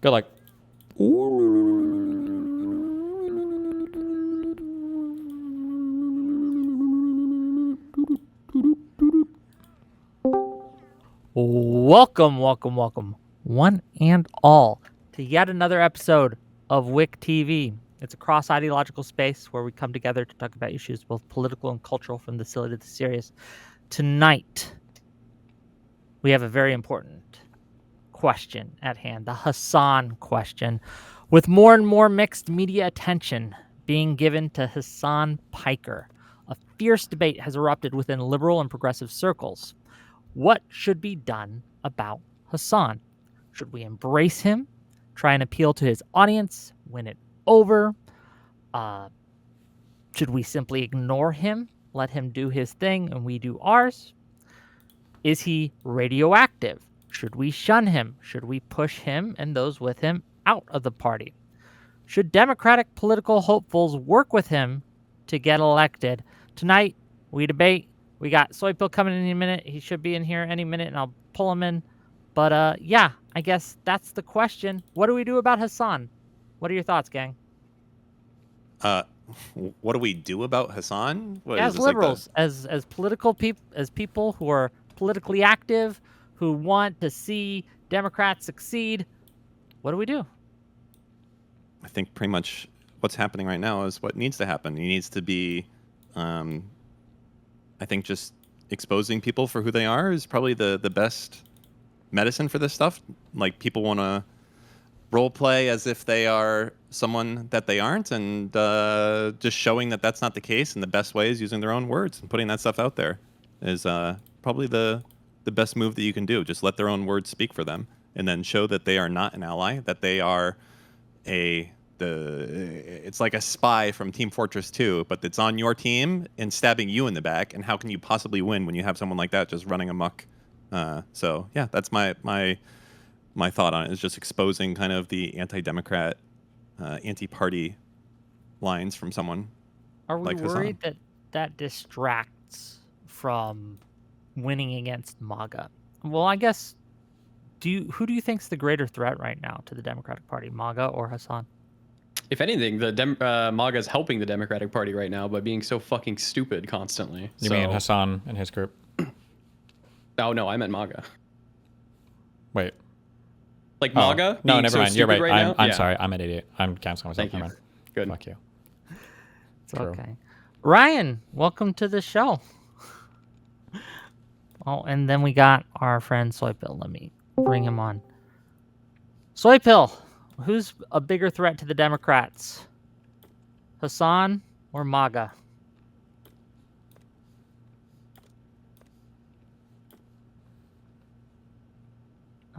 They're like, welcome, one and all, to yet another episode of WIC TV. It's a cross-ideological space where we come together to talk about issues both political and cultural, from the silly to the serious. Tonight, we have a very important question at hand, the Hassan question, with more and more mixed media attention being given to Hasan Piker. A fierce debate has erupted within liberal and progressive circles. What should be done about Hassan? Should we embrace him, try and appeal to his audience, win it over? Should we simply ignore him, let him do his thing, and we do ours? Is he radioactive? Should we shun him? Should we push him and those with him out of the party? Should Democratic political hopefuls work with him to get elected? Tonight, we debate. We got Soypill coming in a minute. He should be in here any minute, and I'll pull him in. But yeah, I guess that's the question. What do we do about Hassan? What are your thoughts, gang? What do we do about Hassan? As liberals, like as political people, as people who are politically active, who want to see Democrats succeed, what do we do? I think pretty much what's happening right now is what needs to happen. He needs to be, I think, just exposing people for who they are is probably the best medicine for this stuff. Like, people want to role play as if they are someone that they aren't, and just showing that that's not the case. And the best way is using their own words and putting that stuff out there is probably the best move that you can do. Just let their own words speak for them, and then show that they are not an ally, that they are it's like a spy from Team Fortress 2, but it's on your team and stabbing you in the back. And how can you possibly win when you have someone like that just running amok? So yeah, that's my thought on it, is just exposing kind of the anti-democrat, anti-party lines from someone. Are we like worried Hassan. that distracts from winning against MAGA? Well, I guess, who do you think's the greater threat right now to the Democratic Party, MAGA or Hassan? If anything, the MAGA's helping the Democratic Party right now by being so fucking stupid constantly. You mean Hassan and his group? Oh, no, I meant MAGA. Wait. Like MAGA? No, never mind. You're right. I'm yeah. sorry. I'm an idiot. I'm canceling myself. Thank you. Good. Fuck you. It's okay. Ryan, welcome to the show. Oh, and then we got our friend Soypill. Let me bring him on. Soypill, who's a bigger threat to the Democrats? Hassan or MAGA?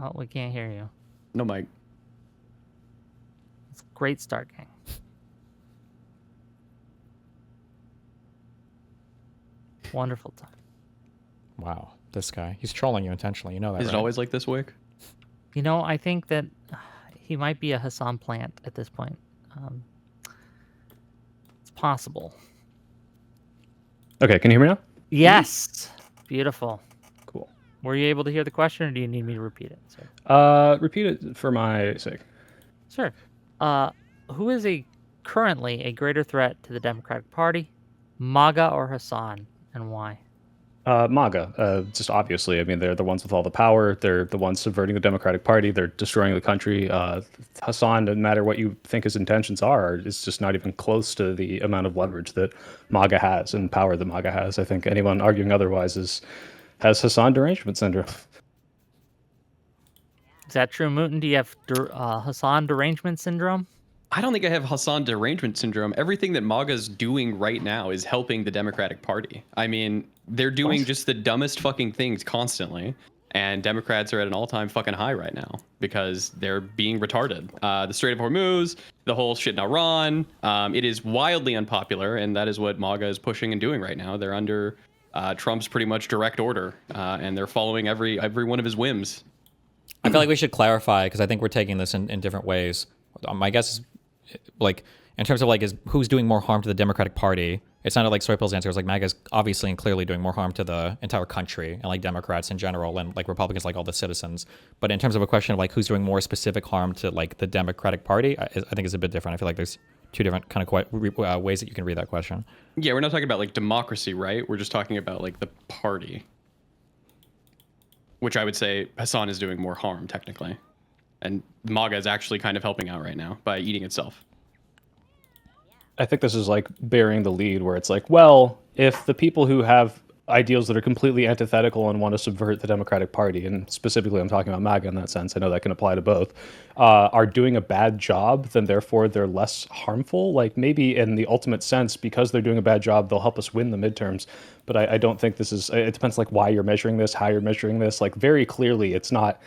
Oh, we can't hear you. No mic. It's a great start, gang. Wonderful time. Wow, this guy. He's trolling you intentionally. You know that, Is right? it always like this, Wick? You know, I think that he might be a Hassan plant at this point. It's possible. Okay, can you hear me now? Yes. Beautiful. Cool. Were you able to hear the question, or do you need me to repeat it? Sir? Repeat it for my sake. Sure. Who is currently a greater threat to the Democratic Party, MAGA or Hassan, and why? MAGA, just obviously. I mean, they're the ones with all the power. They're the ones subverting the Democratic Party. They're destroying the country. Hassan, no matter what you think his intentions are, is just not even close to the amount of leverage that MAGA has and power that MAGA has. I think anyone arguing otherwise has Hassan derangement syndrome. Is that true, Mooten? Do you have Hassan derangement syndrome? I don't think I have Hassan derangement syndrome. Everything that MAGA's doing right now is helping the Democratic Party. I mean, they're doing just the dumbest fucking things constantly, and Democrats are at an all-time fucking high right now because they're being retarded. The Strait of Hormuz, the whole shit in Iran, it is wildly unpopular, and that is what MAGA is pushing and doing right now. They're under Trump's pretty much direct order, and they're following every one of his whims. I feel like we should clarify, because I think we're taking this in different ways. My guess is, like, in terms of like who's doing more harm to the Democratic Party, It sounded like Soypil's answer was like MAGA's obviously and clearly doing more harm to the entire country and like Democrats in general and like Republicans, like all the citizens. But in terms of a question of like who's doing more specific harm to like the Democratic Party, I think it's a bit different. I feel like there's two different kind of ways that you can read that question. Yeah, we're not talking about like democracy, right? We're just talking about like the party, which I would say Hassan is doing more harm technically, and MAGA is actually kind of helping out right now by eating itself. I think this is like bearing the lead where it's like, well, if the people who have ideals that are completely antithetical and want to subvert the Democratic Party, and specifically I'm talking about MAGA in that sense, I know that can apply to both, are doing a bad job, then therefore they're less harmful. Like maybe in the ultimate sense, because they're doing a bad job, they'll help us win the midterms. But I don't think this is, it depends like why you're measuring this, how you're measuring this. Like very clearly, it's not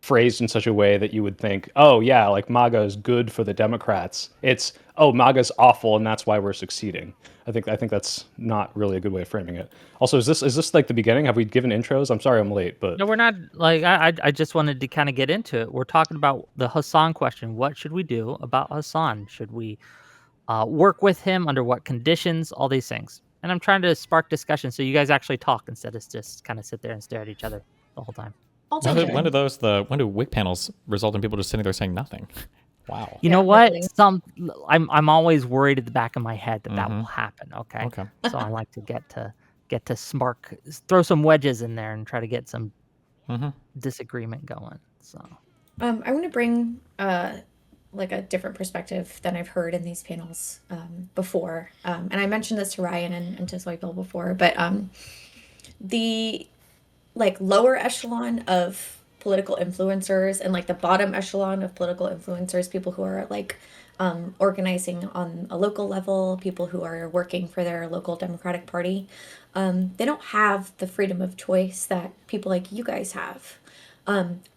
phrased in such a way that you would think, oh yeah, like MAGA is good for the Democrats. It's, oh, MAGA's awful and that's why we're succeeding. I think that's not really a good way of framing it. Also, is this like the beginning? Have we given intros? I'm sorry I'm late, but No, we're not. Like I just wanted to kind of get into it. We're talking about the Hassan question. What should we do about Hassan? Should we work with him? Under what conditions? All these things. And I'm trying to spark discussion so you guys actually talk instead of just kind of sit there and stare at each other the whole time. When do WIC panels result in people just sitting there saying nothing? Wow. You know what? I'm always worried at the back of my head that will happen. Okay. Okay. So I like to get to spark, throw some wedges in there and try to get some disagreement going. So I want to bring like a different perspective than I've heard in these panels before. And I mentioned this to Ryan and to Soypil before, but the like lower echelon of political influencers and like the bottom echelon of political influencers, people who are like organizing on a local level, people who are working for their local Democratic Party, they don't have the freedom of choice that people like you guys have.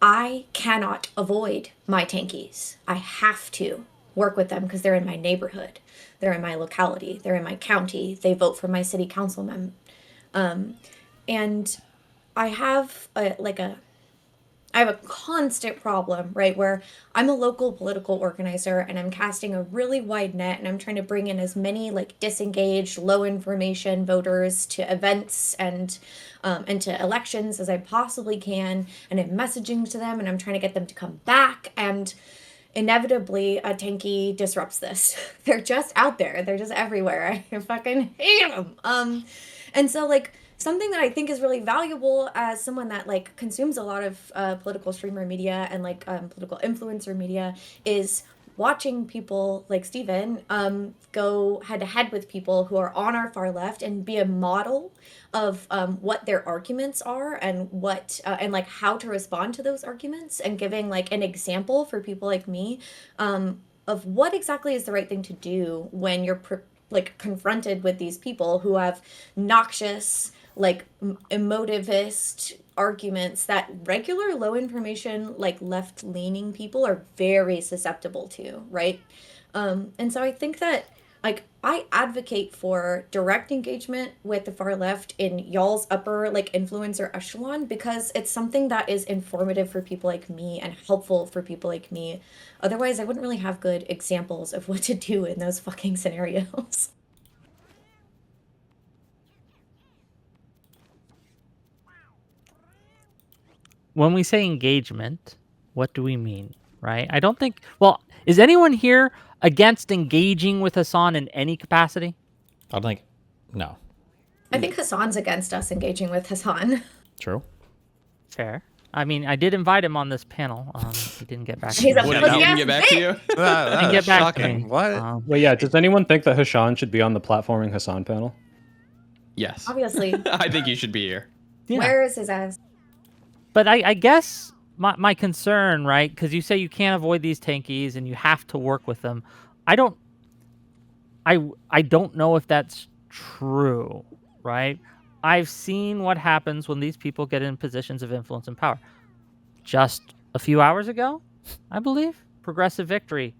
I cannot avoid my tankies. I have to work with them because they're in my neighborhood. They're in my locality. They're in my county. They vote for my city councilman. And I have I have a constant problem, right, where I'm a local political organizer and I'm casting a really wide net and I'm trying to bring in as many like disengaged, low information voters to events and to elections as I possibly can, and I'm messaging to them and I'm trying to get them to come back, and inevitably a tanky disrupts this. They're just out there. They're just everywhere. I fucking hate them. And so like something that I think is really valuable as someone that like consumes a lot of political streamer media and like political influencer media is watching people like Steven go head to head with people who are on our far left and be a model of what their arguments are and what and like how to respond to those arguments, and giving like an example for people like me of what exactly is the right thing to do when you're like confronted with these people who have noxious, like emotivist arguments that regular low information, like left leaning people are very susceptible to, right? And so I think that like I advocate for direct engagement with the far left in y'all's upper like influencer echelon, because it's something that is informative for people like me and helpful for people like me. Otherwise I wouldn't really have good examples of what to do in those fucking scenarios. when we say engagement, what do we mean, right? I don't think, well, is anyone here against engaging with Hassan in any capacity? I don't think, no. I think Hassan's against us engaging with Hassan. True. Fair. I mean, I did invite him on this panel. He didn't get back to He's me. a What, pussy he didn't ass get back to you? Didn't get back to me. Shocking. What? Well, yeah. Does anyone think that Hassan should be on the platforming Hassan panel? Yes. Obviously. I think you should be here. Yeah. Where is his ass? But I guess my concern, right, because you say you can't avoid these tankies and you have to work with them. I don't know if that's true, right? I've seen what happens when these people get in positions of influence and power. Just a few hours ago, I believe, Progressive Victory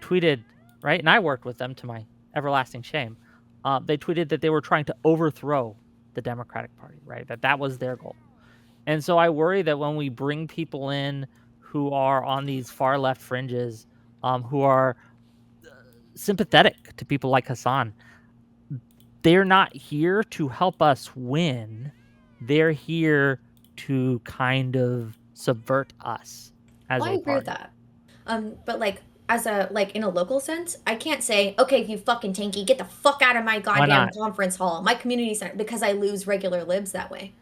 tweeted, right, and I worked with them to my everlasting shame. They tweeted that they were trying to overthrow the Democratic Party, right? That was their goal. And so I worry that when we bring people in who are on these far left fringes, who are sympathetic to people like Hassan, they're not here to help us win. They're here to kind of subvert us as Well, I a agree with party. that. But like as a like in a local sense, I can't say, okay, you fucking tanky, get the fuck out of my goddamn not? conference hall, my community center, because I lose regular libs that way.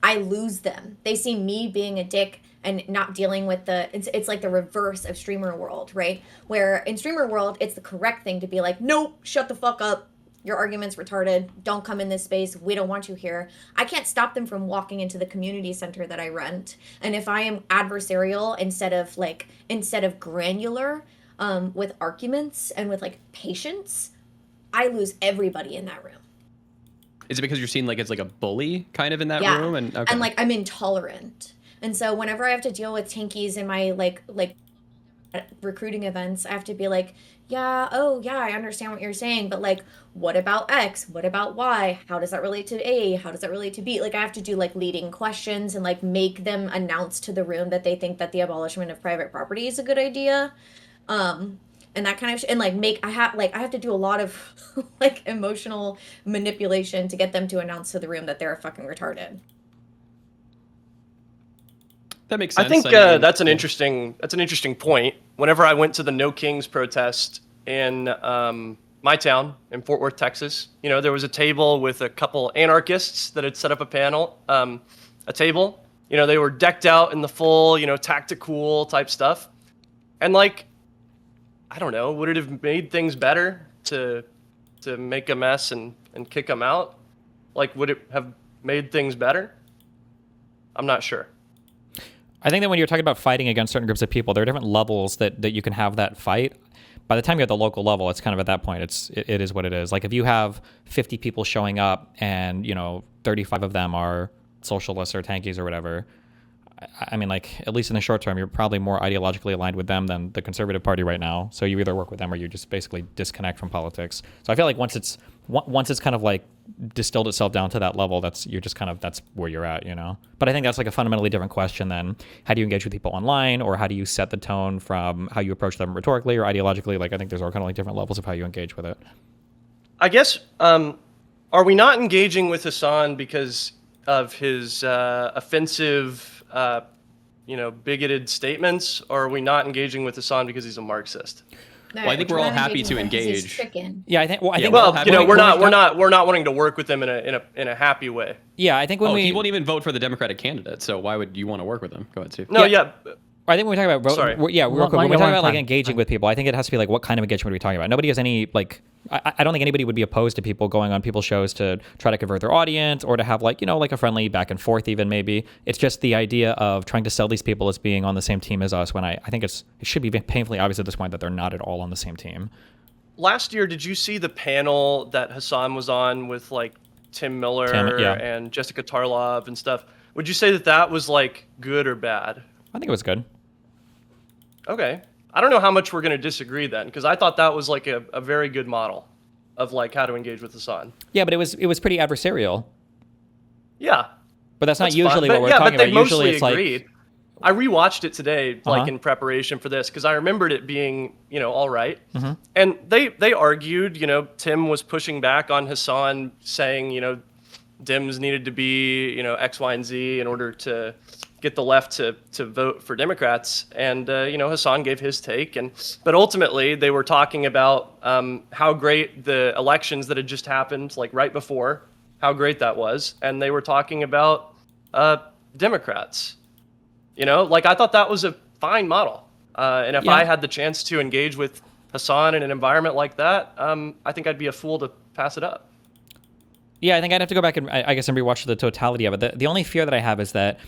I lose them. They see me being a dick and not dealing with it's like the reverse of streamer world, right? Where in streamer world, it's the correct thing to be like, nope, shut the fuck up. Your argument's retarded. Don't come in this space. We don't want you here. I can't stop them from walking into the community center that I rent. And if I am adversarial instead of granular with arguments and with like patience, I lose everybody in that room. Is it because you're seen like as like a bully kind of in that Yeah. room? And okay. And like I'm intolerant. And so whenever I have to deal with tankies in my like recruiting events, I have to be like, yeah, oh yeah, I understand what you're saying, but like, what about X? What about Y? How does that relate to A? How does that relate to B? Like I have to do like leading questions and like make them announce to the room that they think that the abolishment of private property is a good idea. And that kind of and like I have to do a lot of like emotional manipulation to get them to announce to the room that they're fucking retarded. That makes sense. I think mean, that's an interesting point. Whenever I went to the No Kings protest in my town in Fort Worth, Texas, there was a table with a couple anarchists that had set up a panel, a table. They were decked out in the full, tactical type stuff, and like, I don't know, would it have made things better to make a mess and kick them out? Like, would it have made things better? I'm not sure. I think that when you're talking about fighting against certain groups of people, there are different levels that you can have that fight. By the time you're at the local level, it's kind of at that point, it is what it is. Like if you have 50 people showing up and 35 of them are socialists or tankies or whatever, I mean, like at least in the short term, you're probably more ideologically aligned with them than the Conservative Party right now. So you either work with them or you just basically disconnect from politics. So I feel like once it's kind of like distilled itself down to that level, that's where you're at, But I think that's like a fundamentally different question than how do you engage with people online, or how do you set the tone from how you approach them rhetorically or ideologically. Like I think there's all kind of like different levels of how you engage with it. I guess, are we not engaging with Hassan because of his offensive, bigoted statements, or are we not engaging with Hassan because he's a Marxist? No, Well, I think we're all happy to because he's engage. chicken. Yeah, I think. Well, We're not wanting to work with them in a happy way. Yeah, I think when he won't even vote for the Democratic candidate, so why would you want to work with him? Go ahead, Steve. No, I think when we're talking about Sorry. real quick, when we're talking about like engaging with people, I think it has to be like, what kind of engagement are we talking about? Nobody has any like, I don't think anybody would be opposed to people going on people's shows to try to convert their audience or to have like, like a friendly back and forth even maybe. It's just the idea of trying to sell these people as being on the same team as us when I think it should be painfully obvious at this point that they're not at all on the same team. Last year, did you see the panel that Hassan was on with like Tim Miller and Jessica Tarlov and stuff? Would you say that was like good or bad? I think it was good. Okay. I don't know how much we're going to disagree then, because I thought that was like a very good model of like how to engage with Hassan. Yeah, but it was pretty adversarial. Yeah. But that's not fine. usually what we're talking about. Usually it's agreed. like I rewatched it today, like in preparation for this, because I remembered it being, all right. Mm-hmm. And they argued, Tim was pushing back on Hassan, saying, Dems needed to be, X, Y, and Z in order to get the left to vote for Democrats. And, Hassan gave his take. But ultimately, they were talking about how great the elections that had just happened, like right before, how great that was. And they were talking about Democrats. I thought that was a fine model. And if I had the chance to engage with Hassan in an environment like that, I think I'd be a fool to pass it up. Yeah, I think I'd have to go back and I guess and rewatch the totality of it. The only fear that I have is that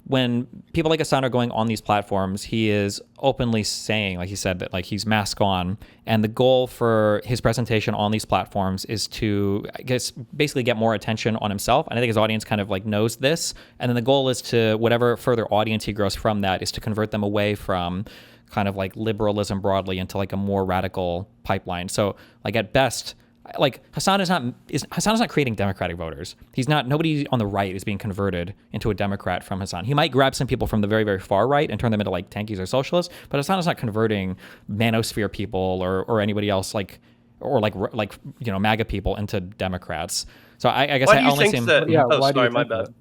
when people like Hassan are going on these platforms, he is openly saying, like he said, that like he's mask on, and the goal for his presentation on these platforms is to, I guess, basically get more attention on himself. And I think his audience kind of like knows this, and then the goal is to, whatever further audience he grows from that, is to convert them away from kind of like liberalism broadly into like a more radical pipeline. So like at best, like Hassan is not creating Democratic voters. Nobody on the right is being converted into a Democrat from Hassan. He might grab some people from the very, very far right and turn them into like tankies or socialists, but Hassan is not converting manosphere people or anybody else, like, or like MAGA people into Democrats. So I guess Why I do you only think seem that? Yeah, Oh, why do you sorry, my think bad. that?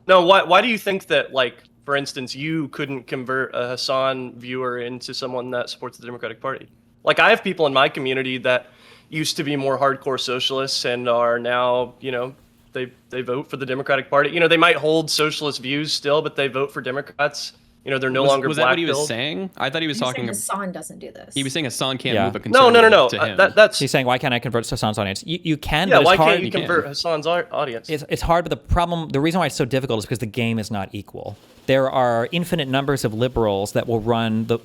No, why do you think that, like, for instance, you couldn't convert a Hassan viewer into someone that supports the Democratic Party? Like, I have people in my community that used to be more hardcore socialists and are now, they vote for the Democratic Party. They might hold socialist views still, but they vote for Democrats. They're no longer Was that what he was black-pilled. saying? I thought he was He's saying talking. Hassan doesn't do this. He was saying Hassan can't Yeah. move a No, conservative to no. him. That's he's saying, why can't I convert Hassan's audience? You can, yeah. but it's Why hard. can't you convert Hassan's audience? It's hard, but the reason why it's so difficult is because the game is not equal. There are infinite numbers of liberals that will run the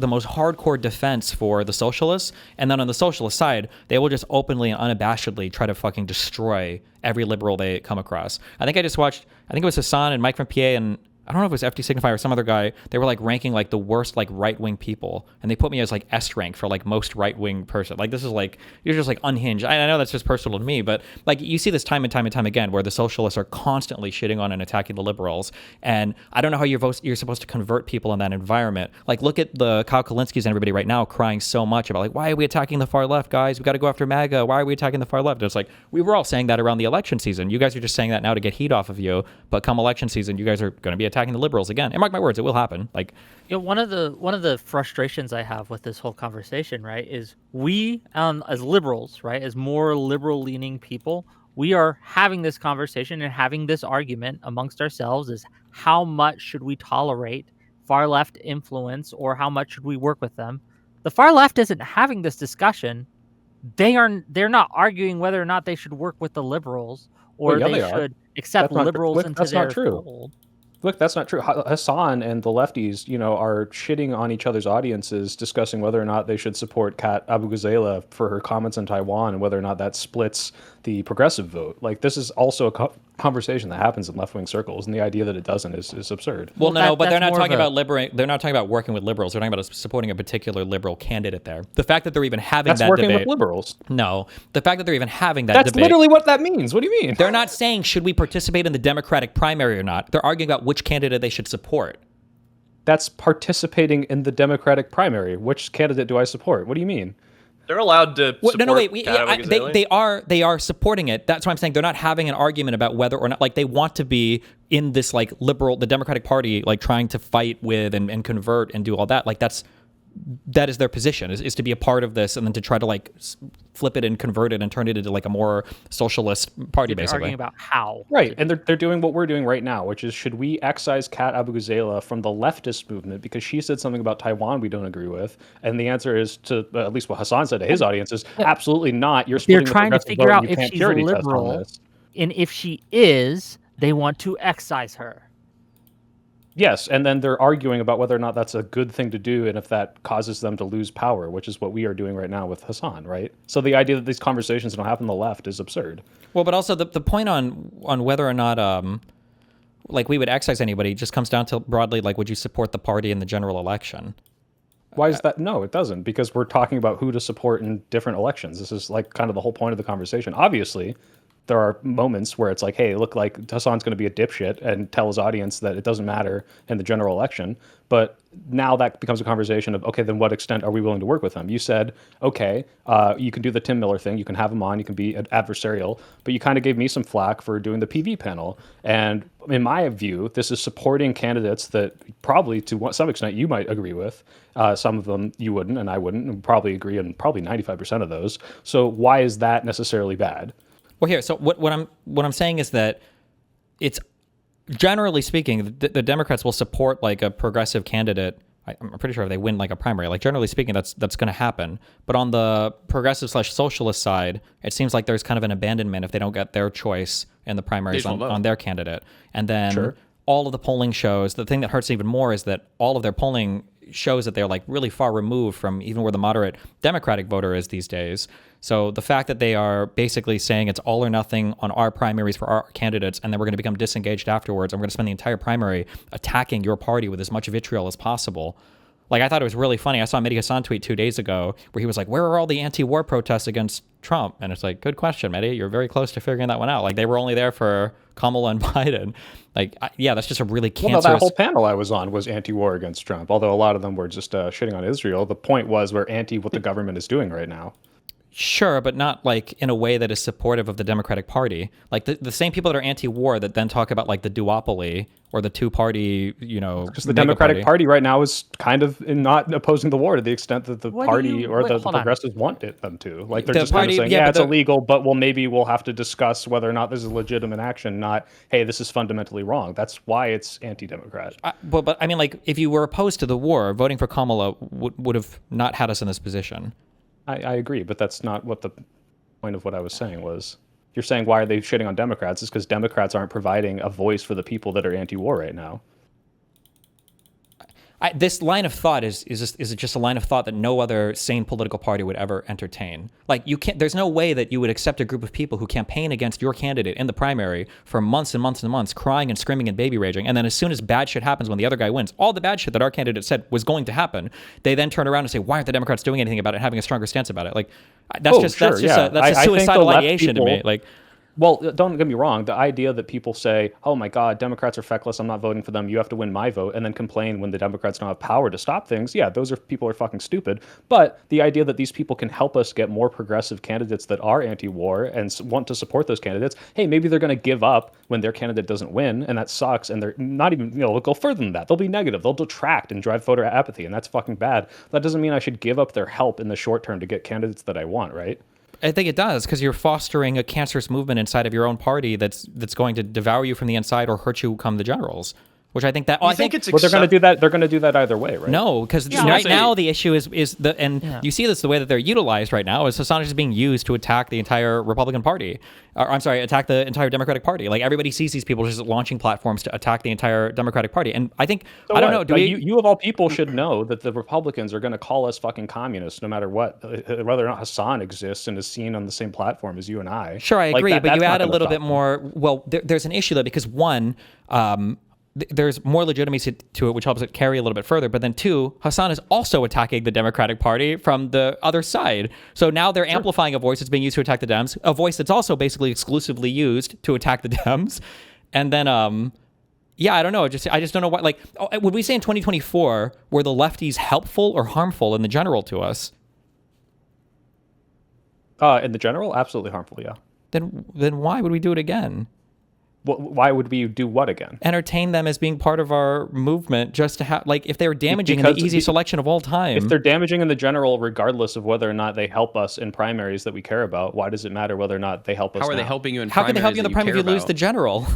most hardcore defense for the socialists, and then on the socialist side, they will just openly and unabashedly try to fucking destroy every liberal they come across. I think it was Hassan and Mike from PA, and I don't know if it was FD Signify or some other guy. They were like ranking like the worst like right-wing people, and they put me as like S rank for like most right-wing person. Like this is like, you're just like unhinged. I know that's just personal to me, but like you see this time and time and time again where the socialists are constantly shitting on and attacking the liberals, and I don't know how you're supposed to convert people in that environment. Like look at the Kyle Kalinskis and everybody right now crying so much about like, why are we attacking the far left, guys? We got to go after MAGA. Why are we attacking the far left? And it's like we were all saying that around the election season. You guys are just saying that now to get heat off of you, but come election season, you guys are going to be attacking the liberals again. And mark my words, it will happen. Like, one of the frustrations I have with this whole conversation, right, is we as liberals, right, as more liberal leaning people, we are having this conversation and having this argument amongst ourselves is how much should we tolerate far left influence or how much should we work with them? The far left isn't having this discussion. They're not arguing whether or not they should work with the liberals or Well, yeah, they they are. should accept That's not- liberals look, into that's their not true. fold. Look, that's not true. Hassan and the lefties, are shitting on each other's audiences, discussing whether or not they should support Kat Abu Ghazala for her comments on Taiwan and whether or not that splits the progressive vote. Like, this is also a conversation that happens in left-wing circles, and the idea that it doesn't is absurd. well, no, but they're not that's more talking of about They're not talking about working with liberals. They're talking about supporting a particular liberal candidate there. The fact that they're even having That's that working debate. with liberals. No, the fact that they're even having that That's debate. literally what that means. What do you mean? They're not saying should we participate in the Democratic primary or not. They're arguing about which candidate they should support. That's participating in the Democratic primary. Which candidate do I support? What do you mean? They're allowed to support Wait. Kat Abu Ghazali. They are supporting it. That's why I'm saying they're not having an argument about whether or not, like, they want to be in this like the Democratic Party, like trying to fight with and convert and do all that. Like that is their position is to be a part of this and then to try to like flip it and convert it and turn it into like a more socialist party, They're basically. arguing about how. Right, and they're doing what we're doing right now, which is should we excise Kat Abu Ghazala from the leftist movement because she said something about Taiwan we don't agree with? And the answer is to at least what Hassan said to his audience is absolutely not. You're They're splitting the trying to progressive figure vote, out you if can't she's purity test on liberal, this. and if she is, they want to excise her. Yes, and then they're arguing about whether or not that's a good thing to do and if that causes them to lose power, which is what we are doing right now with Hassan, right? So the idea that these conversations don't happen on the left is absurd. Well, but also the point on whether or not like we would excise anybody just comes down to broadly like would you support the party in the general election? Why is that? No, it doesn't, because we're talking about who to support in different elections. This is like kind of the whole point of the conversation. Obviously, there are moments where it's like, hey, look, like Hassan's going to be a dipshit and tell his audience that it doesn't matter in the general election. But now that becomes a conversation of, okay, then what extent are we willing to work with him? You said, okay, you can do the Tim Miller thing. You can have him on. You can be adversarial. But you kind of gave me some flack for doing the PV panel. And in my view, this is supporting candidates that probably to some extent you might agree with. Some of them you wouldn't, and I wouldn't, and probably agree on probably 95% of those. So why is that necessarily bad? Well, here, so what I'm saying is that it's generally speaking, the Democrats will support like a progressive candidate. I'm pretty sure if they win like a primary, like generally speaking, that's going to happen. But on the progressive/socialist side, it seems like there's kind of an abandonment if they don't get their choice in the primaries on their candidate. And then all of the polling shows, the thing that hurts even more is that all of their polling shows that they're like really far removed from even where the moderate Democratic voter is these days. So the fact that they are basically saying it's all or nothing on our primaries for our candidates, and then we're going to become disengaged afterwards, and we're going to spend the entire primary attacking your party with as much vitriol as possible. Like, I thought it was really funny. I saw Mehdi Hassan tweet 2 days ago where he was like, where are all the anti-war protests against Trump? And it's like, good question, Mehdi. You're very close to figuring that one out. Like, they were only there for Kamala and Biden. Like, yeah, that's just a really cancerous... Well, no, that whole panel I was on was anti-war against Trump, although a lot of them were just shitting on Israel. The point was we're anti what the government is doing right now. Sure, but not like in a way that is supportive of the Democratic Party. Like the same people that are anti-war that then talk about like the duopoly or the two-party, because the Democratic Party right now is kind of not opposing the war to the extent that the party or the progressives want them to. Like they're just kind of saying, yeah, it's illegal, but maybe we'll have to discuss whether or not this is legitimate action. Not, hey, this is fundamentally wrong. That's why it's anti-democrat. But I mean, like if you were opposed to the war, voting for Kamala would have not had us in this position. I agree, but that's not what the point of what I was saying was. You're saying, why are they shitting on Democrats? It's because Democrats aren't providing a voice for the people that are anti-war right now. This line of thought is just a line of thought that no other sane political party would ever entertain. Like you can't. There's no way that you would accept a group of people who campaign against your candidate in the primary for months and months and months, crying and screaming and baby raging, and then as soon as bad shit happens when the other guy wins, all the bad shit that our candidate said was going to happen, they then turn around and say, why aren't the Democrats doing anything about it, and having a stronger stance about it? Like that's just a suicidal ideation to me. Like. Well, don't get me wrong. The idea that people say, oh my God, Democrats are feckless, I'm not voting for them, you have to win my vote, and then complain when the Democrats don't have power to stop things, yeah, those people are fucking stupid. But the idea that these people can help us get more progressive candidates that are anti-war and want to support those candidates, hey, maybe they're going to give up when their candidate doesn't win, and that sucks, and they're not even, they'll go further than that. They'll be negative. They'll detract and drive voter apathy, and that's fucking bad. That doesn't mean I should give up their help in the short term to get candidates that I want, right? I think it does, because you're fostering a cancerous movement inside of your own party that's going to devour you from the inside or hurt you come the generals. Which I think that I think it's they're going to do that. They're going to do that either way, right? No, because now the issue is you see this the way that they're utilized right now is Hassan is being used to attack the entire Republican Party. Attack the entire Democratic Party. Like everybody sees these people just launching platforms to attack the entire Democratic Party, and I think I don't know. You of all people should know that the Republicans are going to call us fucking communists no matter what, whether or not Hassan exists and is seen on the same platform as you and I. Sure, I agree, but you add a little bit more. Well, there's an issue though because one. There's more legitimacy to it, which helps it carry a little bit further. But then two, Hassan is also attacking the Democratic Party from the other side. So now they're amplifying a voice that's being used to attack the Dems, a voice that's also basically exclusively used to attack the Dems. And then, I don't know. I just don't know what, like, would we say in 2024, were the lefties helpful or harmful in the general to us? In the general, absolutely harmful, yeah. Then why would we do it again? Why would we do what again? Entertain them as being part of our movement just to have, like, if they were damaging in the easiest election of all time. If they're damaging in the general, regardless of whether or not they help us in primaries that we care about, why does it matter whether or not they help us How are now? they helping you in How primaries? can they help you in the primary if you lose the general?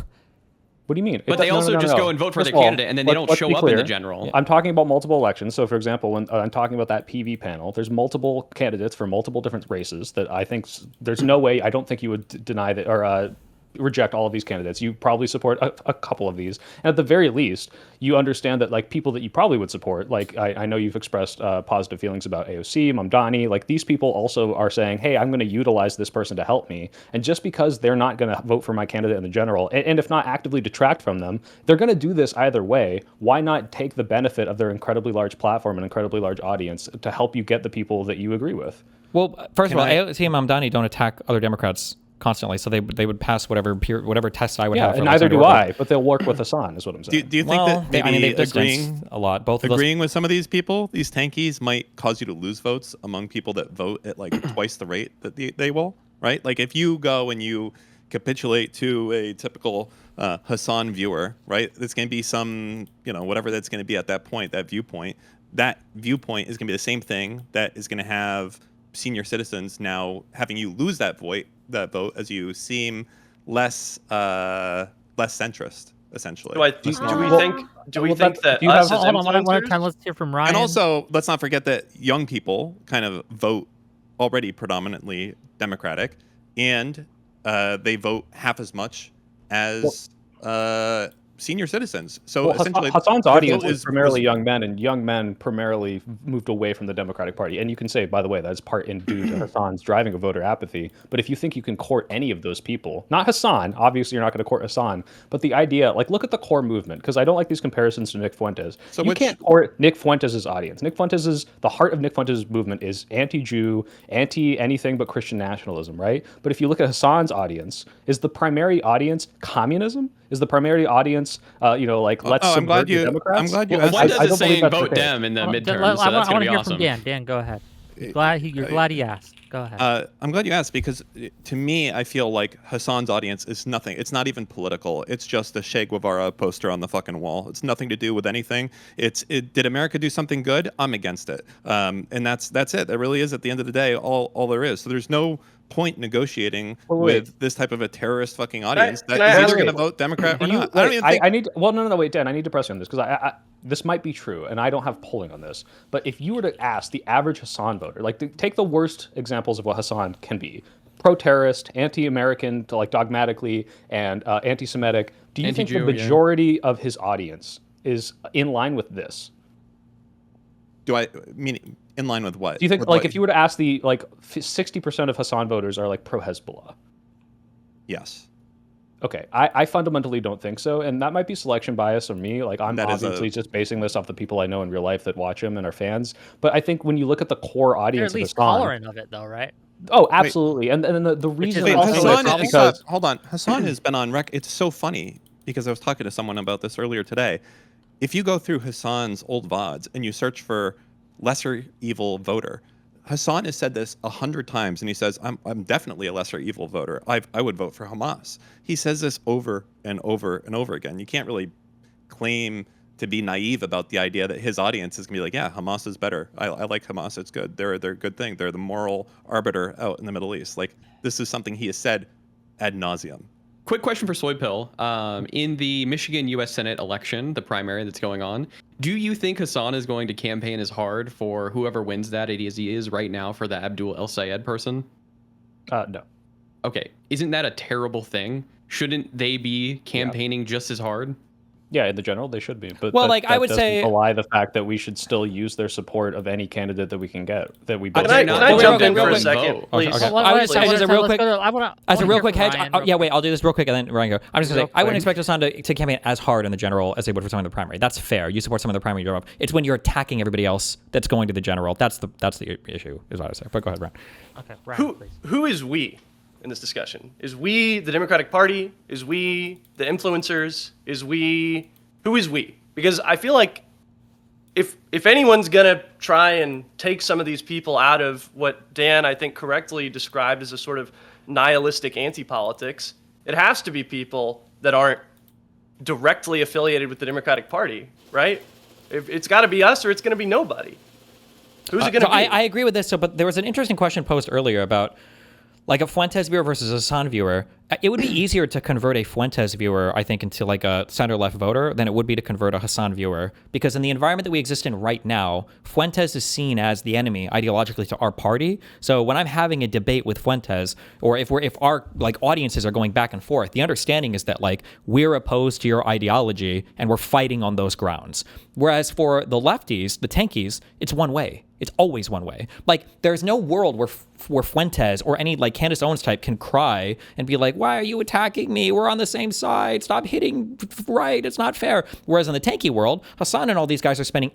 What do you mean? But they also just go and vote for their candidate, and then they don't show up in the general. I'm talking about multiple elections. So, for example, when I'm talking about that PV panel, there's multiple candidates for multiple different races that I think there's no way, I don't think you would deny that or reject all of these candidates. You probably support a couple of these. And at the very least, you understand that like people that you probably would support, like I know you've expressed positive feelings about AOC, Mamdani, like these people also are saying, hey, I'm going to utilize this person to help me. And just because they're not going to vote for my candidate in the general, and if not actively detract from them, they're going to do this either way. Why not take the benefit of their incredibly large platform and incredibly large audience to help you get the people that you agree with? Well, first of all, AOC and Mamdani don't attack other Democrats constantly, so they would pass whatever test I would have. And neither do I, but they'll work with Hassan, is what I'm saying. Do you think that maybe they've agreeing a lot? Agreeing with some of these people, these tankies, might cause you to lose votes among people that vote at like twice the rate that they will, right? Like if you go and you capitulate to a typical Hassan viewer, right? It's going to be some, whatever that's going to be at that point, that viewpoint. That viewpoint is going to be the same thing that is going to have senior citizens now having you lose that vote as you seem less centrist, essentially. Do we think that us as influencers? Let's hear from Ryan. And also, let's not forget that young people kind of vote already predominantly Democratic, and they vote half as much as senior citizens. So essentially, Hassan's audience is primarily young men, and young men primarily moved away from the Democratic Party. And you can say, by the way, that's part in due to Hassan's driving of voter apathy. But if you think you can court any of those people, not Hassan, obviously you're not going to court Hassan, but the idea, like, look at the core movement, because I don't like these comparisons to Nick Fuentes. So you can't court Nick Fuentes' audience. The heart of Nick Fuentes' movement is anti-Jew, anti-anything but Christian nationalism, right? But if you look at Hassan's audience, is the primary audience communism? Is the primary audience, let's subvert the Democrats? I'm glad you asked. Fuentes is saying vote Dem in the midterms, so I that's going want to to be hear awesome. from Dan. Dan, go ahead. You're glad he asked. Go ahead. I'm glad you asked, because to me, I feel like Hassan's audience is nothing. It's not even political. It's just a Che Guevara poster on the fucking wall. It's nothing to do with anything. Did America do something good? I'm against it. And that's it. That really is, at the end of the day, all there is. So there's no point negotiating with this type of a terrorist fucking audience that is either going to vote Democrat or not. I don't even think. I need. Well, no, wait, Dan. I need to press you on this, because this might be true, and I don't have polling on this. But if you were to ask the average Hassan voter, like, take the worst examples of what Hassan can be: pro-terrorist, anti-American, to like dogmatically, and anti-Semitic. Do you think the majority of his audience is in line with this? Do I mean in line with what? Do you think, like, if you were to ask 60% of Hassan voters are like pro-Hezbollah? Yes. Okay, I fundamentally don't think so, and that might be selection bias on me. Like, I'm obviously just basing this off the people I know in real life that watch him and are fans. But I think when you look at the core audience, they're at least of Hassan, tolerant of it, though, right? Oh, absolutely. And the reason Hassan, because hold on, Hassan has been on record. It's so funny, because I was talking to someone about this earlier today. If you go through Hassan's old VODs and you search for lesser evil voter, Hassan has said this 100 times, and he says, I'm definitely a lesser evil voter. I would vote for Hamas. He says this over and over and over again. You can't really claim to be naive about the idea that his audience is going to be like, yeah, Hamas is better. I like Hamas. It's good. They're a good thing. They're the moral arbiter out in the Middle East. Like, this is something he has said ad nauseum. Quick question for Soy Pill. In the Michigan U.S. Senate election, the primary that's going on, do you think Hassan is going to campaign as hard for whoever wins that as he is right now for the Abdul El Sayed person? No. Okay. Isn't that a terrible thing? Shouldn't they be campaigning just as hard? Yeah, in the general, they should be. But I would say belie the fact that we should still use their support of any candidate that we can get. That we. Can I jump in for a second, please? Okay. I would say as a real quick hedge. Wait, I'll do this real quick and then Ryan go. I'm just gonna say I wouldn't expect Hassan to campaign as hard in the general as they would for someone in the primary. That's fair. You support someone in the primary, you're up. It's when you're attacking everybody else that's going to the general. That's the issue, is what I say. But go ahead, Ryan. Okay, Ryan, please. Who is we in this discussion? Is we the Democratic Party? Is we the influencers? Who is we? Because I feel like if anyone's gonna try and take some of these people out of what Dan, I think, correctly described as a sort of nihilistic anti-politics, it has to be people that aren't directly affiliated with the Democratic Party, right? It's got to be us, or it's going to be nobody. Who's it going to be? I agree with this. But there was an interesting question posed earlier about, like, a Fuentes viewer versus a Hassan viewer. It would be easier to convert a Fuentes viewer, I think, into like a center-left voter than it would be to convert a Hassan viewer. Because in the environment that we exist in right now, Fuentes is seen as the enemy ideologically to our party. So when I'm having a debate with Fuentes, or if our like audiences are going back and forth, the understanding is that like we're opposed to your ideology and we're fighting on those grounds. Whereas for the lefties, the tankies, it's one way. It's always one way. Like, there's no world where Fuentes or any like Candace Owens type can cry and be like, why are you attacking me? We're on the same side. Stop hitting right. It's not fair. Whereas in the tanky world, Hassan and all these guys are spending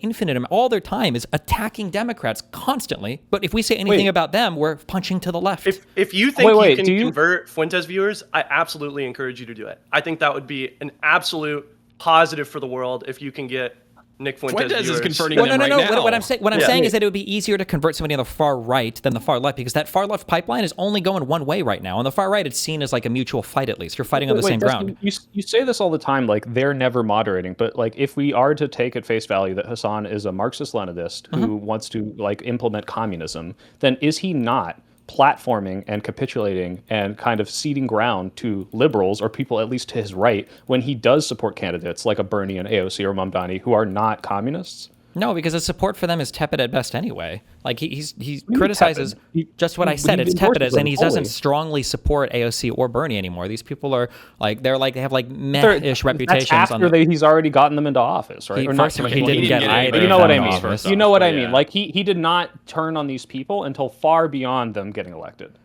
all their time is attacking Democrats constantly. But if we say anything about them, we're punching to the left. If you think you can convert Fuentes viewers, I absolutely encourage you to do it. I think that would be an absolute positive for the world if you can get Nick Fuentes is converting them right now. What I'm saying is that it would be easier to convert somebody on the far right than the far left, because that far left pipeline is only going one way right now. On the far right, it's seen as like a mutual fight. At least you're fighting on the same ground. You say this all the time, like they're never moderating. But like, if we are to take at face value that Hassan is a Marxist-Leninist who wants to like implement communism, then is he not platforming and capitulating and kind of ceding ground to liberals or people at least to his right when he does support candidates like a Bernie and AOC or Mamdani who are not communists? No, because his support for them is tepid at best anyway. Like he criticizes just what I said. It's tepid, and he doesn't strongly support AOC or Bernie anymore. These people are like they have like meh-ish reputations. That's after he's already gotten them into office, right? He didn't get either. You know what I mean? You know what I mean? Like he did not turn on these people until far beyond them getting elected.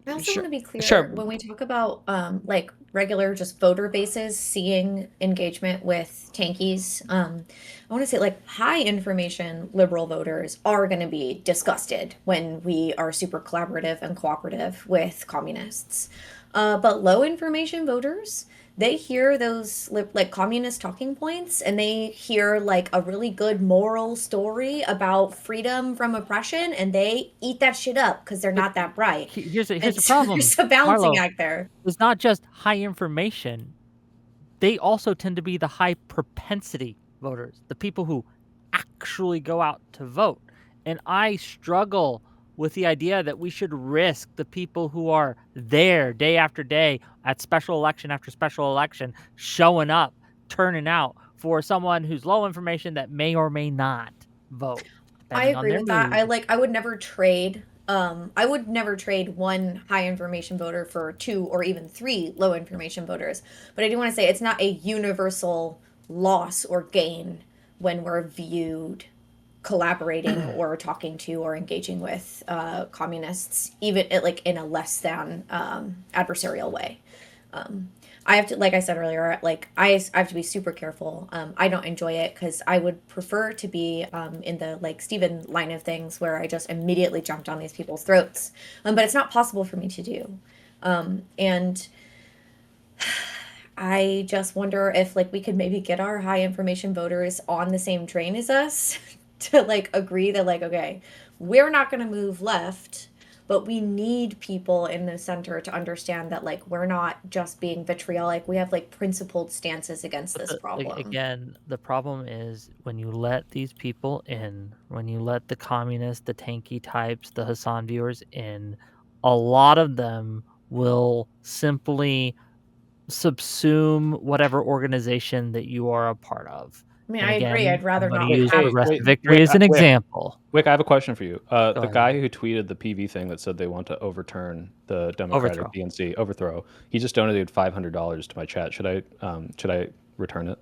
I also want to be clear when we talk about like regular just voter bases seeing engagement with tankies. I want to say like high information liberal voters are going to be disgusted when we are super collaborative and cooperative with communists. But low information voters, they hear those like communist talking points, and they hear like a really good moral story about freedom from oppression, and they eat that shit up because they're not that bright. Here's the And so problem. there's a balancing Marlo, act there. It's not just high information. They also tend to be the high propensity voters, the people who actually go out to vote. And I struggle with the idea that we should risk the people who are there day after day at special election after special election, showing up, turning out for someone who's low information that may or may not vote. I agree with that. I would never trade. I would never trade one high information voter for 2 or even 3 low information voters. But I do want to say it's not a universal loss or gain when we're viewed collaborating or talking to or engaging with communists, even like in a less than adversarial way. I have to, like I said earlier, like I have to be super careful. I don't enjoy it because I would prefer to be in the like Stephen line of things where I just immediately jumped on these people's throats. But it's not possible for me to do. And I just wonder if like we could maybe get our high information voters on the same train as us to like agree that like, okay, we're not going to move left, but we need people in the center to understand that like we're not just being vitriolic. We have like principled stances against this problem. Again, the problem is when you let these people in, when you let the communists, the tanky types, the Hassan viewers in, a lot of them will simply subsume whatever organization that you are a part of. I mean, I agree. I'd rather not use have the rest wait, of victory wait, as an wait. example. Wick, I have a question for you. The ahead. guy who tweeted the PV thing that said they want to overturn the Democratic DNC overthrow, he just donated $500 to my chat. Should I return it?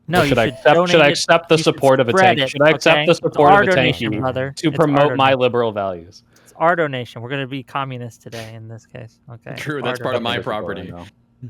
No, should I accept the support of a tank? Should I accept the support of a tanky to promote my liberal values? It's our donation. We're going to be communists today in this case. Okay. True, that's part of my property.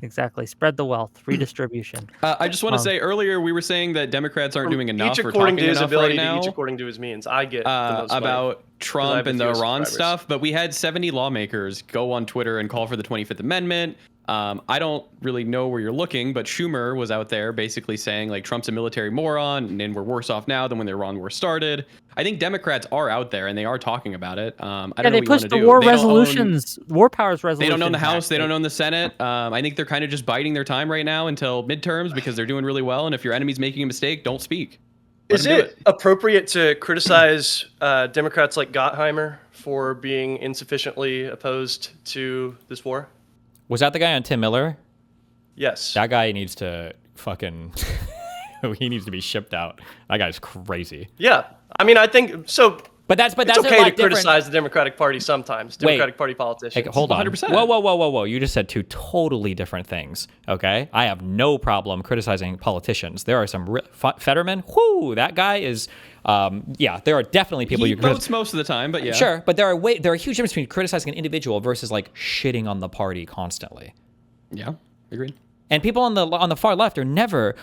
Exactly. Spread the wealth, redistribution. I just want to say earlier we were saying that Democrats aren't doing enough. Each according to his ability, to each according to his means. I get the most about Trump and the Iran subscribers. stuff, but we had 70 lawmakers go on Twitter and call for the 25th Amendment. I don't really know where you're looking, but Schumer was out there basically saying like Trump's a military moron and we're worse off now than when the Iran war started. I think Democrats are out there and they are talking about it. I don't know they what pushed you the want to do. war resolutions, war powers resolutions. They don't own the House. They don't own the Senate. I think they're kind of just biding their time right now until midterms because they're doing really well. And if your enemy's making a mistake, don't speak. Is it appropriate to criticize Democrats like Gottheimer for being insufficiently opposed to this war? Was that the guy on Tim Miller? Yes. That guy needs to fucking... he needs to be shipped out. That guy's crazy. Yeah. I mean, I think... So... But that's it's okay to criticize the Democratic Party sometimes. Democratic Party politicians. Hey, hold on. 100%. Whoa. You just said 2 totally different things, okay? I have no problem criticizing politicians. There are some... Fetterman, that guy is... there are definitely people he you can votes most of the time, but yeah. Sure, but there are a huge difference between criticizing an individual versus like shitting on the party constantly. Yeah, agreed. And people on the far left are never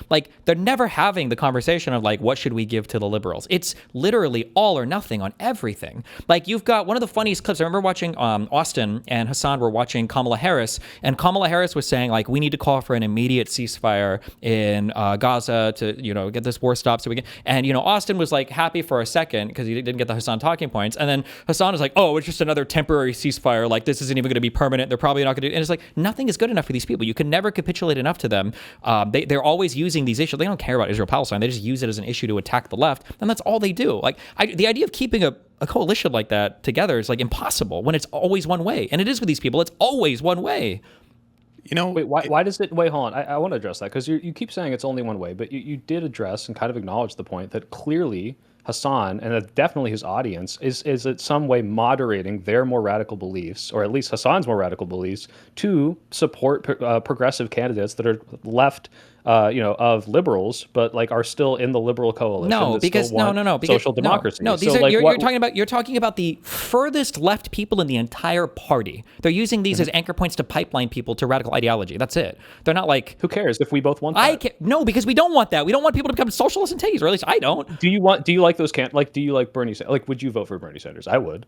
they're never having the conversation of like what should we give to the liberals. It's literally all or nothing on everything. Like you've got one of the funniest clips. I remember watching Austin and Hassan were watching Kamala Harris, and Kamala Harris was saying like we need to call for an immediate ceasefire in Gaza to get this war stopped so we can. And Austin was like happy for a second because he didn't get the Hassan talking points, and then Hassan was like, oh, it's just another temporary ceasefire. Like this isn't even going to be permanent. They're probably not going to do. And it's like nothing is good enough for these people. You can never capitulate enough to them. They're always using these issues. They don't care about Israel-Palestine. They just use it as an issue to attack the left, and that's all they do. Like the idea of keeping a coalition like that together is like impossible when it's always one way, and it is with these people. It's always one way. Wait, why does it? Wait, hold on. I want to address that because you keep saying it's only one way, but you did address and kind of acknowledge the point that clearly Hassan and definitely his audience is in some way moderating their more radical beliefs, or at least Hassan's more radical beliefs, to support progressive candidates that are left, of liberals, but like are still in the liberal coalition. No, because because social democracy. No, these so, are like, you're talking about the furthest left people in the entire party. They're using these as anchor points to pipeline people to radical ideology. That's it. They're not like who cares if we both want that? No, because we don't want that. We don't want people to become socialists and tankies, or at least I don't. Do you like those do you like Bernie Sanders? Like, would you vote for Bernie Sanders? I would.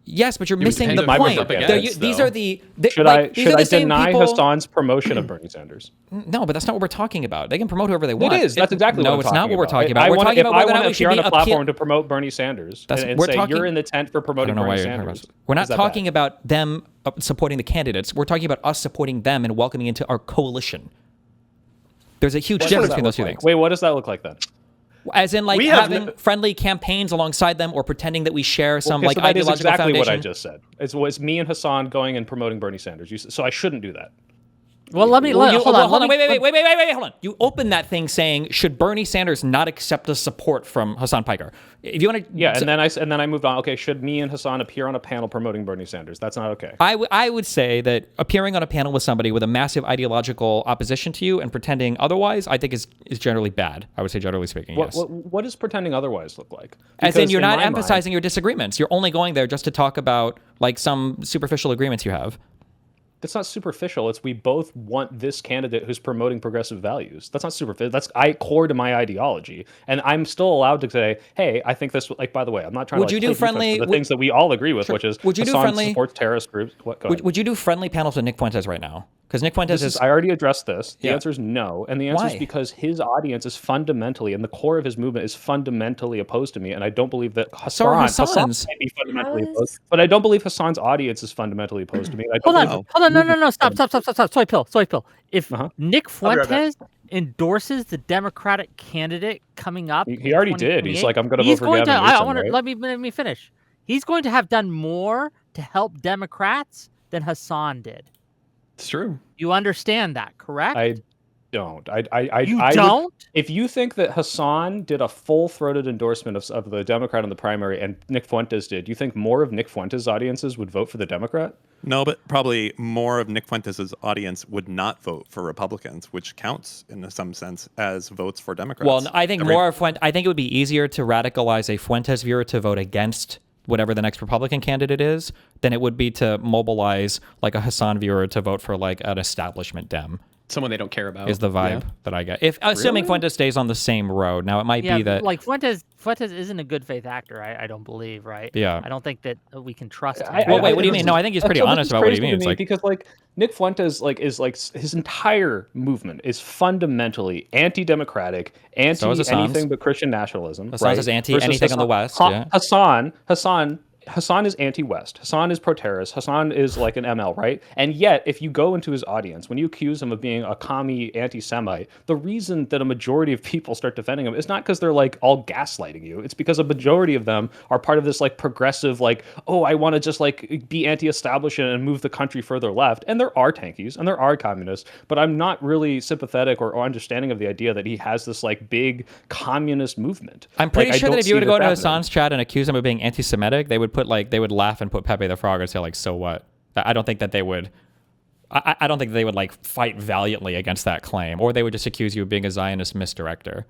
Yes, but you're missing depends the on who point. it's up They're- against, these though. are the Should these are I the same deny people. Hassan's promotion of Bernie Sanders? No, but that's not what we're talking about. They can promote whoever they want. It is. That's exactly what I'm it's talking not what we're about. talking about. I We're wanna- talking if about I whether or want not to we should appear be on a appeal- platform to promote Bernie Sanders and we're say talking- you're in the tent for I promoting don't know why Bernie you're talking Sanders. about. We're not Is that talking bad? about them supporting the candidates. We're talking about us supporting them and welcoming into our coalition. There's a huge What does difference that between those look two like? things. Wait, what does that look like then? As in, like, We have having friendly campaigns alongside them or pretending that we share some, Okay, like, so that is ideological exactly foundation. what I just said. It's me and Hassan going and promoting Bernie Sanders. So I shouldn't do that. Well, let me Well, hold on. hold on. Wait, hold on. You open that thing saying, should Bernie Sanders not accept the support from Hasan Piker? If you want to, Yeah, and then I moved on. Okay, should me and Hassan appear on a panel promoting Bernie Sanders? That's not okay. I would say that appearing on a panel with somebody with a massive ideological opposition to you and pretending otherwise, I think is generally bad. I would say, generally speaking, yes. What does pretending otherwise look like? As in, Because you're not my mind- emphasizing your disagreements. You're only going there just to talk about, like, some superficial agreements you have. That's not superficial. It's we both want this candidate who's promoting progressive values. That's not superficial. That's core to my ideology, and I'm still allowed to say, "Hey, I think this." Like, by the way, I'm not trying Would to. you Like, do play defense friendly- for the things that we all agree with, which is Would you do Hassan friendly- supports terrorist groups. What? Go ahead. Would you do friendly panels with Nick Fuentes right now? Because Nick Fuentes is. I already addressed this. The Yeah. answer is no, and the answer is Why? because his audience is fundamentally, and the core of his movement is fundamentally opposed to me, and I don't believe that So are Hassan Hassan's. might be fundamentally How is- opposed. But I don't believe Hassan's audience is fundamentally opposed to me. and I Hold don't on, believe- hold on, no, stop. Soy pill. If Uh-huh. Nick I'll be right back. Fuentes endorses the Democratic candidate coming up, He in already did. He's 2028, like, I'm going to vote he's for going Gavin to. I Newsom, want to right? let me finish. He's going to have done more to help Democrats than Hassan did. It's true. You understand that, correct? I don't. You I would- don't? if you think that Hassan did a full-throated endorsement of the Democrat in the primary and Nick Fuentes did, you think more of Nick Fuentes' audiences would vote for the Democrat? No, but probably more of Nick Fuentes' audience would not vote for Republicans, which counts in some sense as votes for Democrats. Well, I think I think it would be easier to radicalize a Fuentes viewer to vote against whatever the next Republican candidate is than it would be to mobilize like a Hassan viewer to vote for like an establishment Dem. Someone they don't care about. Is the vibe that I get. If assuming Fuentes stays on the same road. Now it might Yeah, be that like Fuentes isn't a good faith actor. I don't believe, right? Yeah. I don't think that we can trust him. Well, wait, what do you mean? No, I think he's pretty So this honest is about what he crazy to means. me Like, because like Nick Fuentes is his entire movement is fundamentally anti-democratic, anti So is Hassan's. anything but Christian nationalism. Hassan's right? is anti Versus anything on the Hassan- West, yeah. Hassan is anti-West. Hassan is pro-terrorist. Hassan is like an ML, right? And yet, if you go into his audience, when you accuse him of being a commie anti-Semite, the reason that a majority of people start defending him is not because they're like all gaslighting you. It's because a majority of them are part of this like progressive, like, oh, I want to just like be anti-establishment and move the country further left. And there are tankies and there are communists, but I'm not really sympathetic or understanding of the idea that he has this like big communist movement. I'm pretty Like, I sure that don't if you were see to go to happening. Hassan's chat and accuse him of being anti-Semitic, they would laugh and put Pepe the Frog and say like, so what? I don't think that they would. I don't think they would like fight valiantly against that claim, or they would just accuse you of being a Zionist misdirector.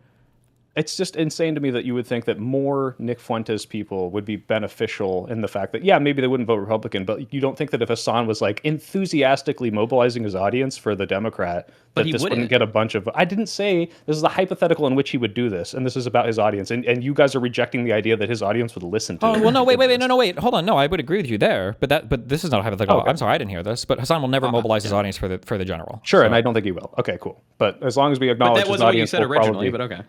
It's just insane to me that you would think that more Nick Fuentes people would be beneficial in the fact that, yeah, maybe they wouldn't vote Republican, but you don't think that if Hassan was like enthusiastically mobilizing his audience for the Democrat, But that he this wouldn't. wouldn't get a bunch of. I didn't say this is a hypothetical in which he would do this, and this is about his audience, and you guys are rejecting the idea that his audience would listen to. Oh it. well, no, wait, hold on, no, I would agree with you there, but this is not a hypothetical. Okay. I'm sorry, I didn't hear this, but Hassan will never mobilize his audience for the general. Sure, So- and I don't think he will. Okay, cool. But as long as we But acknowledge that his wasn't what you audience said will originally, probably- but okay.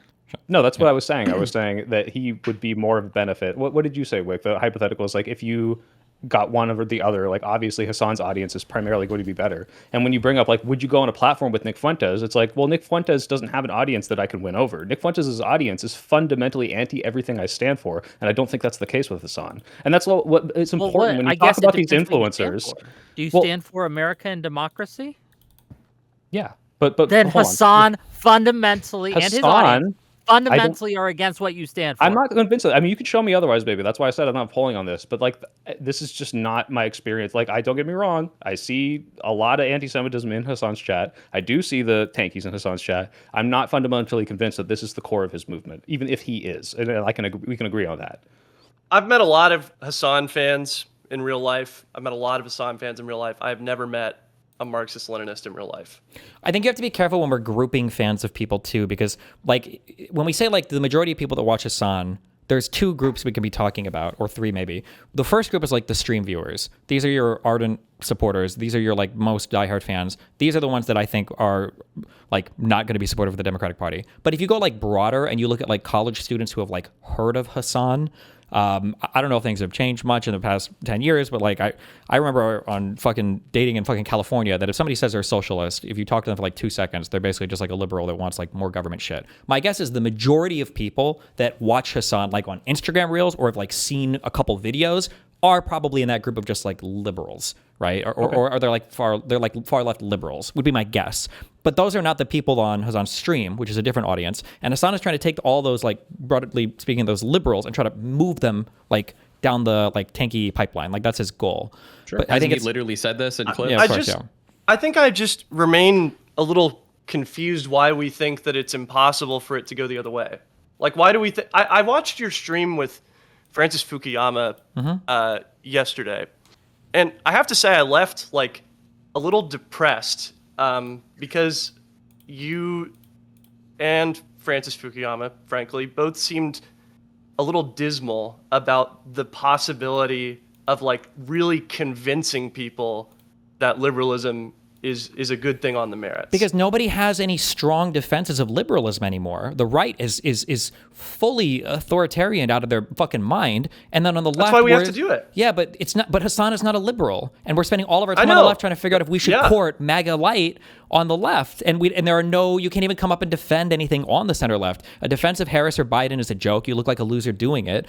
No, that's what I was saying. I was saying that he would be more of a benefit. What did you say, Wick? The hypothetical is like if you got one over the other, like obviously Hassan's audience is primarily going to be better. And when you bring up like, would you go on a platform with Nick Fuentes? It's like, well, Nick Fuentes doesn't have an audience that I can win over. Nick Fuentes' audience is fundamentally anti everything I stand for, and I don't think that's the case with Hassan. And that's what it's Well, important when you I talk guess it about these depends what you stand influencers. for. Do you Well- stand for America and democracy? Yeah, but Then hold on. Hassan fundamentally and his audience Hassan. fundamentally are against what you stand for. I'm not convinced of that. I mean, you can show me otherwise, baby. That's why I said I'm not polling on this. But like, this is just not my experience. Like, I don't get me wrong. I see a lot of anti-Semitism in Hassan's chat. I do see the tankies in Hassan's chat. I'm not fundamentally convinced that this is the core of his movement, even if he is. And we can agree on that. I've met a lot of Hassan fans in real life. I've met a lot of Hassan fans in real life. I have never met a Marxist-Leninist in real life. I think you have to be careful when we're grouping fans of people too, because like when we say like the majority of people that watch Hassan there's two groups we can be talking about, or three maybe. The first group is like the stream viewers. These are your ardent supporters. These are your like most diehard fans. These are the ones that I think are like not going to be supportive of the Democratic Party. But if you go like broader and you look at like college students who have like heard of Hassan, I don't know if things have changed much in the past 10 years, but like I remember on fucking dating in fucking California that if somebody says they're a socialist, if you talk to them for like 2 seconds, they're basically just like a liberal that wants like more government shit. My guess is the majority of people that watch Hassan like on Instagram Reels or have like seen a couple videos are probably in that group of just like liberals, right? Or are they like far left liberals would be my guess. But those are not the people on Hassan's stream, which is a different audience. And Hassan is trying to take all those, like, broadly speaking, those liberals and try to move them, like, down the, like, tanky pipeline. Like, that's his goal. Sure. But I think he it's literally said this in clips. Yeah, of course, I think I just remain a little confused why we think that it's impossible for it to go the other way. Like, why do we think... I watched your stream with Francis Fukuyama yesterday. And I have to say I left, like, a little depressed because you and Francis Fukuyama, frankly, both seemed a little dismal about the possibility of like really convincing people that liberalism is a good thing on the merits. Because nobody has any strong defenses of liberalism anymore. The right is fully authoritarian out of their fucking mind, and then on the left, that's why we have to do it. Yeah, but it's not. But Hassan is not a liberal, and we're spending all of our time on the left trying to figure out if we should court MAGA light on the left, and there are no. You can't even come up and defend anything on the center left. A defense of Harris or Biden is a joke. You look like a loser doing it.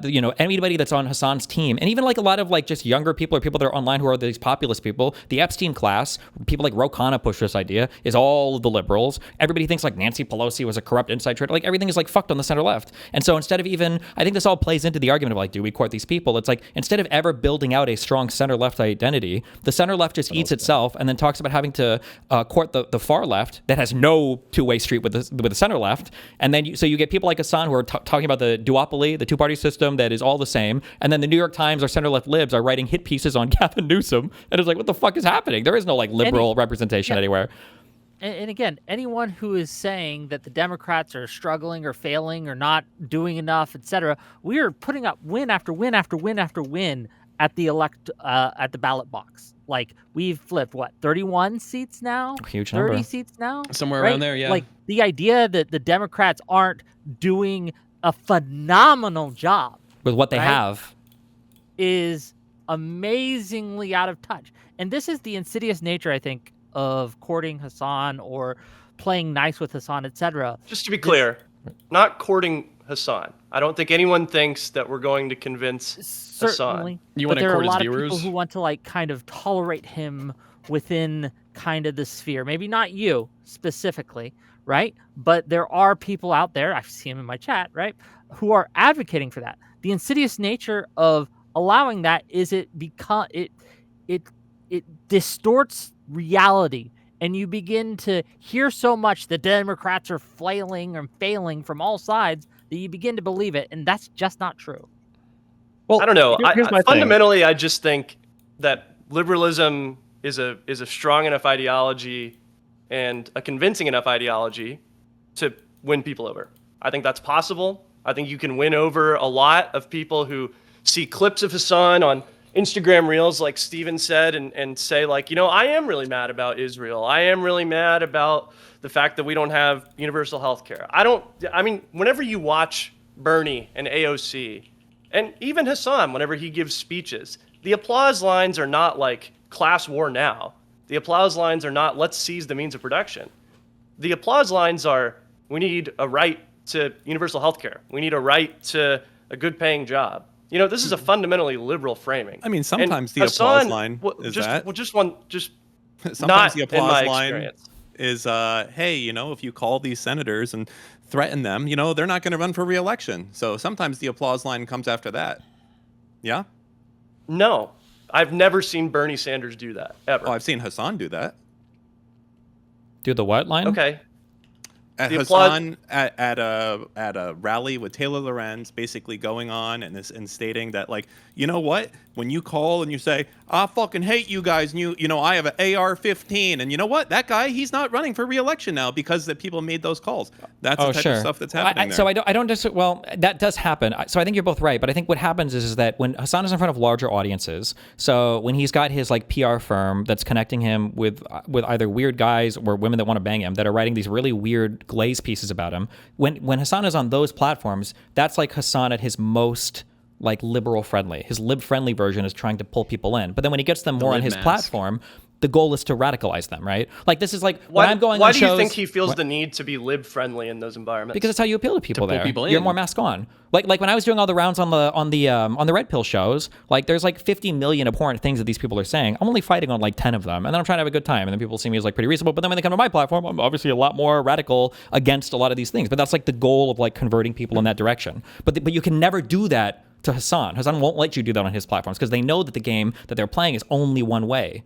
You know, anybody that's on Hassan's team, and even like a lot of like just younger people or people that are online who are these populist people, the Epstein class, people like Ro Khanna push this idea, is all the liberals. Everybody thinks like Nancy Pelosi was a corrupt inside trader. Like everything is like fucked on the center left. And so instead of even, I think this all plays into the argument of like, do we court these people? It's like instead of ever building out a strong center left identity, the center left just eats itself and then talks about having to court the far left that has no two-way street with the center left. And then so you get people like Hassan who are talking about the duopoly, the two-party system that is all the same. And then the New York Times or center left libs are writing hit pieces on Gavin Newsom. And it's like, what the fuck is happening? There is no like liberal representation anywhere. And again, anyone who is saying that the Democrats are struggling or failing or not doing enough, etc., we are putting up win after win after win after win at the at the ballot box. Like we've flipped 31 seats now, huge number, 30 seats now, somewhere around there. Yeah. Like the idea that the Democrats aren't doing a phenomenal job with what they have is amazingly out of touch. And this is the insidious nature, I think, of courting Hassan or playing nice with Hassan, etc. Just to be clear, not courting Hassan. I don't think anyone thinks that we're going to convince Hassan. You want to court his viewers? There are a lot of people who want to like kind of tolerate him within kind of the sphere. Maybe not you specifically, right? But there are people out there, I see him in my chat, right, who are advocating for that. The insidious nature of allowing that is it distorts reality, and you begin to hear so much the Democrats are flailing and failing from all sides that you begin to believe it, and that's just not true. Well, I don't know. Fundamentally, I just think that liberalism is a strong enough ideology and a convincing enough ideology to win people over. I think that's possible. I think you can win over a lot of people who see clips of Hassan on Instagram Reels, like Steven said, and say, like, you know, I am really mad about Israel. I am really mad about the fact that we don't have universal health care. I mean, whenever you watch Bernie and AOC, and even Hassan, whenever he gives speeches, the applause lines are not like class war now. The applause lines are not let's seize the means of production. The applause lines are we need a right to universal health care. We need a right to a good paying job. You know, this is a fundamentally liberal framing. I mean, sometimes the applause line is sometimes the applause line is, hey, you know, if you call these senators and threaten them, you know, they're not going to run for re-election. So sometimes the applause line comes after that. Yeah? No. I've never seen Bernie Sanders do that, ever. Oh, I've seen Hassan do that. Do the what line? Okay. Hassan at a rally with Taylor Lorenz, basically going on and stating that, like, you know what, when you call and you say, I fucking hate you guys, and you know I have an AR-15, and you know what, that guy, he's not running for re-election now because the people made those calls. That's the type of stuff that's happening there. So I don't just, well, that does happen. So I think you're both right, but I think what happens is that when Hassan is in front of larger audiences, so when he's got his like PR firm that's connecting him with either weird guys or women that want to bang him that are writing these really weird glaze pieces about him, when Hassan is on those platforms, that's like Hassan at his most like liberal friendly. His lib friendly version is trying to pull people in, but then when he gets them more on his platform, the goal is to radicalize them, right? Like this is like when I'm going on shows. Why do you think he feels the need to be lib friendly in those environments? Because that's how you appeal to people there. People You're more mask on. Like when I was doing all the rounds on the Red Pill shows, like there's like 50 million abhorrent things that these people are saying. I'm only fighting on like 10 of them, and then I'm trying to have a good time, and then people see me as like pretty reasonable. But then when they come to my platform, I'm obviously a lot more radical against a lot of these things. But that's like the goal of like converting people in that direction. But you can never do that to Hassan. Hassan won't let you do that on his platforms because they know that the game that they're playing is only one way.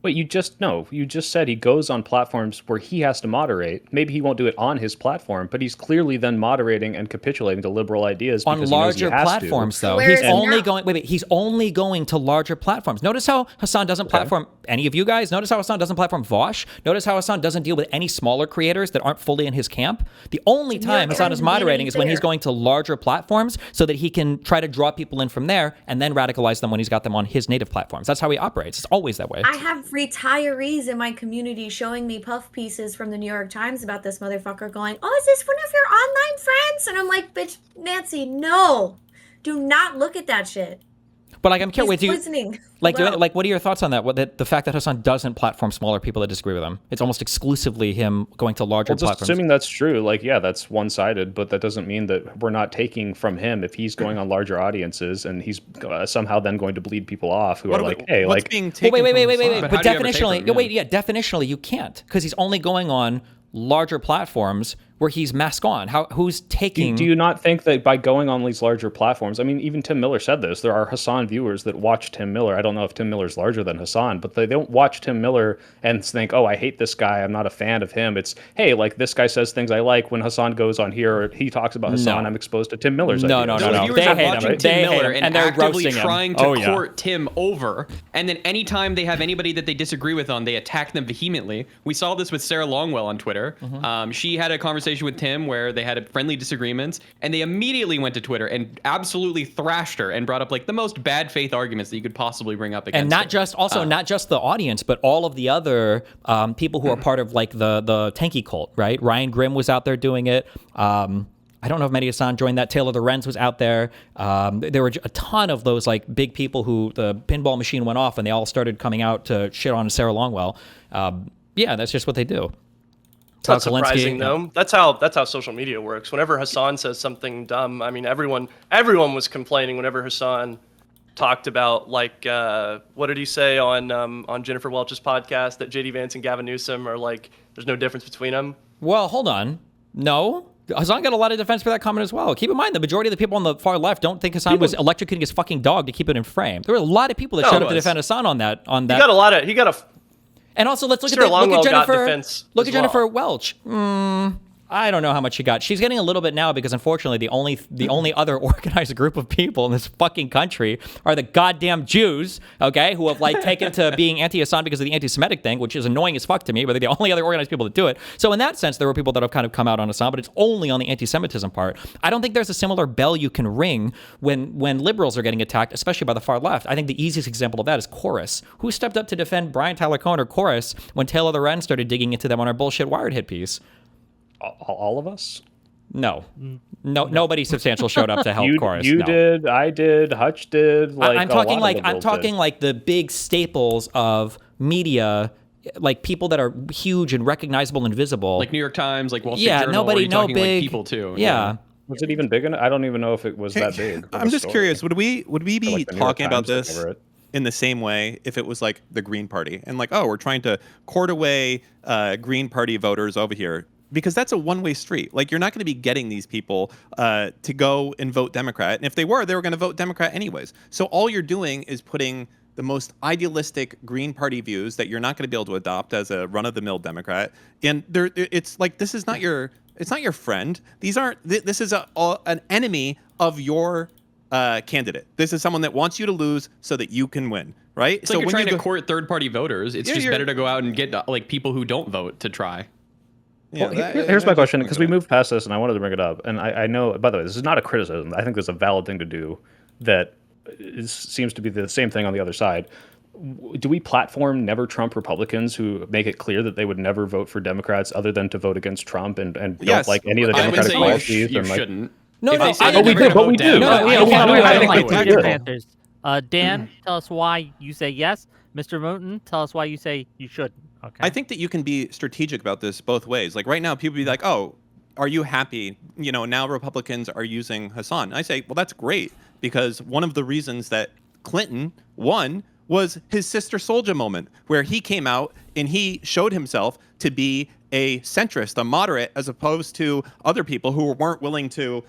But you just said he goes on platforms where he has to moderate. Maybe he won't do it on his platform, but he's clearly then moderating and capitulating to liberal ideas on larger platforms, though. He's only going. He's only going to larger platforms. Notice how Hassan doesn't platform any of you guys. Notice how Hassan doesn't platform Vosh. Notice how Hassan doesn't deal with any smaller creators that aren't fully in his camp. The only time Hassan is moderating is when he's going to larger platforms so that he can try to draw people in from there and then radicalize them when he's got them on his native platforms. That's how he operates. It's always that way. I have retirees in my community showing me puff pieces from the New York Times about this motherfucker going, oh, is this one of your online friends? And I'm like, bitch, Nancy, no. Do not look at that shit. But like, I'm curious, what are your thoughts on that? The fact that Hassan doesn't platform smaller people that disagree with him. It's almost exclusively him going to larger platforms. Assuming that's true, like, yeah, that's one-sided, but that doesn't mean that we're not taking from him if he's going on larger audiences and he's somehow then going to bleed people off who are like, hey, like, being taken wait. But definitionally, you can't, because he's only going on larger platforms where he's mask on. Who's taking? Do you not think that by going on these larger platforms? I mean, even Tim Miller said this. There are Hassan viewers that watch Tim Miller. I don't know if Tim Miller's larger than Hassan, but they don't watch Tim Miller and think, "Oh, I hate this guy. I'm not a fan of him." It's, hey, like this guy says things I like. When Hassan goes on here, or he talks about Hassan, I'm exposed to Tim Miller's ideas. No. Viewers are watching Tim Miller and they're actively roasting trying him. to court Tim over. And then anytime they have anybody that they disagree with on, they attack them vehemently. We saw this with Sarah Longwell on Twitter. She had a conversation with Tim where they had friendly disagreements, and they immediately went to Twitter and absolutely thrashed her and brought up like the most bad faith arguments that you could possibly bring up against her. And not just the audience, but all of the other people who are part of like the tanky cult, right? Ryan Grimm was out there doing it. I don't know if Mehdi Hassan joined that. Taylor Lorenz was out there. There were a ton of those like big people who the pinball machine went off and they all started coming out to shit on Sarah Longwell. Yeah, that's just what they do. It's not surprising though. That's how social media works. Whenever Hassan says something dumb, I mean, everyone was complaining whenever Hassan talked about like what did he say on Jennifer Welch's podcast that JD Vance and Gavin Newsom are like there's no difference between them. Well, hold on. No. Hassan got a lot of defense for that comment as well. Keep in mind, the majority of the people on the far left don't think Hassan was electrocuting his fucking dog to keep it in frame. There were a lot of people that showed up to defend Hassan on that. He got a. And also, let's look at Jennifer Welch. I don't know how much she got. She's getting a little bit now because, unfortunately, the only other organized group of people in this fucking country are the goddamn Jews, okay, who have like taken to being anti-Hassan because of the anti-Semitic thing, which is annoying as fuck to me, but they're the only other organized people that do it. So in that sense, there were people that have kind of come out on Hassan, but it's only on the anti-Semitism part. I don't think there's a similar bell you can ring when liberals are getting attacked, especially by the far left. I think the easiest example of that is Chorus. Who stepped up to defend Brian Tyler Cohen or Chorus when Taylor Lorenz started digging into them on our bullshit Wired hit piece? All of us? No. Nobody substantial showed up to help Chorus. You did, I did, Hutch did. Like I'm talking like the big staples of media, like people that are huge and recognizable and visible, like New York Times, like Wall Street Journal. No big like people too. Yeah. Was it even big enough? I don't even know if it was that big. I'm just curious. Would we be talking about this in the same way if it was like the Green Party and like, oh, we're trying to court away Green Party voters over here? Because that's a one-way street. Like, you're not going to be getting these people to go and vote Democrat. And if they were going to vote Democrat anyways. So all you're doing is putting the most idealistic Green Party views that you're not going to be able to adopt as a run-of-the-mill Democrat. And it's like, this is not your friend. These aren't. This is an enemy of your candidate. This is someone that wants you to lose so that you can win. Right? It's like you're trying to court third-party voters. It's just better to go out and get like people who don't vote to try. Yeah, well, here's my question, because we moved past this and I wanted to bring it up. And I know, by the way, this is not a criticism. I think there's a valid thing to do that seems to be the same thing on the other side. Do we platform never Trump Republicans who make it clear that they would never vote for Democrats other than to vote against Trump and don't like any of the Democratic policies? You shouldn't. No, we do. But we do. Dan, tell us why you say yes. Mr. Moten, tell us why you say you shouldn't. Okay. I think that you can be strategic about this both ways. Like right now, people be like, "Oh, are you happy? You know, now Republicans are using Hassan." I say, "Well, that's great because one of the reasons that Clinton won was his Sister Souljah moment, where he came out and he showed himself to be a centrist, a moderate, as opposed to other people who weren't willing to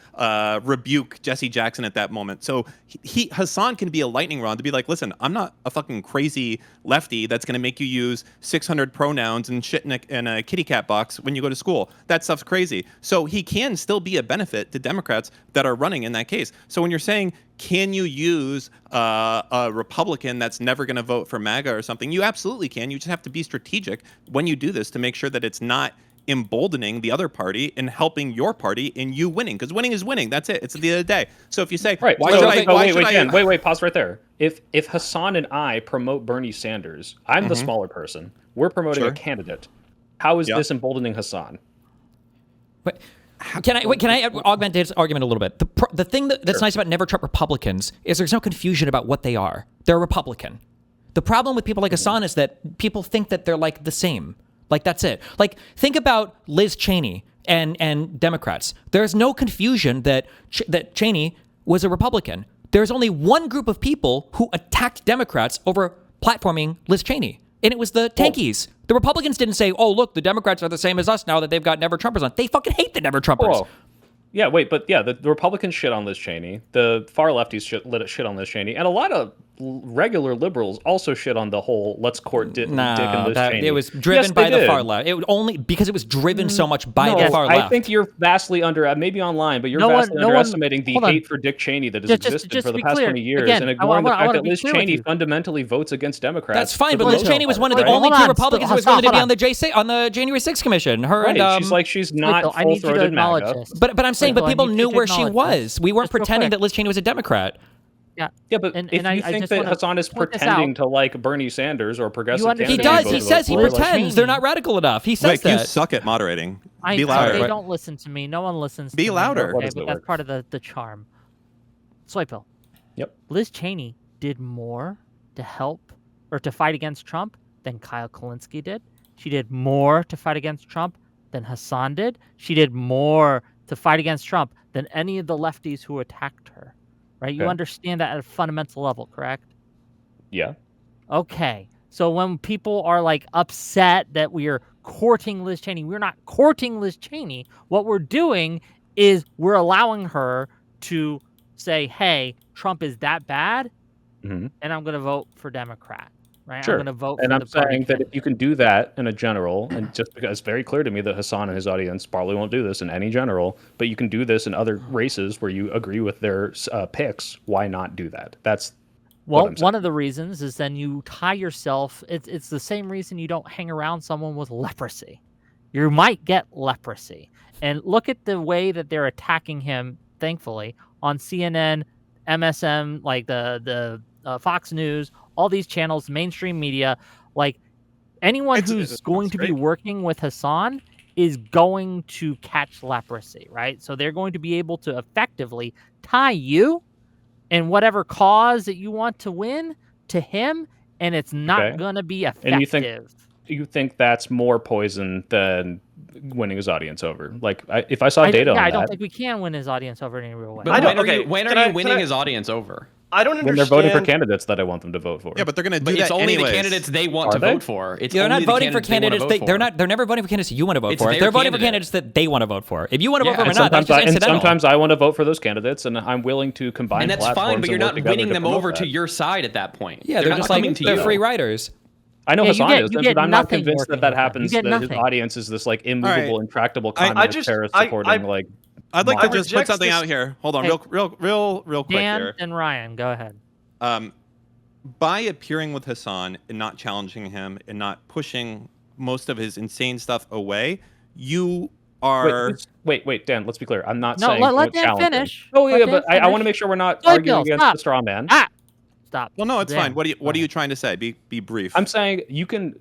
rebuke Jesse Jackson at that moment. So Hassan can be a lightning rod to be like, listen, I'm not a fucking crazy lefty that's going to make you use 600 pronouns and shit in a kitty cat box when you go to school. That stuff's crazy. So he can still be a benefit to Democrats that are running in that case. So when you're saying, can you use a Republican that's never going to vote for MAGA or something? You absolutely can. You just have to be strategic when you do this to make sure that it's not emboldening the other party and helping your party in you winning, because winning is winning. That's it. It's at the end of the day. So if you say, right, wait, pause right there. If Hassan and I promote Bernie Sanders, I'm the smaller person. We're promoting a candidate. How is this emboldening Hassan? But can I augment his argument a little bit? The thing that's nice about Never Trump Republicans is there's no confusion about what they are. They're Republican. The problem with people like Hassan is that people think that they're like the same. Like that's it. Like think about Liz Cheney and Democrats. There's no confusion that Cheney was a Republican. There's only one group of people who attacked Democrats over platforming Liz Cheney. And it was the tankies. The Republicans didn't say, oh, look, the Democrats are the same as us now that they've got Never Trumpers on. They fucking hate the Never Trumpers. Whoa. Yeah, wait, but yeah, the Republicans shit on Liz Cheney. The far lefties shit on Liz Cheney. And a lot of regular liberals also shit on the whole let's court Dick and Liz Cheney. It was driven by the far left. It would only because it was driven so much by the far left. I think you're vastly maybe online, but you're vastly underestimating the hate for Dick Cheney that has existed for the past 20 years Again, and ignoring the fact that Liz Cheney fundamentally votes against Democrats. That's fine, but Liz Cheney was one of the only two Republicans who was willing to be on the January 6th Commission. She's not full-throated MAGA. But I'm saying, but people knew where she was. We weren't pretending that Liz Cheney was a Democrat. Yeah, but if you think that Hassan is pretending to like Bernie Sanders or progressive, he does. He says he pretends. They're not radical enough. He says that. You suck at moderating. Be louder. They don't listen to me. No one listens. Be louder. Okay, but that's part of the charm. Swipe. Yep. Liz Cheney did more to help or to fight against Trump than Kyle Kulinski did. She did more to fight against Trump than Hassan did. She did more to fight against Trump than any of the lefties who attacked her. Right? You understand that at a fundamental level, correct? Yeah. Okay. So when people are like upset that we are courting Liz Cheney, we're not courting Liz Cheney. What we're doing is we're allowing her to say, hey, Trump is that bad, and I'm going to vote for Democrat. Right? Sure. I'm going to vote and for I'm saying that if you can do that in a general, and just because it's very clear to me that Hassan and his audience probably won't do this in any general, but you can do this in other races where you agree with their picks, why not do that? That's one of the reasons is then you tie yourself. It's the same reason you don't hang around someone with leprosy. You might get leprosy. And look at the way that they're attacking him, thankfully, on CNN, MSM, like the Fox News, all these channels, mainstream media, like anyone who's going to be working with Hassan is going to catch leprosy, right? So they're going to be able to effectively tie you and whatever cause that you want to win to him, and it's not going to be effective. And you think that's more poison than winning his audience over? Like, if I saw data on that... I don't think we can win his audience over in any real way. But when are you winning his audience over? I don't When they're voting for understand. candidates that I want them to vote for. Yeah, but they're going to do But it's that only anyways. the candidates they want to Are they? vote for. It's They're only not the voting for candidates candidates. they wanna vote for. They're never voting for candidates you want to vote It's for. If their they're voting for candidate. candidates that they want to vote for. If you want to vote Yeah, for them or and not, that's just incidental. sometimes I want to vote for those candidates, and I'm willing to combine. And that's fine, platforms but you're and work not together winning to them promote over that. to your side at that point. Yeah, they're not just coming like to they're you. free riders. I know Yeah, you Hassan get- is, you but get I'm not nothing convinced working that with them. happens. You get That his nothing. audience is this like immovable, right. intractable I communist just- terrorist I- supporting I- like. I'd like I to just put reject something this- out here. Hold on, Hey. real quick Dan here. and Ryan, go ahead. By appearing with Hassan and not challenging him and not pushing most of his insane stuff away, you are. Wait, Dan. Let's be clear. I'm not No, saying let don't Dan challenge him. finish. Oh Let yeah, Dan but I want to finish. make sure we're not Joy arguing Bill, against stop. the straw man. Stop. Well, no, it's Dan, fine. What are go you ahead. trying to say? Be brief. I'm saying you can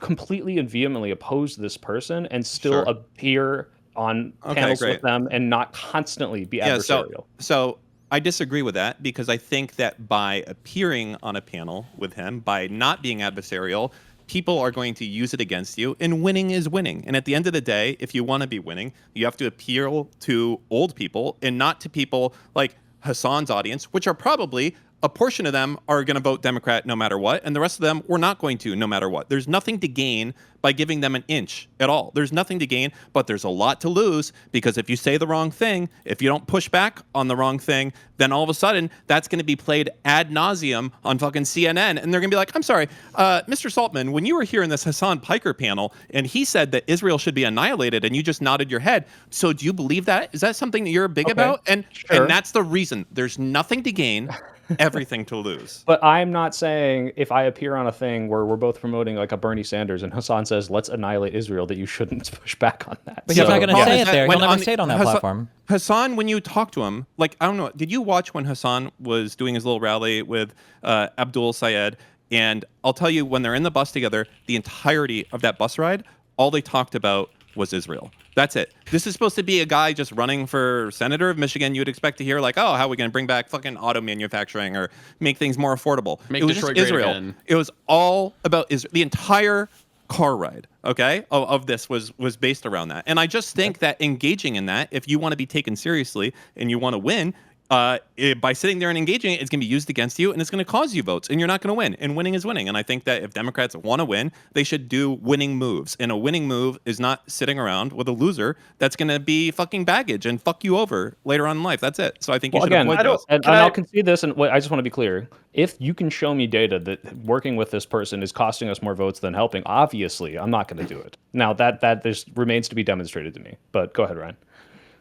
completely and vehemently oppose this person and still Sure. appear on Okay, panels great. with them and not constantly be Yeah, adversarial. so I disagree with that because I think that by appearing on a panel with him, by not being adversarial, people are going to use it against you, and winning is winning. And at the end of the day, if you want to be winning, you have to appeal to old people and not to people like Hassan's audience, which are probably a portion of them are going to vote Democrat no matter what, and the rest of them were not going to no matter what. There's nothing to gain by giving them an inch at all. There's nothing to gain, but there's a lot to lose because if you say the wrong thing, if you don't push back on the wrong thing, then all of a sudden that's going to be played ad nauseum on fucking CNN, and they're going to be like, I'm sorry, Mr. Saltman, when you were here in this Hasan Piker panel, and he said that Israel should be annihilated, and you just nodded your head. So do you believe that? Is that something that you're big about? And that's the reason. There's nothing to gain, everything to lose. But I'm not saying if I appear on a thing where we're both promoting like a Bernie Sanders and Hassan says, let's annihilate Israel, that you shouldn't push back on that. But he's not going to Yeah. say it there. When He'll never on- say it on that Hassan- platform. Hassan, when you talk to him, like, I don't know, did you watch when Hassan was doing his little rally with Abdul Sayed? And I'll tell you, when they're in the bus together, the entirety of that bus ride, all they talked about was Israel. That's it. This is supposed to be a guy just running for senator of Michigan. You'd expect to hear like, oh, how are we going to bring back fucking auto manufacturing or make things more affordable? Make it was Detroit just great Israel. again. It was all about Israel. The entire car ride, okay, of this was based around that. And I just think that engaging in that, if you want to be taken seriously and you want to win, by sitting there and engaging it, it's going to be used against you and it's going to cause you votes and you're not going to win. And winning is winning. And I think that if Democrats want to win, they should do winning moves. And a winning move is not sitting around with a loser that's going to be fucking baggage and fuck you over later on in life. That's it. So I think you Well, should again, avoid those. and Can I'll I- concede this, and wait, I just want to be clear. If you can show me data that working with this person is costing us more votes than helping, obviously, I'm not going to do it. Now, that remains to be demonstrated to me. But go ahead, Ryan.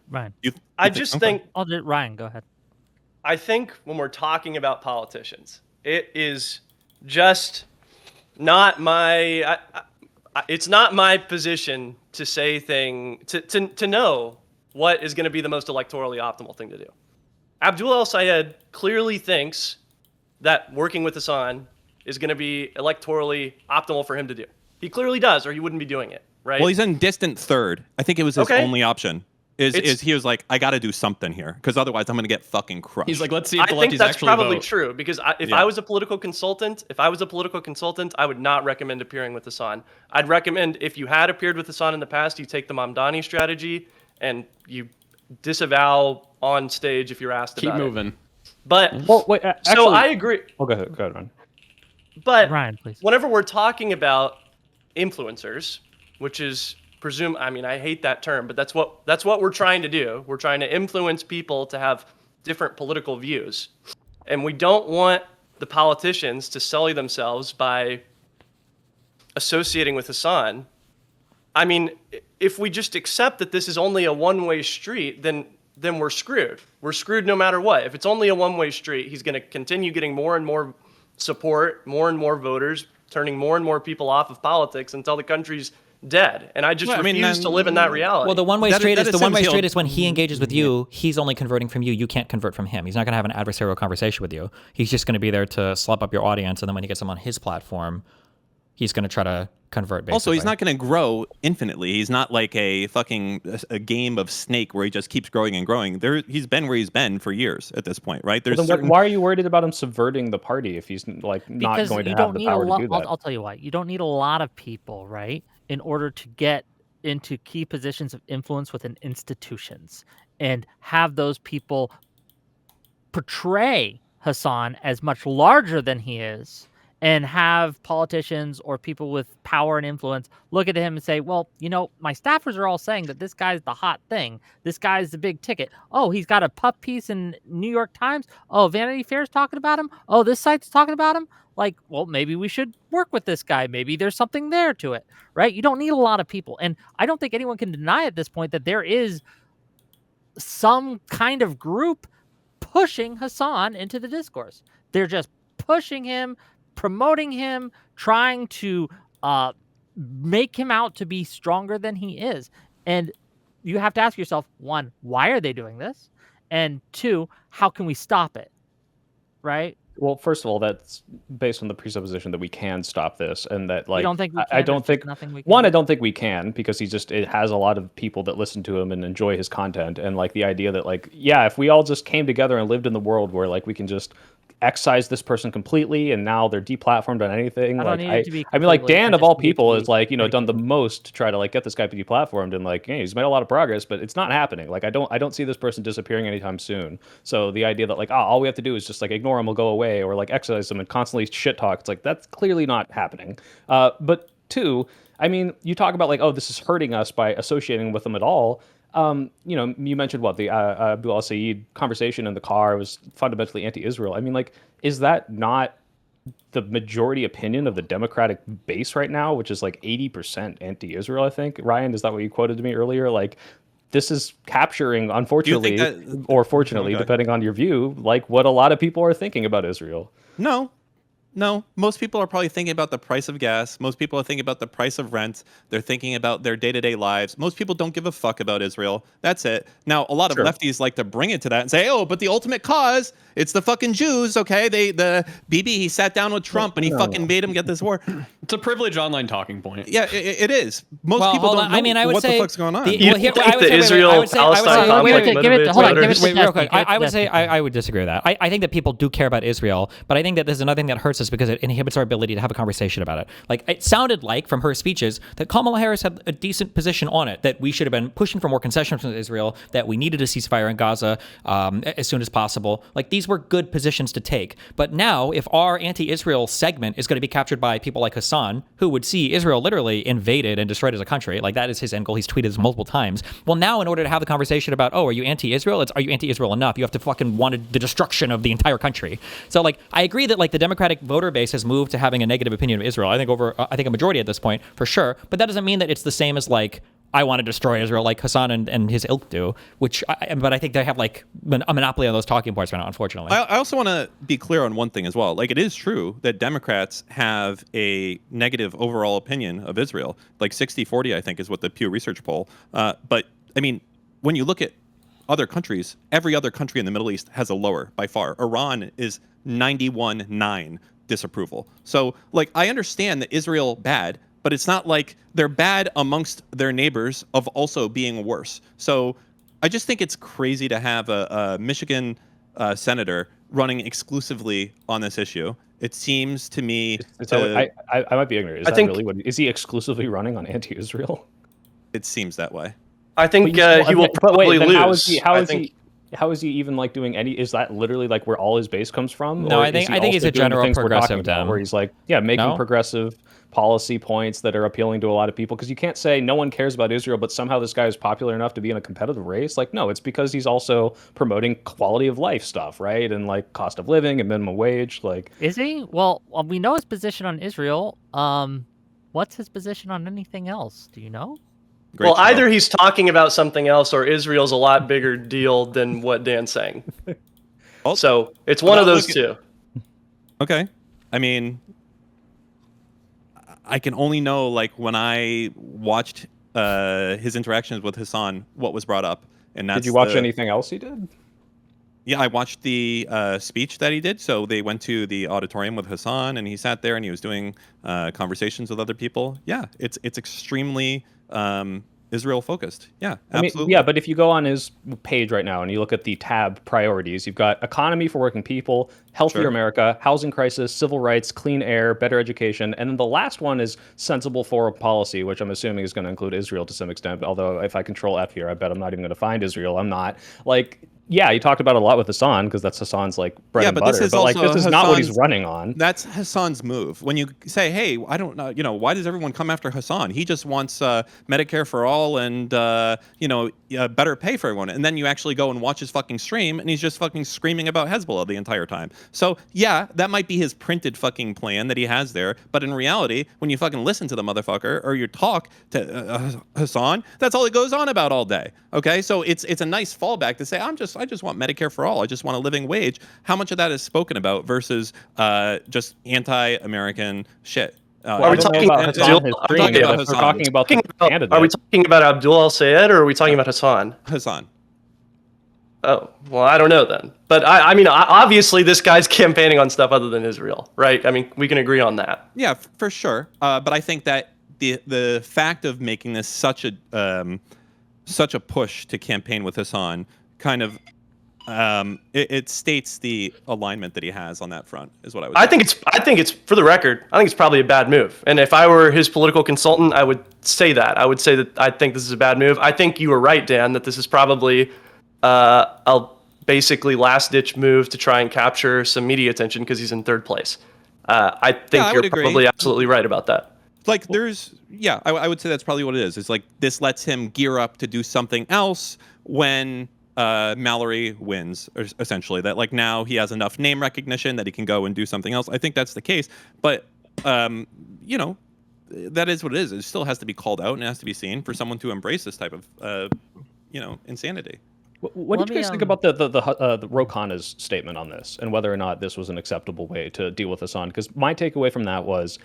Ryan. I just think Ryan, go ahead. I think when we're talking about politicians, it is just not my. It's not my position to say to know what is going to be the most electorally optimal thing to do. Abdul El Sayed clearly thinks that working with Hassan is going to be electorally optimal for him to do. He clearly does, or he wouldn't be doing it, right? Well, he's in distant third. I think it was his Okay. only option. Is he was like, I got to do something here because otherwise I'm going to get fucking crushed. He's like, let's see if I the think lefties that's actually probably vote. true because if Yeah. I was a political consultant, I would not recommend appearing with Hassan. I'd recommend if you had appeared with Hassan in the past, you take the Mamdani strategy and you disavow on stage if you're asked Keep about moving. it. But Well, wait, so actually, I agree. Oh, go ahead, Ryan. But Ryan, please. whenever we're talking about influencers, which is I hate that term, but that's what we're trying to do. We're trying to influence people to have different political views. And we don't want the politicians to sully themselves by associating with Hassan. I mean, if we just accept that this is only a one-way street, then we're screwed. We're screwed no matter what. If it's only a one-way street, he's going to continue getting more and more support, more and more voters, turning more and more people off of politics until the country's dead. And I just refuse to live in that reality. Well, the one-way That- street that is the one-way assumes street he'll- is when he engages with you, he's only converting from you. You can't convert from him. He's not going to have an adversarial conversation with you. He's just going to be there to slop up your audience, and then when he gets them on his platform, he's going to try to convert. Basically. Also, he's not going to grow infinitely. He's not like a game of Snake where he just keeps growing and growing. He's been where he's been for years at this point, right? There's Then certain. why are you worried about him subverting the party if he's like not Because going to you have don't the need a power lot. to do that? I'll tell you why. You don't need a lot of people, right, in order to get into key positions of influence within institutions and have those people portray Hassan as much larger than he is, and have politicians or people with power and influence look at him and say, well, my staffers are all saying that this guy's the hot thing. This guy's the big ticket. Oh, he's got a puff piece in New York Times. Oh, Vanity Fair's talking about him. Oh, this site's talking about him. Like, well, maybe we should work with this guy. Maybe there's something there to it, right? You don't need a lot of people. And I don't think anyone can deny at this point that there is some kind of group pushing Hassan into the discourse. They're just pushing him, promoting him, trying to make him out to be stronger than he is. And you have to ask yourself, one, why are they doing this? And two, how can we stop it? Right? Well, first of all, that's based on the presupposition that we can stop this, and that You don't think we can? I don't There's think nothing we can one, do? I don't think we can, because it has a lot of people that listen to him and enjoy his content, and like the idea that if we all just came together and lived in the world where we can just excise this person completely and now they're deplatformed on anything. I don't need it to be I mean, completely. Dan I of all just need it to people be has done the most to try to get this guy deplatformed, and hey, he's made a lot of progress, but it's not happening. I don't see this person disappearing anytime soon. So the idea that all we have to do is just ignore him, will go away, or excise him and constantly shit talk, it's that's clearly not happening. But two, I mean, you talk about oh, this is hurting us by associating with them at all. You mentioned the Abu al-Said conversation in the car was fundamentally anti-Israel. I mean, is that not the majority opinion of the Democratic base right now, which is 80% anti-Israel, I think? Ryan, is that what you quoted to me earlier? This is capturing, unfortunately, or fortunately, depending on your view, what a lot of people are thinking about Israel. No, most people are probably thinking about the price of gas. Most people are thinking about the price of rent. They're thinking about their day-to-day lives. Most people don't give a fuck about Israel. That's it. Now, a lot of lefties like to bring it to that and say, oh, but the ultimate cause, it's the fucking Jews, okay? The Bibi, he sat down with Trump and he fucking made him get this war. It's a privileged online talking point. Yeah, it is. Most people don't know what the fuck's going on. The Israel-Palestine conflict motivates? Real quick. I would say I would disagree with that. I think that people do care about Israel, but I think that there's another thing that hurts us because it inhibits our ability to have a conversation about it. It sounded like from her speeches that Kamala Harris had a decent position on it, that we should have been pushing for more concessions from Israel, that we needed a ceasefire in Gaza as soon as possible. These were good positions to take. But now, if our anti-Israel segment is going to be captured by people like Hassan, who would see Israel literally invaded and destroyed as a country, that is his end goal. He's tweeted this multiple times. Well, now in order to have the conversation about, oh, are you anti-Israel? Are you anti-Israel enough? You have to fucking want the destruction of the entire country. So I agree that the Democratic voter base has moved to having a negative opinion of Israel. I think a majority at this point for sure, but that doesn't mean that it's the same as I want to destroy Israel like Hassan and his ilk do, but I think they have a monopoly on those talking points right now, unfortunately. I also want to be clear on one thing as well. It is true that Democrats have a negative overall opinion of Israel. 60-40, I think, is what the Pew Research poll. But I mean, when you look at other countries, every other country in the Middle East has a lower by far. Iran is 91.9 disapproval. So I understand that Israel bad, but it's not they're bad amongst their neighbors of also being worse. So I just think it's crazy to have a Michigan senator running exclusively on this issue. It seems to me I might be ignorant. Is he exclusively running on anti-Israel? It seems that way. I think he will probably lose. How is he even doing any? Is that literally where all his base comes from? No, I think he's a general progressive Dem. Where he's making progressive policy points that are appealing to a lot of people. Because you can't say no one cares about Israel, but somehow this guy is popular enough to be in a competitive race. No, it's because he's also promoting quality of life stuff, right? And cost of living and minimum wage. Is he? Well, we know his position on Israel. What's his position on anything else? Do you know? Well, either he's talking about something else or Israel's a lot bigger deal than what Dan's saying. So it's one of those two. Okay. I mean, I can only know when I watched his interactions with Hassan, what was brought up. And that's Did you watch anything else he did? Yeah, I watched the speech that he did. So they went to the auditorium with Hassan, and he sat there and he was doing conversations with other people. Yeah, it's extremely Israel focused. Yeah, absolutely. But if you go on his page right now and you look at the tab priorities, you've got economy for working people, healthier America, housing crisis, civil rights, clean air, better education, and then the last one is sensible foreign policy, which I'm assuming is going to include Israel to some extent. Although if I control F here, I bet I'm not even going to find Israel. I'm not. Yeah, he talked about it a lot with Hassan because that's Hassan's like bread and but butter. this is But like also this is not what he's Hassan's- running on. That's Hassan's move. When you say, "Hey, I don't know, why does everyone come after Hassan? He just wants Medicare for all and better pay for everyone." And then you actually go and watch his fucking stream, and he's just fucking screaming about Hezbollah the entire time. So yeah, that might be his printed fucking plan that he has there. But in reality, when you fucking listen to the motherfucker or you talk to Hassan, that's all he goes on about all day. Okay, so it's a nice fallback to say, I just want Medicare for all. I just want a living wage. How much of that is spoken about versus just anti-American shit? Are we talking about Hassan? I'm talking about Hassan. We're talking about the candidate. Are we talking about Abdul al-Sayed or are we talking about Hassan? Hassan. Oh, well, I don't know then. But I mean, obviously this guy's campaigning on stuff other than Israel, right? I mean, we can agree on that. Yeah, for sure. But I think that the fact of making this such a push to campaign with Hassan kind of it states the alignment that he has on that front is what I would say. I think it's for the record, I think it's probably a bad move. And if I were his political consultant, I would say that. I would say that I think this is a bad move. I think you were right, Dan, that this is probably a basically last-ditch move to try and capture some media attention because he's in third place. I think you're probably absolutely right about that. Like I would say that's probably what it is. It's like this lets him gear up to do something else when Mallory wins, essentially. That like now he has enough name recognition that he can go and do something else. I think that's the case. But that is what it is. It still has to be called out and it has to be seen for someone to embrace this type of insanity. What did you guys think about the Ro Khanna's statement on this and whether or not this was an acceptable way to deal with Hassan? Because my takeaway from that was,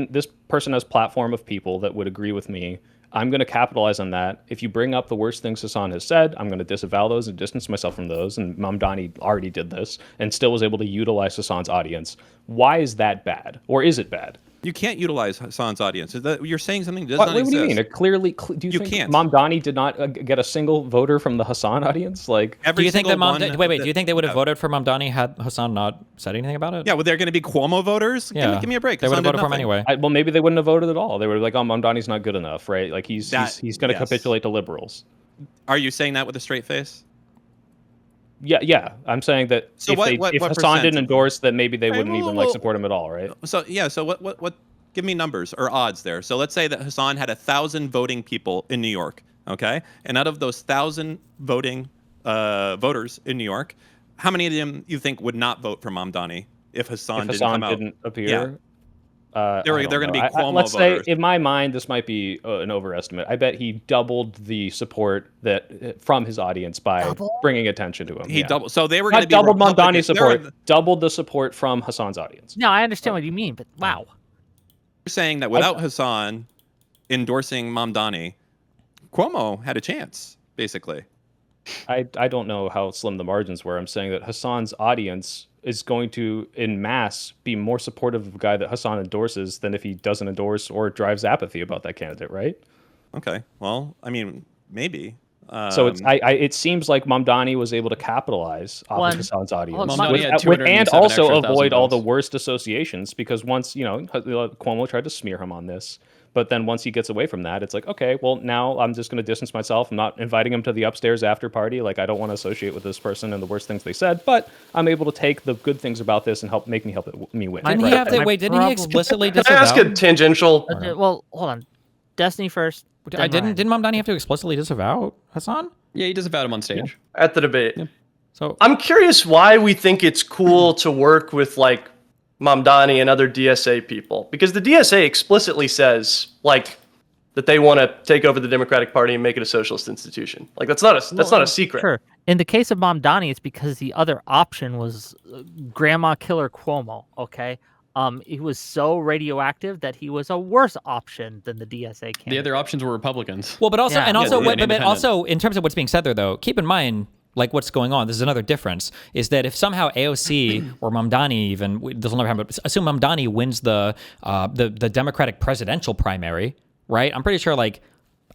this person has platform of people that would agree with me. I'm going to capitalize on that. If you bring up the worst things Hassan has said, I'm going to disavow those and distance myself from those. And Mamdani already did this and still was able to utilize Hassan's audience. Why is that bad? Or is it bad? You can't utilize Hassan's audience. You're saying something that does not exist. What do you mean? It clearly, do you think can't. Mamdani did not get a single voter from the Hassan audience? Like, do you think that do you think they would have voted for Mamdani had Hassan not said anything about it? Yeah, well, they're going to be Cuomo voters? Yeah. Give me a break. They would have voted for him anyway. Well, maybe they wouldn't have voted at all. They were like, oh, Mamdani's not good enough, right? Like, he's going to capitulate to liberals. Are you saying that with a straight face? Yeah. I'm saying that so if Hassan didn't endorse, then maybe they wouldn't even support him at all, right? So what? Give me numbers or odds there. So let's say that Hassan had 1,000 voting people in New York, okay? And out of those 1,000 voting voters in New York, how many of them you think would not vote for Mamdani if Hassan didn't come out? Didn't appear? Yeah. They're going to be Cuomo let's voters. say, in my mind, this might be an overestimate. I bet he doubled the support from his audience by bringing attention to him. He doubled. So they were going to be doubled Mamdani's support. Doubled the support from Hassan's audience. No, I understand what you mean, but wow. You're saying that without Hassan endorsing Mamdani, Cuomo had a chance, basically. I don't know how slim the margins were. I'm saying that Hassan's audience is going to, in mass, be more supportive of a guy that Hassan endorses than if he doesn't endorse or drives apathy about that candidate, right? Okay. Well, I mean, maybe. So it seems like Mamdani was able to capitalize off of Hassan's audience and also avoid all the worst associations, because once, Cuomo tried to smear him on this, but then once he gets away from that, it's like, okay, well, now I'm just going to distance myself. I'm not inviting him to the upstairs after party. Like, I don't want to associate with this person and the worst things they said, but I'm able to take the good things about this and help me win. Didn't he explicitly disavow? Can I ask a tangential? Well, hold on. Destiny first. Didn't Mamdani have to explicitly disavow Hassan? Yeah, he disavowed him on stage at the debate. Yeah. So I'm curious why we think it's cool to work with like Mamdani and other DSA people, because the DSA explicitly says like that they want to take over the Democratic Party and make it a socialist institution. Like that's not a secret. Sure. In the case of Mamdani, it's because the other option was Grandma Killer Cuomo. Okay. He was so radioactive that he was a worse option than the DSA candidate. The other options were Republicans. Well, but also, but also in terms of what's being said there, though, keep in mind, like what's going on. This is another difference: is that if somehow AOC or Mamdani, even this will never happen, but assume Mamdani wins the Democratic presidential primary, right? I'm pretty sure, like,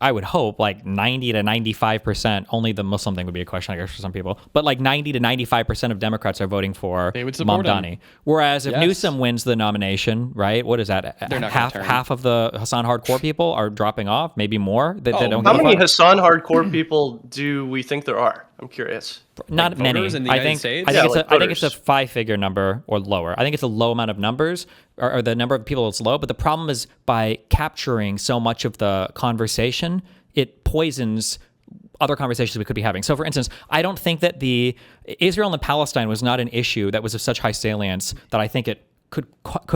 I would hope like 90 to 95%, only the Muslim thing would be a question, I guess, for some people, but like 90 to 95% of Democrats are voting for Mamdani. Whereas if Newsom wins the nomination, right, what is that? Half of the Hassan hardcore people are dropping off, maybe more. They don't how many Hassan hardcore people do we think there are? I'm curious. Not Like many. voters in the I United think. States? I think Yeah, it's like a. I think it's a voters. 5-figure number or lower. I think it's a low amount of numbers, or the number of people is low. But the problem is by capturing so much of the conversation, it poisons other conversations we could be having. So, for instance, I don't think that the Israel and Palestine was not an issue that was of such high salience that I think it could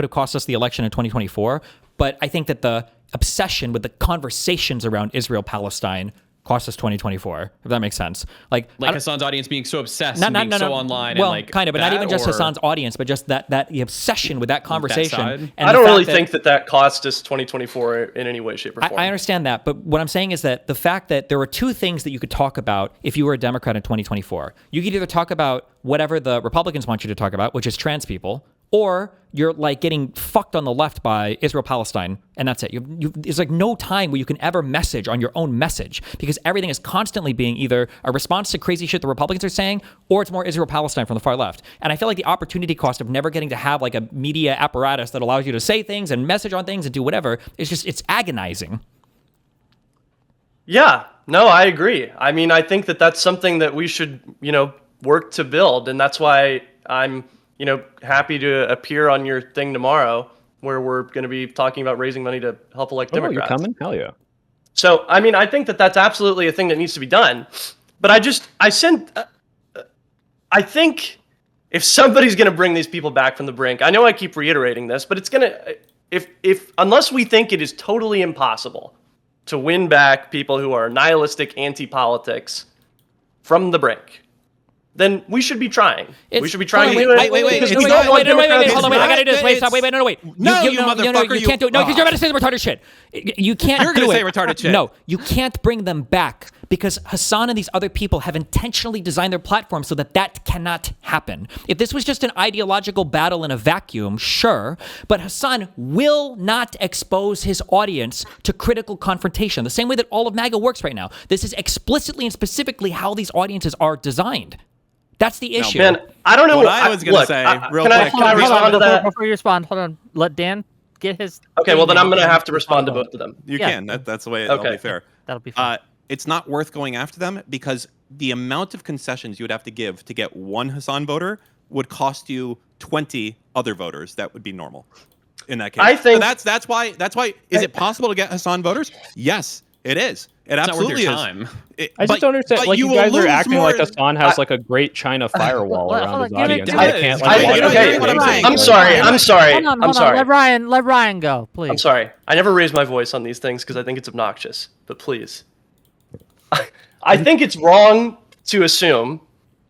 have cost us the election in 2024. But I think that the obsession with the conversations around Israel Palestine cost us 2024, if that makes sense. Like Hassan's audience being so obsessed and being so online. Well, and like kind of, but not that, even just or Hassan's audience, but just that the obsession with that conversation. side? And I the don't fact really that- think that cost us 2024 in any way, shape, or form. I understand that, but what I'm saying is that the fact that there were two things that you could talk about if you were a Democrat in 2024. You could either talk about whatever the Republicans want you to talk about, which is trans people, or you're like getting fucked on the left by Israel Palestine, and that's it. There's like no time where you can ever message on your own message because everything is constantly being either a response to crazy shit the Republicans are saying, or it's more Israel Palestine from the far left. And I feel like the opportunity cost of never getting to have like a media apparatus that allows you to say things and message on things and do whatever is just, it's agonizing. Yeah, no, I agree. I mean, I think that that's something that we should, work to build. And that's why I'm, happy to appear on your thing tomorrow where we're going to be talking about raising money to help elect Oh, Democrats. you're coming? Hell yeah. So, I mean, I think that that's absolutely a thing that needs to be done. But I think if somebody's going to bring these people back from the brink, I know I keep reiterating this, but it's going to, unless we think it is totally impossible to win back people who are nihilistic anti-politics from the brink, then we should be trying. We should be trying to do it. wait, because it's we not- don't want Wait, Democrats hold on, to wait, I back. gotta do this. Wait, stop, wait, no, wait. No, you motherfucker, you can't do it. No, because you're about to say the retarded shit. You can't You're do gonna it. say retarded shit. No, you can't bring them back because Hassan and these other people have intentionally designed their platform so that cannot happen. If this was just an ideological battle in a vacuum, sure, but Hassan will not expose his audience to critical confrontation, the same way that all of MAGA works right now. This is explicitly and specifically how these audiences are designed. That's the issue. Man, I don't know What I was gonna say, real quick. Can I respond to that? Before you respond, hold on. Let Dan get his. Okay, well, thing then I'm out going to and have to respond to both of them. You Yeah. can. That's the way it'll Okay. be fair. That'll be fine. It's not worth going after them because the amount of concessions you would have to give to get one Hassan voter would cost you 20 other voters that would be normal in that case. I think- so that's why is it possible to get Hassan voters? Yes, it is. It It's not worth absolutely your is. time. I just don't understand. but Like, you will guys are lose acting more- like Hassan has like a great China firewall Hold around on, his give it audience. to I him. can't I- like watch okay, him what I'm play saying. games. I'm sorry. I'm sorry. Hold on, I'm hold on. sorry. Let Ryan go, please. I'm sorry. I never raise my voice on these things because I think it's obnoxious. But please, I think it's wrong to assume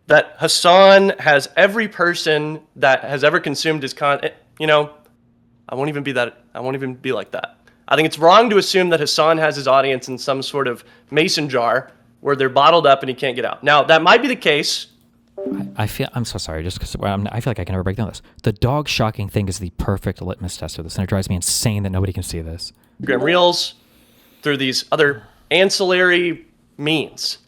that Hassan has every person that has ever consumed his content. I won't even be like that. I think it's wrong to assume that Hassan has his audience in some sort of mason jar where they're bottled up and he can't get out. Now, that might be the case. I'm so sorry, just because I feel like I can never break down this. The dog shocking thing is the perfect litmus test of this, and it drives me insane that nobody can see this. Instagram Reels, through these other ancillary means.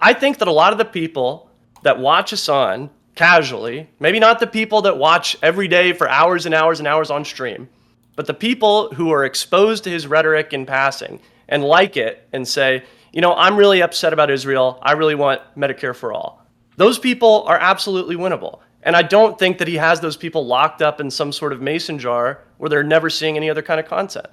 I think that a lot of the people that watch Hassan casually, maybe not the people that watch every day for hours and hours and hours on stream, but the people who are exposed to his rhetoric in passing and like it and say, I'm really upset about Israel. I really want Medicare for all. Those people are absolutely winnable. And I don't think that he has those people locked up in some sort of mason jar where they're never seeing any other kind of content.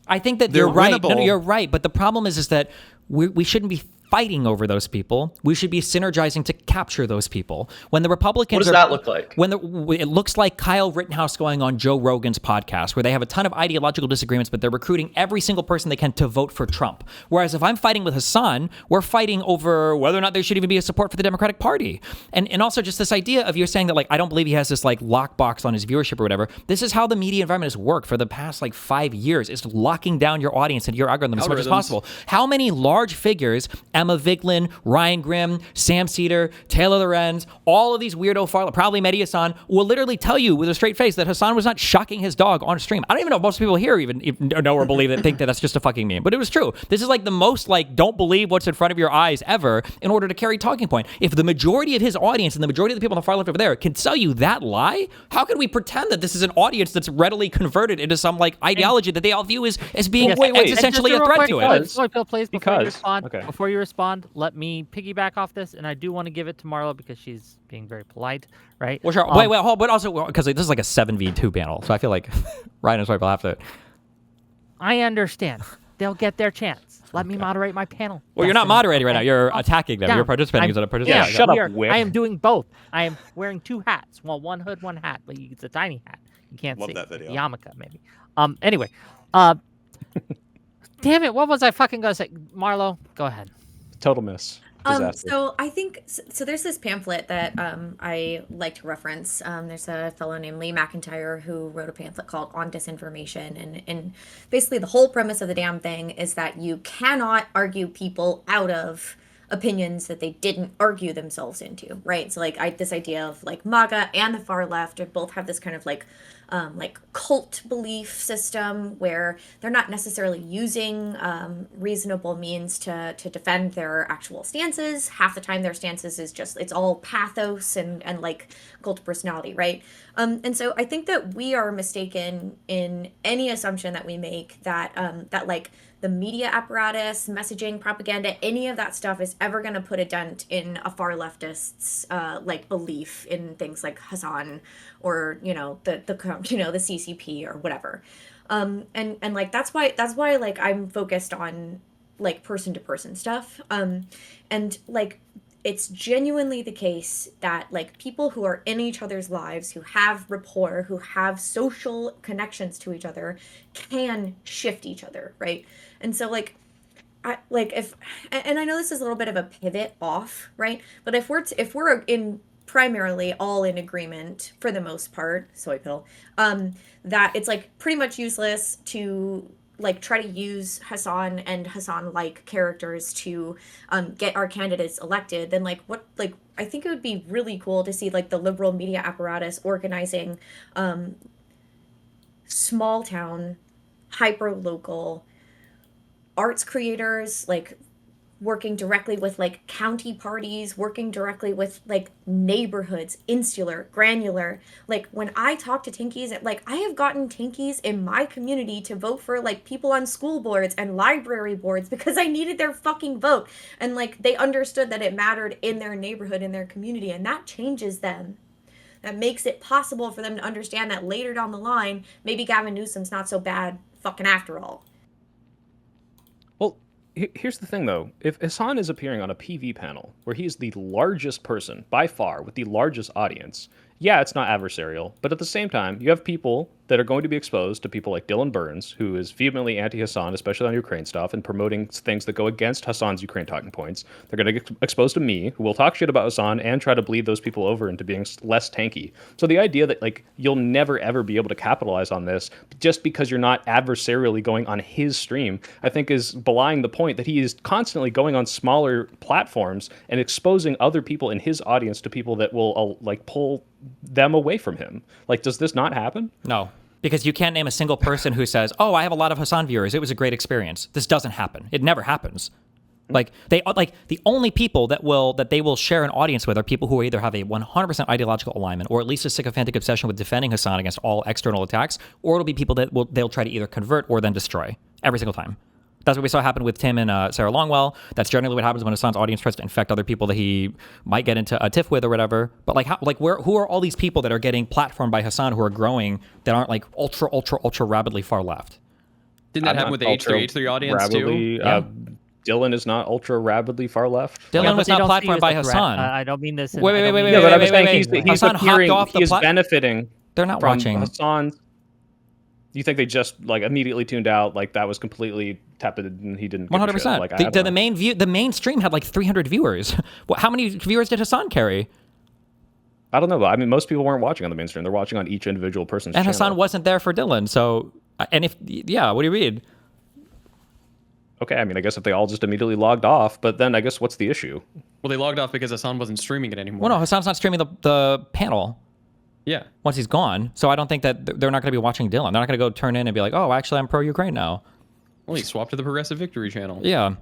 I think that They're you're right. No, winnable. you're right. But the problem is that we shouldn't be fighting over those people. We should be synergizing to capture those people. When the Republicans What does that look like? It looks like Kyle Rittenhouse going on Joe Rogan's podcast, where they have a ton of ideological disagreements, but they're recruiting every single person they can to vote for Trump. Whereas if I'm fighting with Hassan, we're fighting over whether or not there should even be a support for the Democratic Party. And also just this idea of you're saying that, like, I don't believe he has this like lockbox on his viewership or whatever. This is how the media environment has worked for the past like 5 years, is locking down your audience and your algorithm as much as Algorithms. possible. How many large figures, Emma Vigeland, Ryan Grimm, Sam Cedar, Taylor Lorenz, all of these weirdo probably Mehdi Hassan, will literally tell you with a straight face that Hassan was not shocking his dog on stream. I don't even know if most people here even know or believe that, think that that's just a fucking meme, but it was true. This is like the most like don't believe what's in front of your eyes ever in order to carry talking point. If the majority of his audience and the majority of the people on the far left over there can sell you that lie, how can we pretend that this is an audience that's readily converted into some like ideology that they all view as being Yes. existentially a Just real threat quick, to it? Bill, please, before you Because- respond, okay. before you respond, let me piggyback off this, and I do want to give it to Marlo because she's being very polite, right? Well, sure. Wait, hold, but also because this is like a 7v2 panel, so I feel like Ryan and Swipe will have to. I understand. They'll get their chance. Let me moderate my panel. Well, you're not Destiny. moderating right now. You're attacking them. Down. You're participating as a participant. Yeah, shut up, Wick. I am doing both. I am wearing 2 hats. Well, 1 hood, 1 hat, but it's a tiny hat. You can't Love see. that video. Yarmulke, maybe. Anyway. Damn it. What was I fucking going to say? Marlo, go ahead. Total miss. Disaster. So I think so. There's this pamphlet that I like to reference. There's a fellow named Lee McIntyre who wrote a pamphlet called "On Disinformation," and basically the whole premise of the damn thing is that you cannot argue people out of opinions that they didn't argue themselves into, right? So this idea of like MAGA and the far left both have this kind of like cult belief system where they're not necessarily using reasonable means to defend their actual stances. Half the time their stances is just, it's all pathos and like cult of personality, right? And so I think that we are mistaken in any assumption that we make that that like the media apparatus, messaging, propaganda, any of that stuff is ever going to put a dent in a far leftist's like belief in things like Hassan or the CCP or whatever. And like that's why like I'm focused on like person to person stuff. And like it's genuinely the case that like people who are in each other's lives, who have rapport, who have social connections to each other can shift each other, right? And so like I know this is a little bit of a pivot off, right? But if we're in primarily all in agreement for the most part, soy pill, that it's like pretty much useless to like try to use Hassan and Hassan-like characters to get our candidates elected, then like what, like I think it would be really cool to see like the liberal media apparatus organizing small town, hyper local arts creators, like working directly with like county parties, working directly with like neighborhoods, insular, granular. Like when I talk to Tinkies, like I have gotten Tinkies in my community to vote for like people on school boards and library boards because I needed their fucking vote. And like they understood that it mattered in their neighborhood, in their community, and that changes them. That makes it possible for them to understand that later down the line, maybe Gavin Newsom's not so bad fucking after all. Here's the thing, though. If Hassan is appearing on a PV panel where he is the largest person by far with the largest audience, yeah, it's not adversarial. But at the same time, you have people that are going to be exposed to people like Dylan Burns, who is vehemently anti-Hassan, especially on Ukraine stuff, and promoting things that go against Hassan's Ukraine talking points. They're going to get exposed to me, who will talk shit about Hassan and try to bleed those people over into being less tanky. So the idea that like you'll never ever be able to capitalize on this just because you're not adversarially going on his stream, I think is belying the point that he is constantly going on smaller platforms and exposing other people in his audience to people that will like pull them away from him. Like, does this not happen? No, because you can't name a single person who says, "Oh, I have a lot of Hassan viewers. It was a great experience." This doesn't happen. It never happens. Like the only people that they will share an audience with are people who either have a 100% ideological alignment or at least a sycophantic obsession with defending Hassan against all external attacks, or it'll be people that they'll try to either convert or then destroy every single time. That's what we saw happen with Tim and Sarah Longwell. That's generally what happens when Hassan's audience tries to infect other people that he might get into a tiff with or whatever. But who are all these people that are getting platformed by Hassan who are growing that aren't like ultra rabidly far left? Didn't that happen with the H3H3 audience too? Yeah. Dylan is not ultra rabidly far left. Dylan was not platformed by Hassan. I don't mean this. Wait. Yeah, but I'm saying he's Hassan appearing, hopped off the he's benefiting. They're not from watching. Hassan. You think they just like immediately tuned out? Like that was completely tepid and he didn't. 100%. Like the main stream had like 300 viewers. How many viewers did Hassan carry? I don't know. I mean, most people weren't watching on the mainstream. They're watching on each individual person's channel. And Hassan wasn't there for Dylan. So, what do you read? Okay, I mean, I guess if they all just immediately logged off, but then I guess what's the issue? Well, they logged off because Hassan wasn't streaming it anymore. Well, no, Hassan's not streaming the panel. Yeah. Once he's gone. So I don't think that they're not going to be watching Dylan. They're not going to go turn in and be like, "Oh, actually, I'm pro-Ukraine now." Well, he swapped to the Progressive Victory channel. Yeah.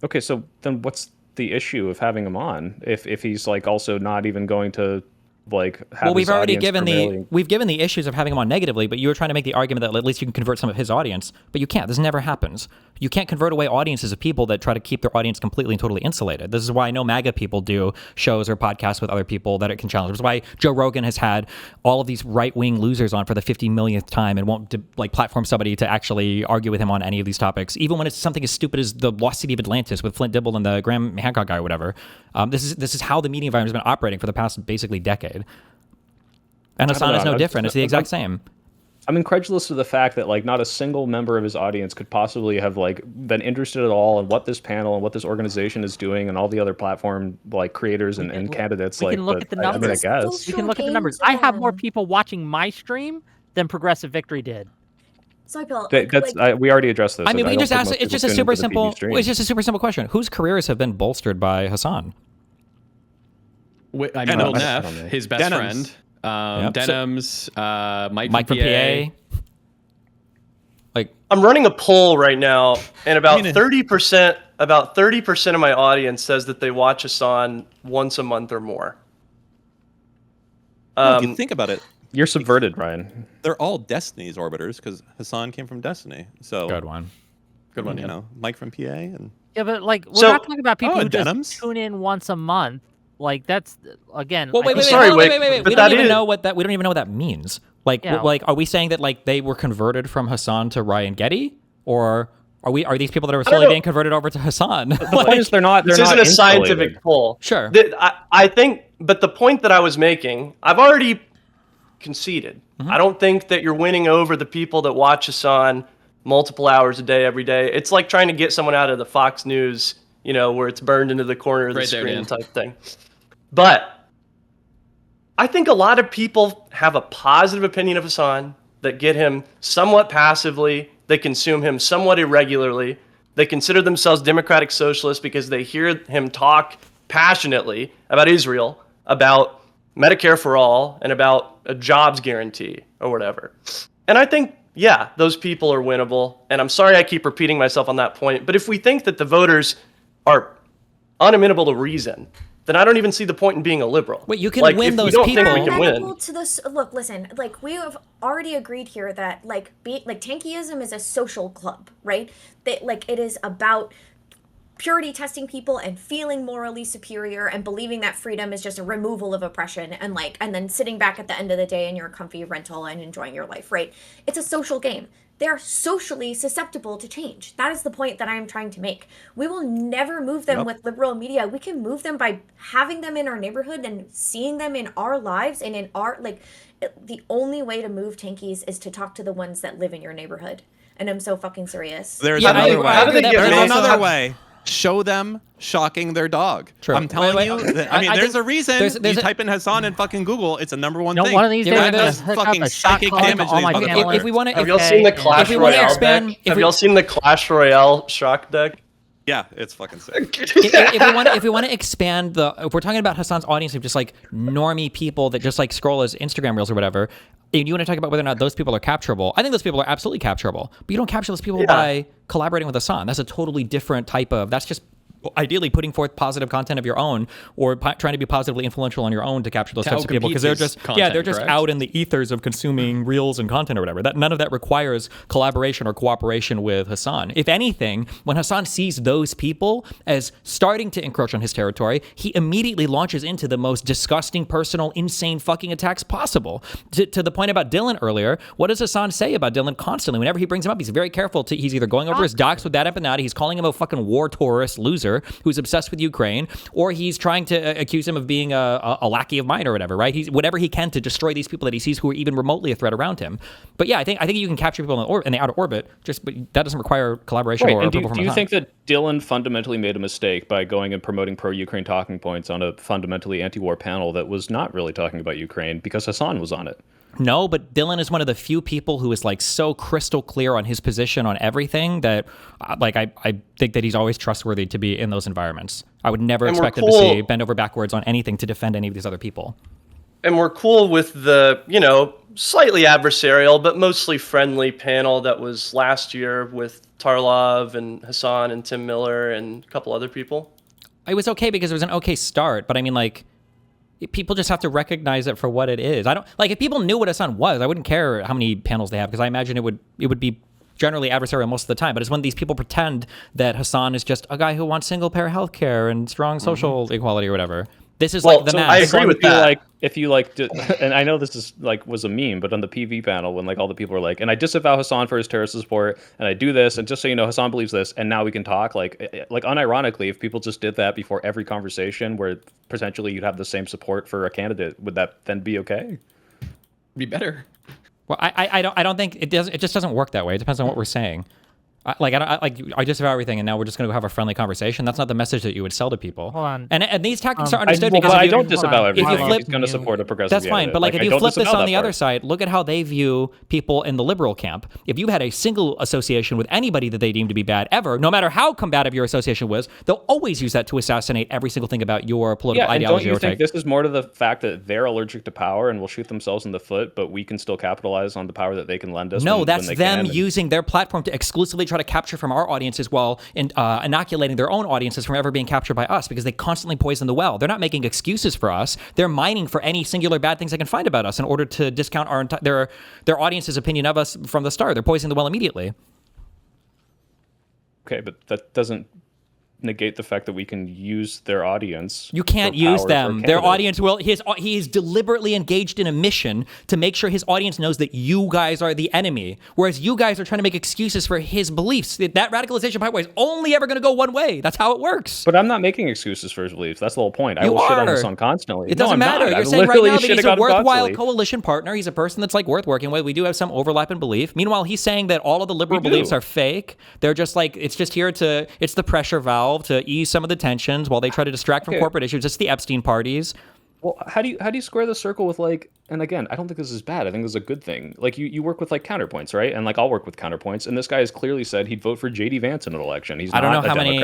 Okay, so then what's the issue of having him on if he's like also not even going to like have Well, we've his already audience given prevailing. we've given the issues of having him on negatively, but you were trying to make the argument that at least you can convert some of his audience, but you can't. This never happens. You can't convert away audiences of people that try to keep their audience completely and totally insulated. This is why I know MAGA people do shows or podcasts with other people that it can challenge. This is why Joe Rogan has had all of these right-wing losers on for the 50 millionth time and won't like platform somebody to actually argue with him on any of these topics, even when it's something as stupid as the lost city of Atlantis with Flint Dibble and the Graham Hancock guy or whatever. This is how the media environment has been operating for the past basically decade. And Hassan is no different. It's the exact same. I'm incredulous to the fact that like not a single member of his audience could possibly have like been interested at all in what this panel and what this organization is doing and all the other platform like creators and candidates. We can look at the numbers. I guess We can look at the numbers. I have more people watching my stream than Progressive Victory did. So Bill, we already addressed this. I mean, we can just ask. It's just a super simple. stream. It's just a super simple question. Whose careers have been bolstered by Hassan? I mean, Little Neff, his best friend. Denims, Mike from PA. Like, I'm running a poll right now, and about 30% of my audience says that they watch Hassan once a month or more. If you think about it, You're subverted, Ryan. they're all Destiny's orbiters because Hassan came from Destiny. So good one. Good one, you know, Mike from PA and Yeah, but like we're So- not talking about people who Denims. just tune in once a month. Like that's again. Well, I wait, think- sorry, wait. but We that don't even is- know what that. We don't even know what that means. Like, Yeah. like, are we saying that like they were converted from Hassan to Ryan Getty, or are these people that are slowly know. being converted over to Hassan? The point is they're not. This They're isn't not a scientific insulated. poll. Sure. I think, but the point that I was making, I've already conceded. I don't think that you're winning over the people that watch Hassan multiple hours a day, every day. It's like trying to get someone out of the Fox News, you know, where it's burned into the corner of the Right there, screen Dan. type thing. But I think a lot of people have a positive opinion of Hassan that get him somewhat passively. They consume him somewhat irregularly. They consider themselves democratic socialists because they hear him talk passionately about Israel, about Medicare for all, and about a jobs guarantee or whatever. And I think, yeah, those people are winnable. And I'm sorry I keep repeating myself on that point. But if we think that the voters are unamenable to reason, then I don't even see the point in being a liberal. Wait, you can like, win if those we don't think people. we can win. Amenable to this. Look, listen. Like we have already agreed here that like tankyism is a social club, right? That like it is about purity testing people and feeling morally superior and believing that freedom is just a removal of oppression and then sitting back at the end of the day in your comfy rental and enjoying your life, right? It's a social game. They're socially susceptible to change. That is the point that I am trying to make. We will never move them with liberal media. We can move them by having them in our neighborhood and seeing them in our lives and in our, the only way to move tankies is to talk to the ones that live in your neighborhood. And I'm so fucking serious. there's Yeah, another way. I agree that, but There's also- another way. Show them shocking their dog. True. I'm telling Wait, you. wait. That, I mean, there's a reason. there's you a- type in Hassan in fucking Google. It's a number one No, thing. one of these Yeah, days but I'm gonna that's hook up fucking a shot psychic collar to damage all my to these family. motherfuckers. If we want to, Have y'all seen the Clash we wanna Royale expand- deck? if Have we- y'all seen the Clash Royale shock deck? Yeah, it's fucking sick. if we want to expand if we're talking about Hassan's audience of just like normie people that just like scroll his Instagram reels or whatever, and you want to talk about whether or not those people are capturable, I think those people are absolutely capturable. But you don't capture those people by collaborating with Hassan. That's a totally different type of. That's just ideally putting forth positive content of your own or trying to be positively influential on your own to capture those types of people because they're outcompete his just content, they're just correct? out in the ethers of consuming reels and content or whatever. That none of that requires collaboration or cooperation with Hassan. If anything, when Hassan sees those people as starting to encroach on his territory, he immediately launches into the most disgusting, personal, insane fucking attacks possible. To the point about Dylan earlier, what does Hassan say about Dylan constantly? Whenever he brings him up, he's very careful. He's either going over his docs with that empanada, he's calling him a fucking war tourist loser who's obsessed with Ukraine, or he's trying to accuse him of being a lackey of mine or whatever, right? He's whatever he can to destroy these people that he sees who are even remotely a threat around him. But yeah, I think you can capture people in the outer orbit, but that doesn't require collaboration Right, or and approval do from you Hassan. think that Dylan fundamentally made a mistake by going and promoting pro-Ukraine talking points on a fundamentally anti-war panel that was not really talking about Ukraine because Hassan was on it? No, but Dylan is one of the few people who is like so crystal clear on his position on everything that I think that he's always trustworthy to be in those environments. I would never And we're expect him to cool. see bend over backwards on anything to defend any of these other people. And we're cool with the, slightly adversarial, but mostly friendly panel that was last year with Tarlov and Hassan and Tim Miller and a couple other people. It was okay because it was an okay start, but I mean, like, People just have to recognize it for what it is. I don't like if people knew what Hassan was, I wouldn't care how many panels they have because I imagine it would be generally adversarial most of the time. But it's when these people pretend that Hassan is just a guy who wants single payer healthcare and strong social equality or whatever. This is like the math. I agree with that. If you and I know this is like was a meme, but on the PV panel when like all the people are like, and I disavow Hassan for his terrorist support, and I do this, and just so you know, Hassan believes this, and now we can talk. Like unironically, if people just did that before every conversation, where potentially you'd have the same support for a candidate, would that then be okay? Be better. Well, I don't think it does. It just doesn't work that way. It depends on what we're saying. I disavow everything, and now we're just going to have a friendly conversation. That's not the message that you would sell to people. Hold on. And these tactics are understood because I don't disavow everything. If you flip, he's going to support a progressive. That's fine. candidate. But like if I you don't flip this disavow on the that other part. side, look at how they view people in the liberal camp. If you had a single association with anybody that they deem to be bad ever, no matter how combative your association was, they'll always use that to assassinate every single thing about your political ideology. Don't you think this is more to the fact that they're allergic to power and will shoot themselves in the foot, but we can still capitalize on the power that they can lend us? No, that's them using their platform to exclusively try to capture from our audiences while inoculating their own audiences from ever being captured by us because they constantly poison the well. They're not making excuses for us. They're mining for any singular bad things they can find about us in order to discount their audience's opinion of us from the start. They're poisoning the well immediately. Okay, but that doesn't negate the fact that we can use their audience. You can't use them. Their audience will. He is deliberately engaged in a mission to make sure his audience knows that you guys are the enemy, whereas you guys are trying to make excuses for his beliefs. That radicalization pipeline is only ever going to go one way. That's how it works. But I'm not making excuses for his beliefs. That's the whole point. I will shit on Hassan constantly. It doesn't matter. You're saying right now that he's a worthwhile coalition partner. He's a person that's like worth working with. We do have some overlap in belief. Meanwhile, he's saying that all of the liberal beliefs are fake. They're just like it's the pressure valve to ease some of the tensions while they try to distract from corporate issues. It's the Epstein parties. Well, how do you square the circle with like? And again, I don't think this is bad. I think this is a good thing. Like you work with like counterpoints, right? And like I'll work with counterpoints. And this guy has clearly said he'd vote for JD Vance in an election. He's I don't know how many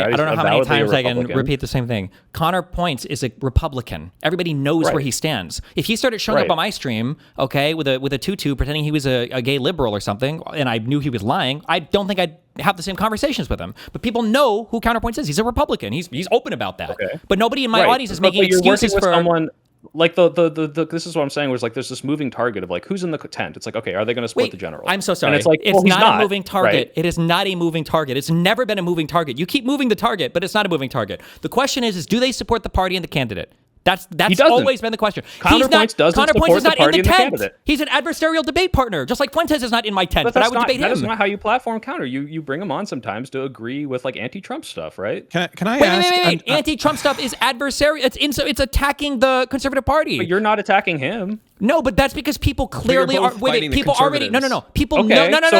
times I can repeat the same thing. Counterpoints is a Republican. Everybody knows where he stands. If he started showing up on my stream, okay, with a tutu, pretending he was a gay liberal or something, and I knew he was lying, I don't think I'd have the same conversations with him. But people know who Counterpoints is. He's a Republican. He's open about that. Okay. But nobody in my audience is making excuses for someone. Like the this is what I'm saying was like there's this moving target of like who's in the tent. It's like, okay, are they going to support the general? I'm so sorry. And it's like it's not a moving target. Right? It is not a moving target. It's never been a moving target. You keep moving the target, but it's not a moving target. The question is do they support the party and the candidate? That's always been the question. Counterpoints doesn't support the party and the candidate. He's an adversarial debate partner, just like Fuentes is not in my tent, but I would debate him. That is not how you platform counter. You bring him on sometimes to agree with like anti-Trump stuff, right? Can I ask? Wait. Anti-Trump stuff is adversarial. It's attacking the conservative party. But you're not attacking him. No, but that's because people clearly are. Wait, people already. No. People okay, no. That was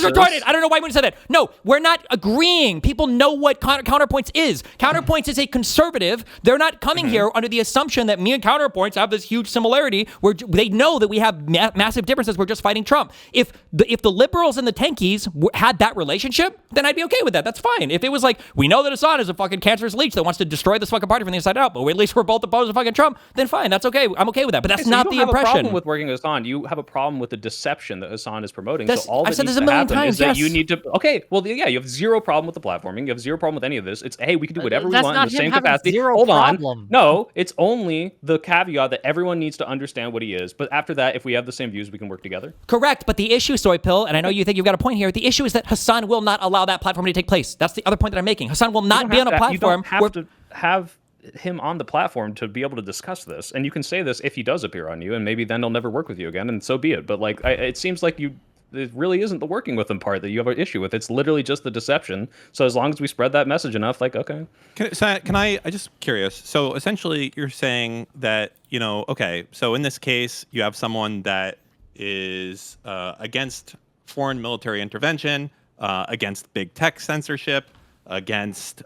retarded. I don't know why you said that. No, we're not agreeing. People know what Counterpoints is. Counterpoints is a conservative. They're not coming here under the assumption that me and Counterpoints have this huge similarity where they know that we have massive differences. We're just fighting Trump. If the liberals and the tankies had that relationship, then I'd be okay with that. That's fine. If it was like, we know that Hassan is a fucking cancerous leech that wants to destroy this fucking party from the inside out, but at least we're both opposed to fucking Trump, then fine. That's okay. I'm okay with that. But that's not the impression. You don't have a problem with working with Hassan. You have a problem with the deception that Hassan is promoting. So all I've that said this needs a to million happen times. is that you need to. Okay, well, yeah, you have zero problem with the platforming. You have zero problem with any of this. It's hey, we can do whatever we want in the same capacity. Hold on. No, it's only the caveat that everyone needs to understand what he is. But after that, if we have the same views, we can work together. Correct. But the issue, Soy Pill, and I know you think you've got a point here. The issue is that Hassan will not allow that platform to take place. That's the other point that I'm making. Hassan will not be on a platform. You don't have to have him on the platform to be able to discuss this, and you can say this if he does appear on you, and maybe then he'll never work with you again, and so be it. But like, it seems like it really isn't the working with him part that you have an issue with. It's literally just the deception. So as long as we spread that message enough, like, okay. Can I just curious. So essentially you're saying that, okay, so in this case, you have someone that is against foreign military intervention, against big tech censorship, against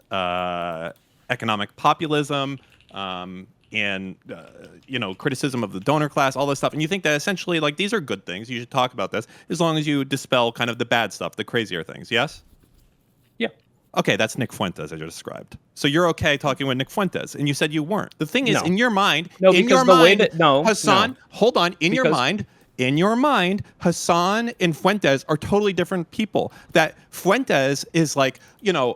economic populism, and criticism of the donor class, all this stuff. And you think that essentially, like, these are good things. You should talk about this as long as you dispel kind of the bad stuff, the crazier things. Yes? Yeah. Okay, that's Nick Fuentes I just described. So you're okay talking with Nick Fuentes, and you said you weren't. The thing is, in your mind, Hassan, hold on. In your mind, in your mind, Hassan and Fuentes are totally different people. That Fuentes is like,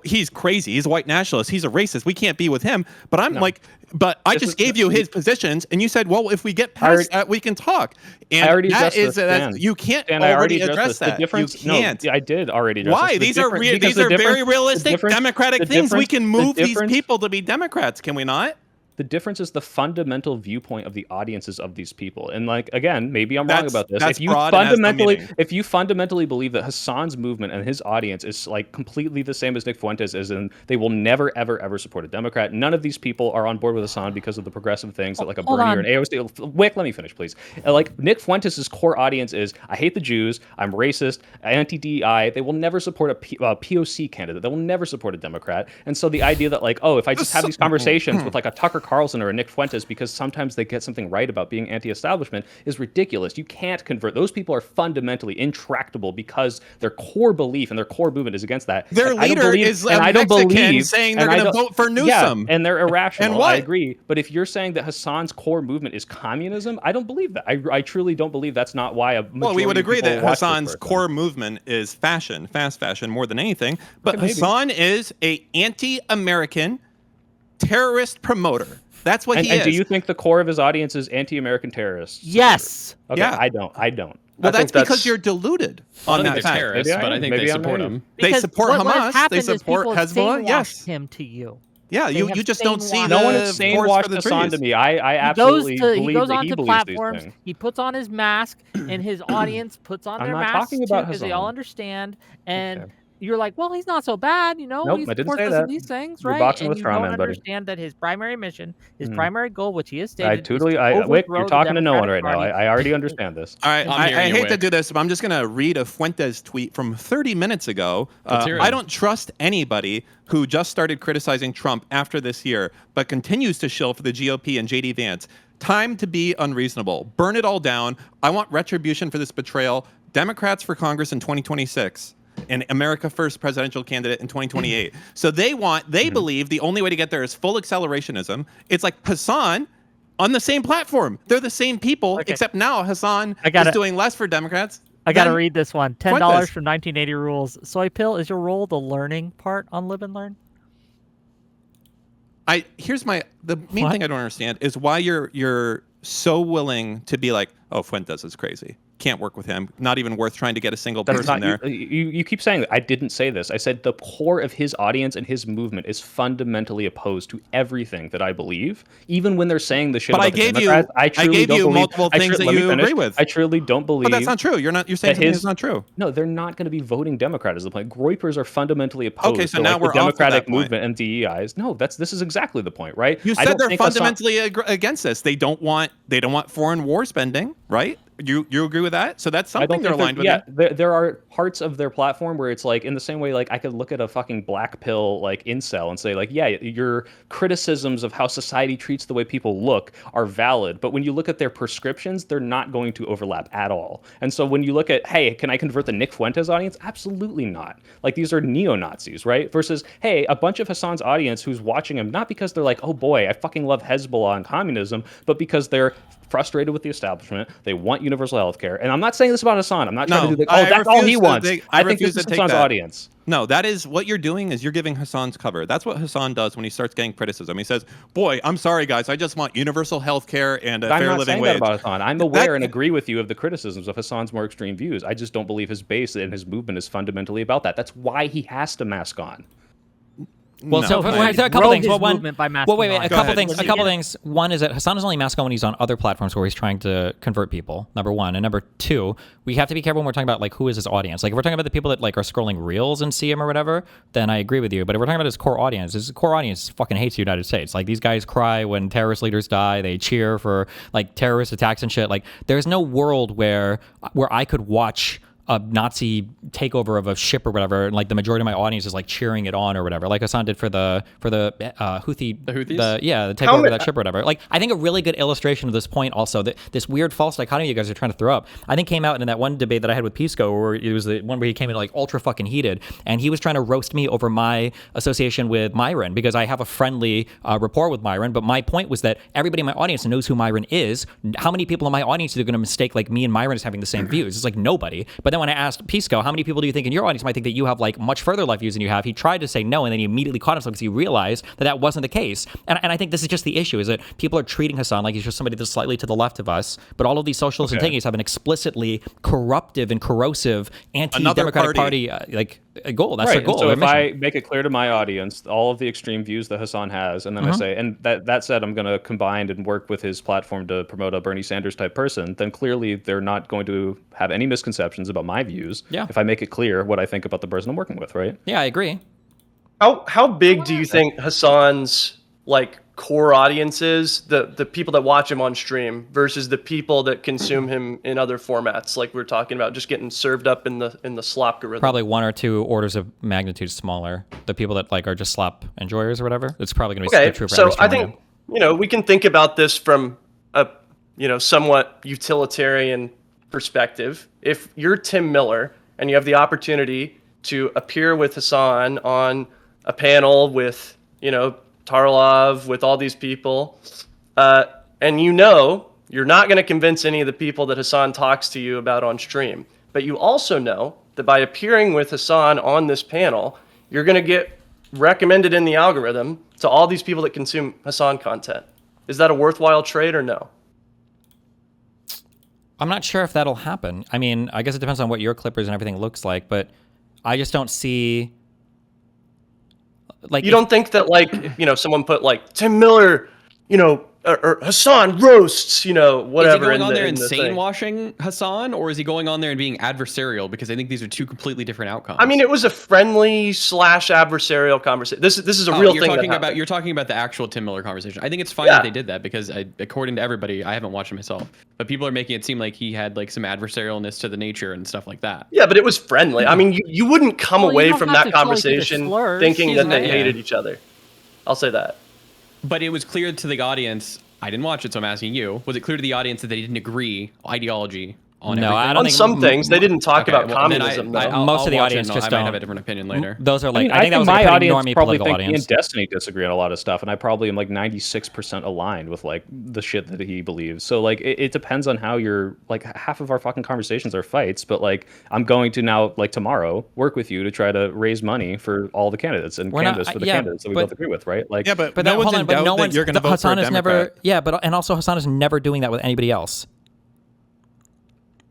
he's crazy. He's a white nationalist. He's a racist. We can't be with him. But I'm like, but I just gave you his positions, and you said, well, if we get past that, we can talk. And I already that is, Dan. you can't Dan, already address that. The difference, you can't. No, I did already address Why? this. These are very realistic democratic things. We can move these people to be Democrats, can we not? The difference is the fundamental viewpoint of the audiences of these people. And like, again, maybe I'm wrong about this. If you fundamentally believe that Hassan's movement and his audience is like completely the same as Nick Fuentes is, and they will never, ever, ever support a Democrat. None of these people are on board with Hassan because of the progressive things that like a Bernie or an AOC. Wick, let me finish, please. Like Nick Fuentes' core audience is, I hate the Jews, I'm racist, anti-DEI. They will never support a POC candidate. They will never support a Democrat. And so the idea that like, oh, if I just have these conversations with like a Tucker Carlson or a Nick Fuentes because sometimes they get something right about being anti-establishment is ridiculous. You can't convert. Those people are fundamentally intractable because their core belief and their core movement is against that. Their leader is a Mexican saying they're going to vote for Newsom. Yeah, and they're irrational. And what? I agree. But if you're saying that Hassan's core movement is communism, I don't believe that. I truly don't believe that's not why a majority Well, we would agree that Hassan's core core movement is fashion, fast fashion, more than anything. But Hassan is a anti-American terrorist promoter. That's what he is. And do you think the core of his audience is anti-American terrorists? Yes. Okay, yeah. I don't. Well, that's because you're deluded on that fact. Terrorists, but I think they support him. They support Hamas. They support Hezbollah. Yes. Him to you. Yeah, you just don't see no one the has sane-washed Hassan to me. I absolutely believe he goes that onto believes platforms. these things. He puts on his mask, and his audience puts on I'm their not masks talking about because they all Hassan. understand. And Okay. you're like, well, he's not so bad, Nope, he I didn't supports say us that. in these things, You're right? boxing And with you straw don't man, buddy. understand that his primary mission, his primary goal, which he has stated, Wick, you're talking to no one right now. Party. I already understand this. All right, I'm hearing I you, hate to Wick. do this, but I'm just going to read a Fuentes tweet from 30 minutes ago. Let's hear it. I don't trust anybody who just started criticizing Trump after this year, but continues to shill for the GOP and JD Vance. Time to be unreasonable. Burn it all down. I want retribution for this betrayal. Democrats for Congress in 2026. And America First presidential candidate in 2028. So they believe the only way to get there is full accelerationism. It's like Hassan on the same platform. They're the same people, except now Hassan is doing less for Democrats. I got to read this one. $10 Fuentes. from 1980 rules. Soy Pill, is your role the learning part on Live and Learn? The main thing I don't understand is why you're so willing to be like, oh, Fuentes is crazy. Can't work with him. Not even worth trying to get a single person there. You keep saying that. I didn't say this. I said the core of his audience and his movement is fundamentally opposed to everything that I believe, even when they're saying the shit about the Democrats. I gave you multiple things that you agree with. I truly don't believe. But that's not true. You're saying something that's not true. No, they're not going to be voting Democrat is the point. Groypers are fundamentally opposed okay, so to now we're the Democratic off that point. movement and DEIs. No, this is exactly the point, right? You said they're fundamentally against this. They don't want foreign war spending, right? You agree with that? So that's something they're aligned with. Yeah, there are parts of their platform where it's like in the same way, like I could look at a fucking black pill like incel and say like, yeah, your criticisms of how society treats the way people look are valid, but when you look at their prescriptions, they're not going to overlap at all. And so when you look at, hey, can I convert the Nick Fuentes audience? Absolutely not. Like these are neo-Nazis, right? Versus, hey, a bunch of Hassan's audience who's watching him not because they're like, oh boy, I fucking love Hezbollah and communism, but because they're frustrated with the establishment. They want universal health care. And I'm not saying this about Hassan. I'm not trying to do that. Oh, that's all he wants. I think this is Hassan's audience. No, that is what you're doing is you're giving Hassan's cover. That's what Hassan does when he starts getting criticism. He says, boy, I'm sorry, guys. I just want universal health care and a fair living wage. I'm not saying that about Hassan. I'm aware and agree with you of the criticisms of Hassan's more extreme views. I just don't believe his base and his movement is fundamentally about that. That's why he has to mask on. Well, no, so a couple things. Well, wait, a couple things. One is that Hassan is only mask on when he's on other platforms where he's trying to convert people. Number one, and number two, we have to be careful when we're talking about like who is his audience. Like if we're talking about the people that like are scrolling reels and see him or whatever, then I agree with you. But if we're talking about his core audience fucking hates the United States. Like these guys cry when terrorist leaders die. They cheer for like terrorist attacks and shit. Like there's no world where I could watch a Nazi takeover of a ship or whatever, and like the majority of my audience is like cheering it on or whatever, like Hassan did for the Houthis, the takeover of that ship or whatever. Like, I think a really good illustration of this point also, that this weird false dichotomy you guys are trying to throw up, I think came out in that one debate that I had with Pisco, where it was the one where he came in like ultra fucking heated, and he was trying to roast me over my association with Myron, because I have a friendly rapport with Myron, but my point was that everybody in my audience knows who Myron is. How many people in my audience are going to mistake like me and Myron as having the same views? It's like nobody. But then when I asked Pisco, how many people do you think in your audience might think that you have like much further left views than you have, he tried to say no, and then he immediately caught himself because he realized that that wasn't the case. And I think this is just the issue, is that people are treating Hassan like he's just somebody that's slightly to the left of us, but all of these socialist antagonists have an explicitly corruptive and corrosive anti-democratic party like a goal. That's their goal. So their if mission. I make it clear to my audience all of the extreme views that Hassan has, and then I say, and that said, I'm going to combine and work with his platform to promote a Bernie Sanders type person, then clearly they're not going to have any misconceptions about my views. Yeah. If I make it clear what I think about the person I'm working with, right? Yeah, I agree. How big do you think Hassan's like core audience is, the people that watch him on stream versus the people that consume him in other formats, like we were talking about, just getting served up in the slopgorithm? Probably 1 or 2 orders of magnitude smaller. The people that like are just slop enjoyers or whatever. It's probably going to be true for every so I streamer. think we can think about this from a somewhat utilitarian perspective. If you're Tim Miller and you have the opportunity to appear with Hassan on a panel with Tarlov, with all these people, and you're not going to convince any of the people that Hassan talks to you about on stream, but you also know that by appearing with Hassan on this panel, you're going to get recommended in the algorithm to all these people that consume Hassan content. Is that a worthwhile trade or no? I'm not sure if that'll happen. I mean, I guess it depends on what your clippers and everything looks like, but I just don't see... Like, you don't think that someone put like Tim Miller, or Hassan roasts, whatever. Is he going on there in the insane thing. washing Hassan, or is he going on there and being adversarial? Because I think these are two completely different outcomes. I mean, it was a friendly / adversarial conversation. This is a real thing. You're talking about the actual Tim Miller conversation. I think it's fine that they did that, because according to everybody, I haven't watched it myself, but people are making it seem like he had like some adversarialness to the nature and stuff like that. Yeah, but it was friendly. I mean, you wouldn't come away from that conversation thinking that they hated each other. I'll say that. But it was clear to the audience. I didn't watch it, so I'm asking you. Was it clear to the audience that they didn't agree ideology on everything? I don't on think some things. They didn't talk about communism. Most of the audience I just might don't have a different opinion later. Those are like, I think that was my like a pretty audience normie probably political think he audience. and Destiny disagree on a lot of stuff, and I probably am like 96% aligned with like the shit that he believes. So like it depends on how you're, like, half of our fucking conversations are fights, but like I'm going to now, like tomorrow, work with you to try to raise money for all the candidates and candidates for the candidates that we both agree with, right? Like, Yeah, but But no that, one's in doubt that you're going to vote for a Hassan is Democrat. never, and also Hassan is never doing that with anybody else.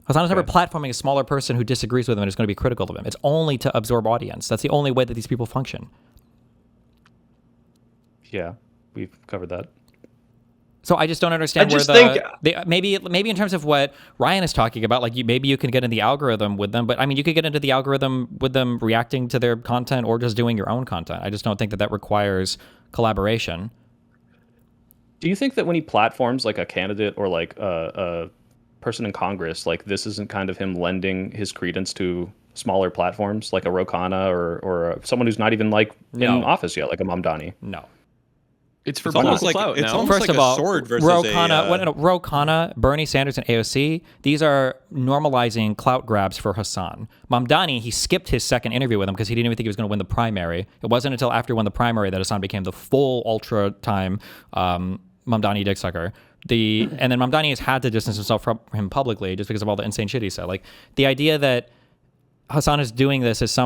Hassan is never platforming a smaller person who disagrees with him and is going to be critical of him. It's only to absorb audience. That's the only way that these people function. yeah, we've covered that. So I just don't understand maybe in terms of what Ryan is talking about, like maybe you can get in the algorithm with them, but I mean you could get into the algorithm with them reacting to their content or just doing your own content. I just don't think that requires collaboration. Do you think that when he platforms like a candidate or like a person in Congress, like this isn't kind of him lending his credence to smaller platforms like a Ro Khanna or someone who's not even like in office yet, like a Mamdani? No. It's for almost political like clout. it's no? almost First like of all, a sword versus Ro Khanna, Bernie Sanders, and AOC, these are normalizing clout grabs for Hassan. Mamdani, he skipped his second interview with him because he didn't even think he was going to win the primary. It wasn't until after he won the primary that Hassan became the full ultra-time Mamdani dicksucker. And then Mamdani has had to distance himself from him publicly just because of all the insane shit he said. Like, the idea that Hassan is doing this is there's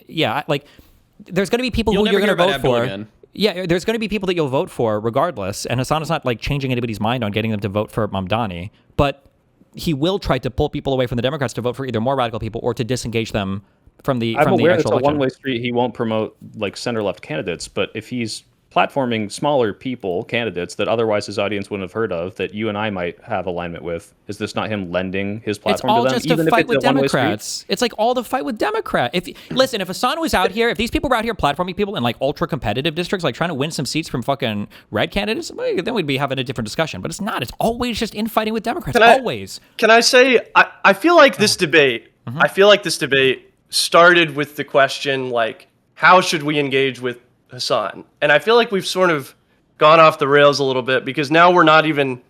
going to be people who you're going to vote for. Again. Yeah, there's going to be people that you'll vote for regardless, and Hassan is not like changing anybody's mind on getting them to vote for Mamdani, but he will try to pull people away from the Democrats to vote for either more radical people or to disengage them from the I'm aware actual it's a election. one-way street. He won't promote like center-left candidates, but if he's platforming smaller people, candidates that otherwise his audience wouldn't have heard of, that you and I might have alignment with, is this not him lending his platform to them? It's all just a fight with Democrats. It's like all the fight with Democrats. If Hassan was out here, if these people were out here platforming people in like ultra competitive districts, like trying to win some seats from fucking red candidates, then we'd be having a different discussion. But it's not. It's always just infighting with Democrats. Always. Can I say, I feel like this debate I feel like this debate started with the question, like, how should we engage with Hassan? And I feel like we've sort of gone off the rails a little bit because now we're not even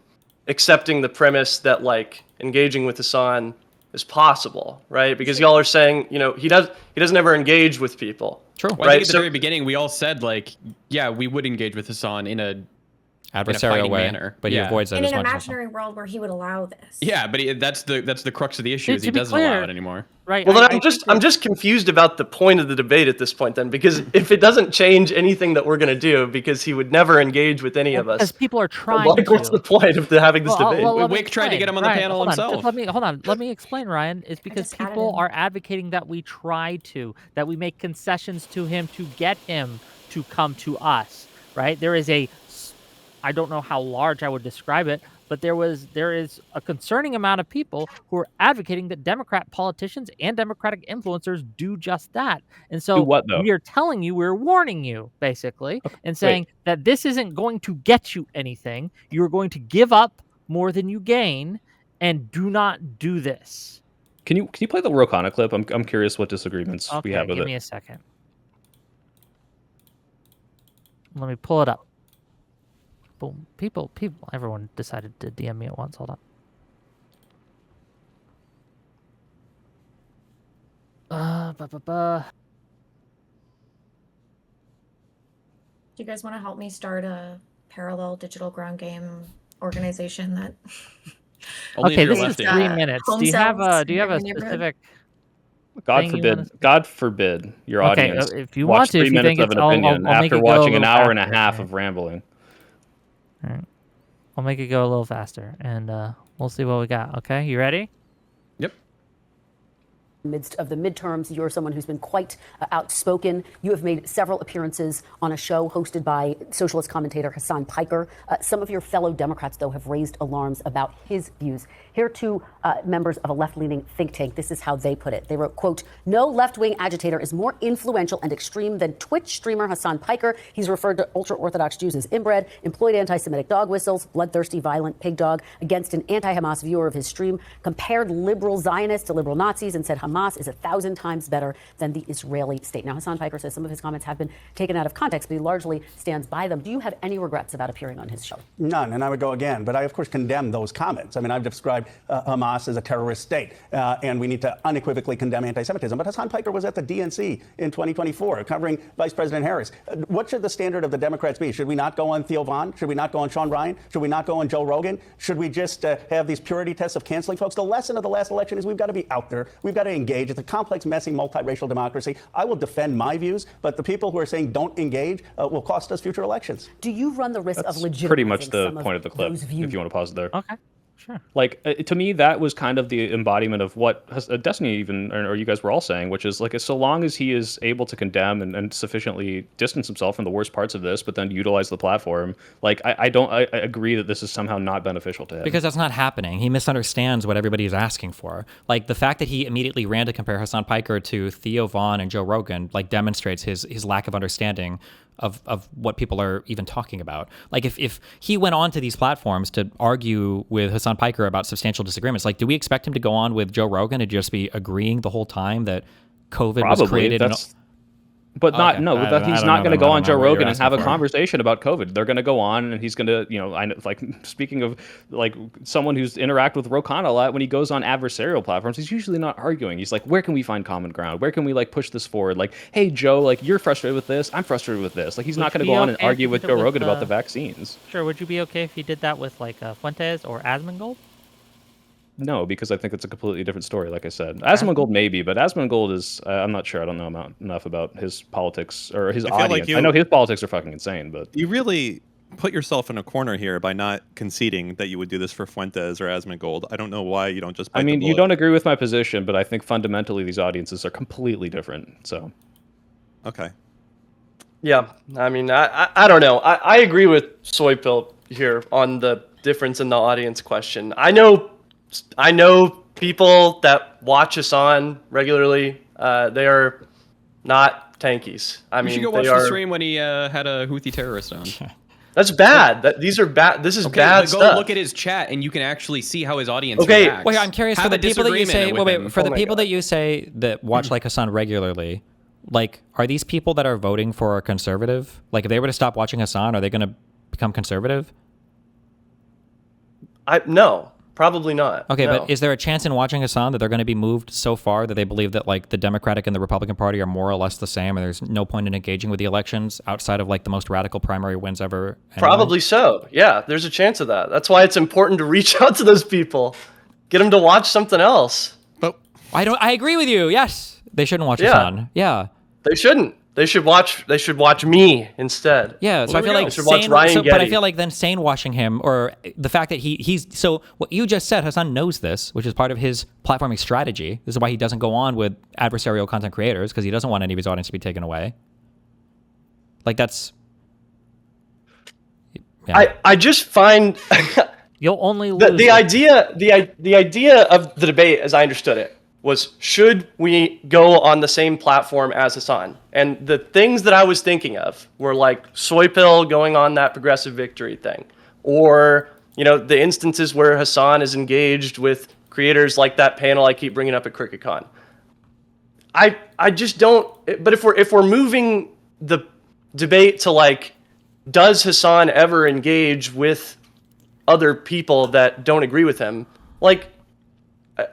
accepting the premise that, like, engaging with Hassan is possible, right? Because y'all are saying, you know, he doesn't ever engage with people. True. Well, I Right? think at the very beginning, we all said, like, yeah, we would engage with Hassan in a Adversarial fighting way, manner. but he avoids it In as an much as imaginary world where he would allow this. Yeah, but that's the crux of the issue is To he be doesn't clear, allow it anymore. Right. Well, then I think I'm just confused about the point of the debate at this point then, because if it doesn't change anything that we're going to do, because he would never engage with any of because us, people are trying like, what's to. the point of having this debate? let me Wick tried to explain. get him on the Ryan, panel hold on, himself. just let me explain, Ryan. It's because just added people him. are advocating that we try to, that we make concessions to him to get him to come to us, right? There is I don't know how large I would describe it, but there is a concerning amount of people who are advocating that Democrat politicians and Democratic influencers do just that. And so Do what, though? we are telling you, we're warning you, basically, and saying wait. that this isn't going to get you anything. You're going to give up more than you gain, and do not do this. Can you play the Rokana clip? I'm curious what disagreements we have with give it. me a second. Let me pull it up. Boom. People, everyone decided to DM me at once. Hold on. Do you guys want to help me start a parallel digital ground game organization that? Only Okay, if you're this is lefty. 3 minutes. home Do you have cells do you have a in every neighborhood? specific? God thing you forbid. wanna say? God forbid your Okay, audience if you watch want to, 3 if you minutes think of it's, an I'll opinion make after it go a watching an little hour and a faster, half right? of rambling. All right. I'll make it go a little faster, and we'll see what we got. Okay, you ready? Yep. Midst of the midterms, you're someone who's been quite outspoken. You have made several appearances on a show hosted by socialist commentator Hasan Piker. Some of your fellow Democrats, though, have raised alarms about his views. Here are two members of a left-leaning think tank. This is how they put it. They wrote, quote, "No left-wing agitator is more influential and extreme than Twitch streamer Hasan Piker. He's referred to ultra-Orthodox Jews as inbred, employed anti-Semitic dog whistles, bloodthirsty, violent pig dog against an anti-Hamas viewer of his stream, compared liberal Zionists to liberal Nazis, and said Hamas is 1,000 times better than the Israeli state." Now, Hasan Piker says some of his comments have been taken out of context, but he largely stands by them. Do you have any regrets about appearing on his show? None, and I would go again. But I, of course, condemn those comments. I mean, I've described Hamas as a terrorist state, and we need to unequivocally condemn anti-Semitism. But Hasan Piker was at the DNC in 2024, covering Vice President Harris. What should the standard of the Democrats be? Should we not go on Theo Vaughn? Should we not go on Sean Ryan? Should we not go on Joe Rogan? Should we just have these purity tests of canceling folks? The lesson of the last election is we've got to be out there. We've got to engage. It's a complex, messy, multiracial democracy. I will defend my views, but the people who are saying don't engage will cost us future elections. Do you run the risk of legitimizing Pretty much the some point of the clip, those if views? you want to pause it there. Okay, sure. Like, to me, that was kind of the embodiment of what Destiny even, or you guys were all saying, which is like, so long as he is able to condemn and sufficiently distance himself from the worst parts of this, but then utilize the platform, like, I agree that this is somehow not beneficial to him. Because that's not happening. He misunderstands what everybody is asking for. Like, the fact that he immediately ran to compare Hasan Piker to Theo Vaughn and Joe Rogan, like, demonstrates his lack of understanding of what people are even talking about. Like, if he went on to these platforms to argue with Hasan Piker about substantial disagreements, like, do we expect him to go on with Joe Rogan and just be agreeing the whole time that COVID was created? But not Okay. no, I but don't- he's I not don't going to know go on Joe what you're Rogan and have a asking for. conversation about COVID. They're going to go on, and he's going to, like, speaking of like someone who's interact with Rokana a lot, when he goes on adversarial platforms, he's usually not arguing. He's like, where can we find common ground? Where can we like push this forward? Like, hey Joe, like you're frustrated with this, I'm frustrated with this. Like, he's not going to go on and okay if argue he with did it Joe with, Rogan about the vaccines. Sure. Would you be okay if you did that with like Fuentes or Asmongold? No, because I think it's a completely different story. Like I said, Asmongold maybe, but Asmongold is I'm not sure. I don't know enough about his politics or his feel like audience. you- I know his politics are fucking insane, but You really put yourself in a corner here by not conceding that you would do this for Fuentes or Asmongold. I don't know why you don't just bite I mean, the you bullet. don't agree with my position, but I think fundamentally these audiences are completely different. So Okay. Yeah, I mean, I don't know. I agree with Soypill here on the difference in the audience question. I know people that watch us on regularly. They are not tankies. I You mean, should go they watch are. the stream when he had a Houthi terrorist on. That's bad. These are bad. This is bad but go stuff. look at his chat, and you can actually see how his audience Okay. reacts. Wait, I'm curious Have for the a people that you say. disagreement with him. For the my people God. that you say that watch like Hassan regularly, like, are these people that are voting for a conservative? Like, if they were to stop watching Hassan, are they going to become conservative? No, probably not. Okay, No. but is there a chance in watching Hassan that they're going to be moved so far that they believe that like the Democratic and the Republican Party are more or less the same, and there's no point in engaging with the elections outside of like the most radical primary wins ever? Anyway? Probably so. Yeah, there's a chance of that. That's why it's important to reach out to those people, get them to watch something else. But I agree with you. Yes, they shouldn't watch Yeah. Hassan. Yeah. They shouldn't. They should watch me instead. Yeah, so I feel like They should watch sane, Ryan but I Getty. feel like then sane watching him, or the fact that he's so what you just said, Hassan knows this, which is part of his platforming strategy. This is why he doesn't go on with adversarial content creators, because he doesn't want any of his audience to be taken away. Like that's. Yeah. I just find You'll only lose. the idea of the debate, as I understood it, was should we go on the same platform as Hassan? And the things that I was thinking of were like Soy Pill going on that progressive victory thing, or the instances where Hassan is engaged with creators like that panel I keep bringing up at CricketCon. I just don't. But if we're moving the debate to like, does Hassan ever engage with other people that don't agree with him? Like,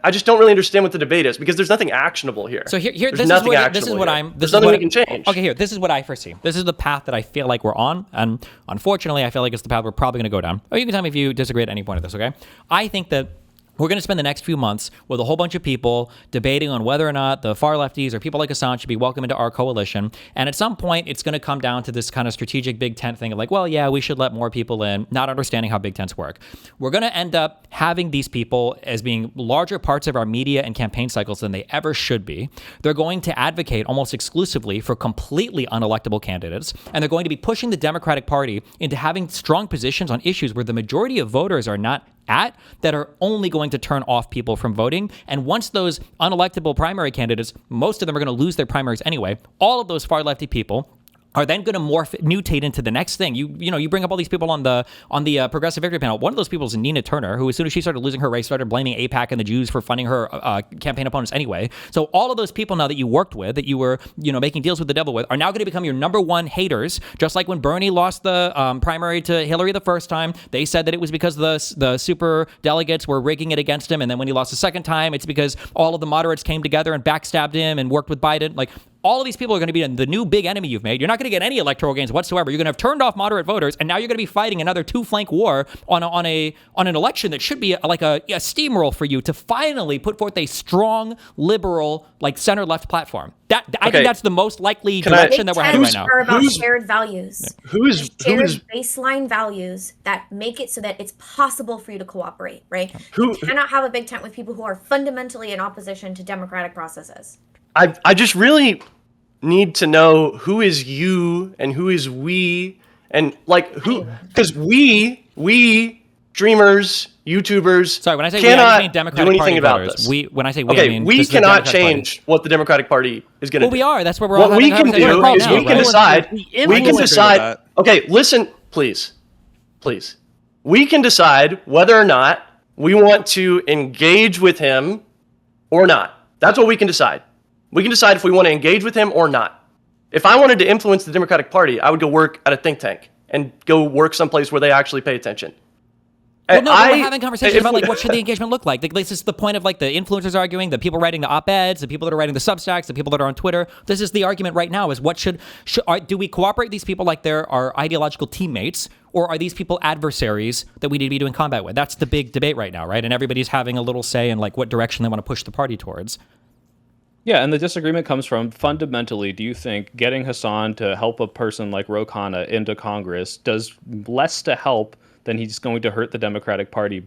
I just don't really understand what the debate is, because there's nothing actionable here. So here There's this is nothing what actionable here. this There's is nothing what we can change. Okay, here, this is what I foresee. This is the path that I feel like we're on, and unfortunately, I feel like it's the path we're probably going to go down. Or you can tell me if you disagree at any point of this. Okay, I think that we're going to spend the next few months with a whole bunch of people debating on whether or not the far lefties or people like Hassan should be welcome into our coalition. And at some point, it's going to come down to this kind of strategic big tent thing of like, well, yeah, we should let more people in, not understanding how big tents work. We're going to end up having these people as being larger parts of our media and campaign cycles than they ever should be. They're going to advocate almost exclusively for completely unelectable candidates. And they're going to be pushing the Democratic Party into having strong positions on issues where the majority of voters are not at, that are only going to turn off people from voting. And once those unelectable primary candidates, most of them are going to lose their primaries anyway, all of those far lefty people are then going to mutate into the next thing. You bring up all these people on the progressive victory panel. One of those people is Nina Turner, who as soon as she started losing her race, started blaming AIPAC and the Jews for funding her campaign opponents anyway. So all of those people now that you worked with, that you were making deals with the devil with, are now going to become your number one haters. Just like when Bernie lost the primary to Hillary the first time, they said that it was because the super delegates were rigging it against him, and then when he lost the second time, it's because all of the moderates came together and backstabbed him and worked with Biden. Like, all of these people are going to be the new big enemy you've made. You're not going to get any electoral gains whatsoever. You're going to have turned off moderate voters, and now you're going to be fighting another two-flank war on an election that should be like a steamroll for you to finally put forth a strong liberal, like center-left platform. I think that's the most likely direction that we're heading right now. Are about shared values. Who's Baseline values that make it so that it's possible for you to cooperate, right? You cannot have a big tent with people who are fundamentally in opposition to democratic processes. I just really need to know who is you and who is we, and like who, because we streamers, YouTubers, Sorry, when I say cannot we, I mean Democratic do anything Party about voters. this. When I say we, Okay, I mean we just the cannot Democratic Party. change what the Democratic Party is going to do. Well, we are. That's what we're What all we having can a conversation do about is now, we can right? decide. We can disagree with decide. that. Okay, listen, please. We can decide whether or not we want to engage with him or not. That's what we can decide. We can decide if we want to engage with him or not. If I wanted to influence the Democratic Party, I would go work at a think tank and go work someplace where they actually pay attention. Well, no, we're having conversations about like what should the engagement look like. Like, this is the point of like the influencers arguing, the people writing the op-eds, the people that are writing the Substacks, the people that are on Twitter. This is the argument right now: is what do we cooperate with these people like they're our ideological teammates, or are these people adversaries that we need to be doing combat with? That's the big debate right now, right? And everybody's having a little say in like what direction they want to push the party towards. Yeah, and the disagreement comes from, fundamentally, do you think getting Hassan to help a person like Ro Khanna into Congress does less to help than he's going to hurt the Democratic Party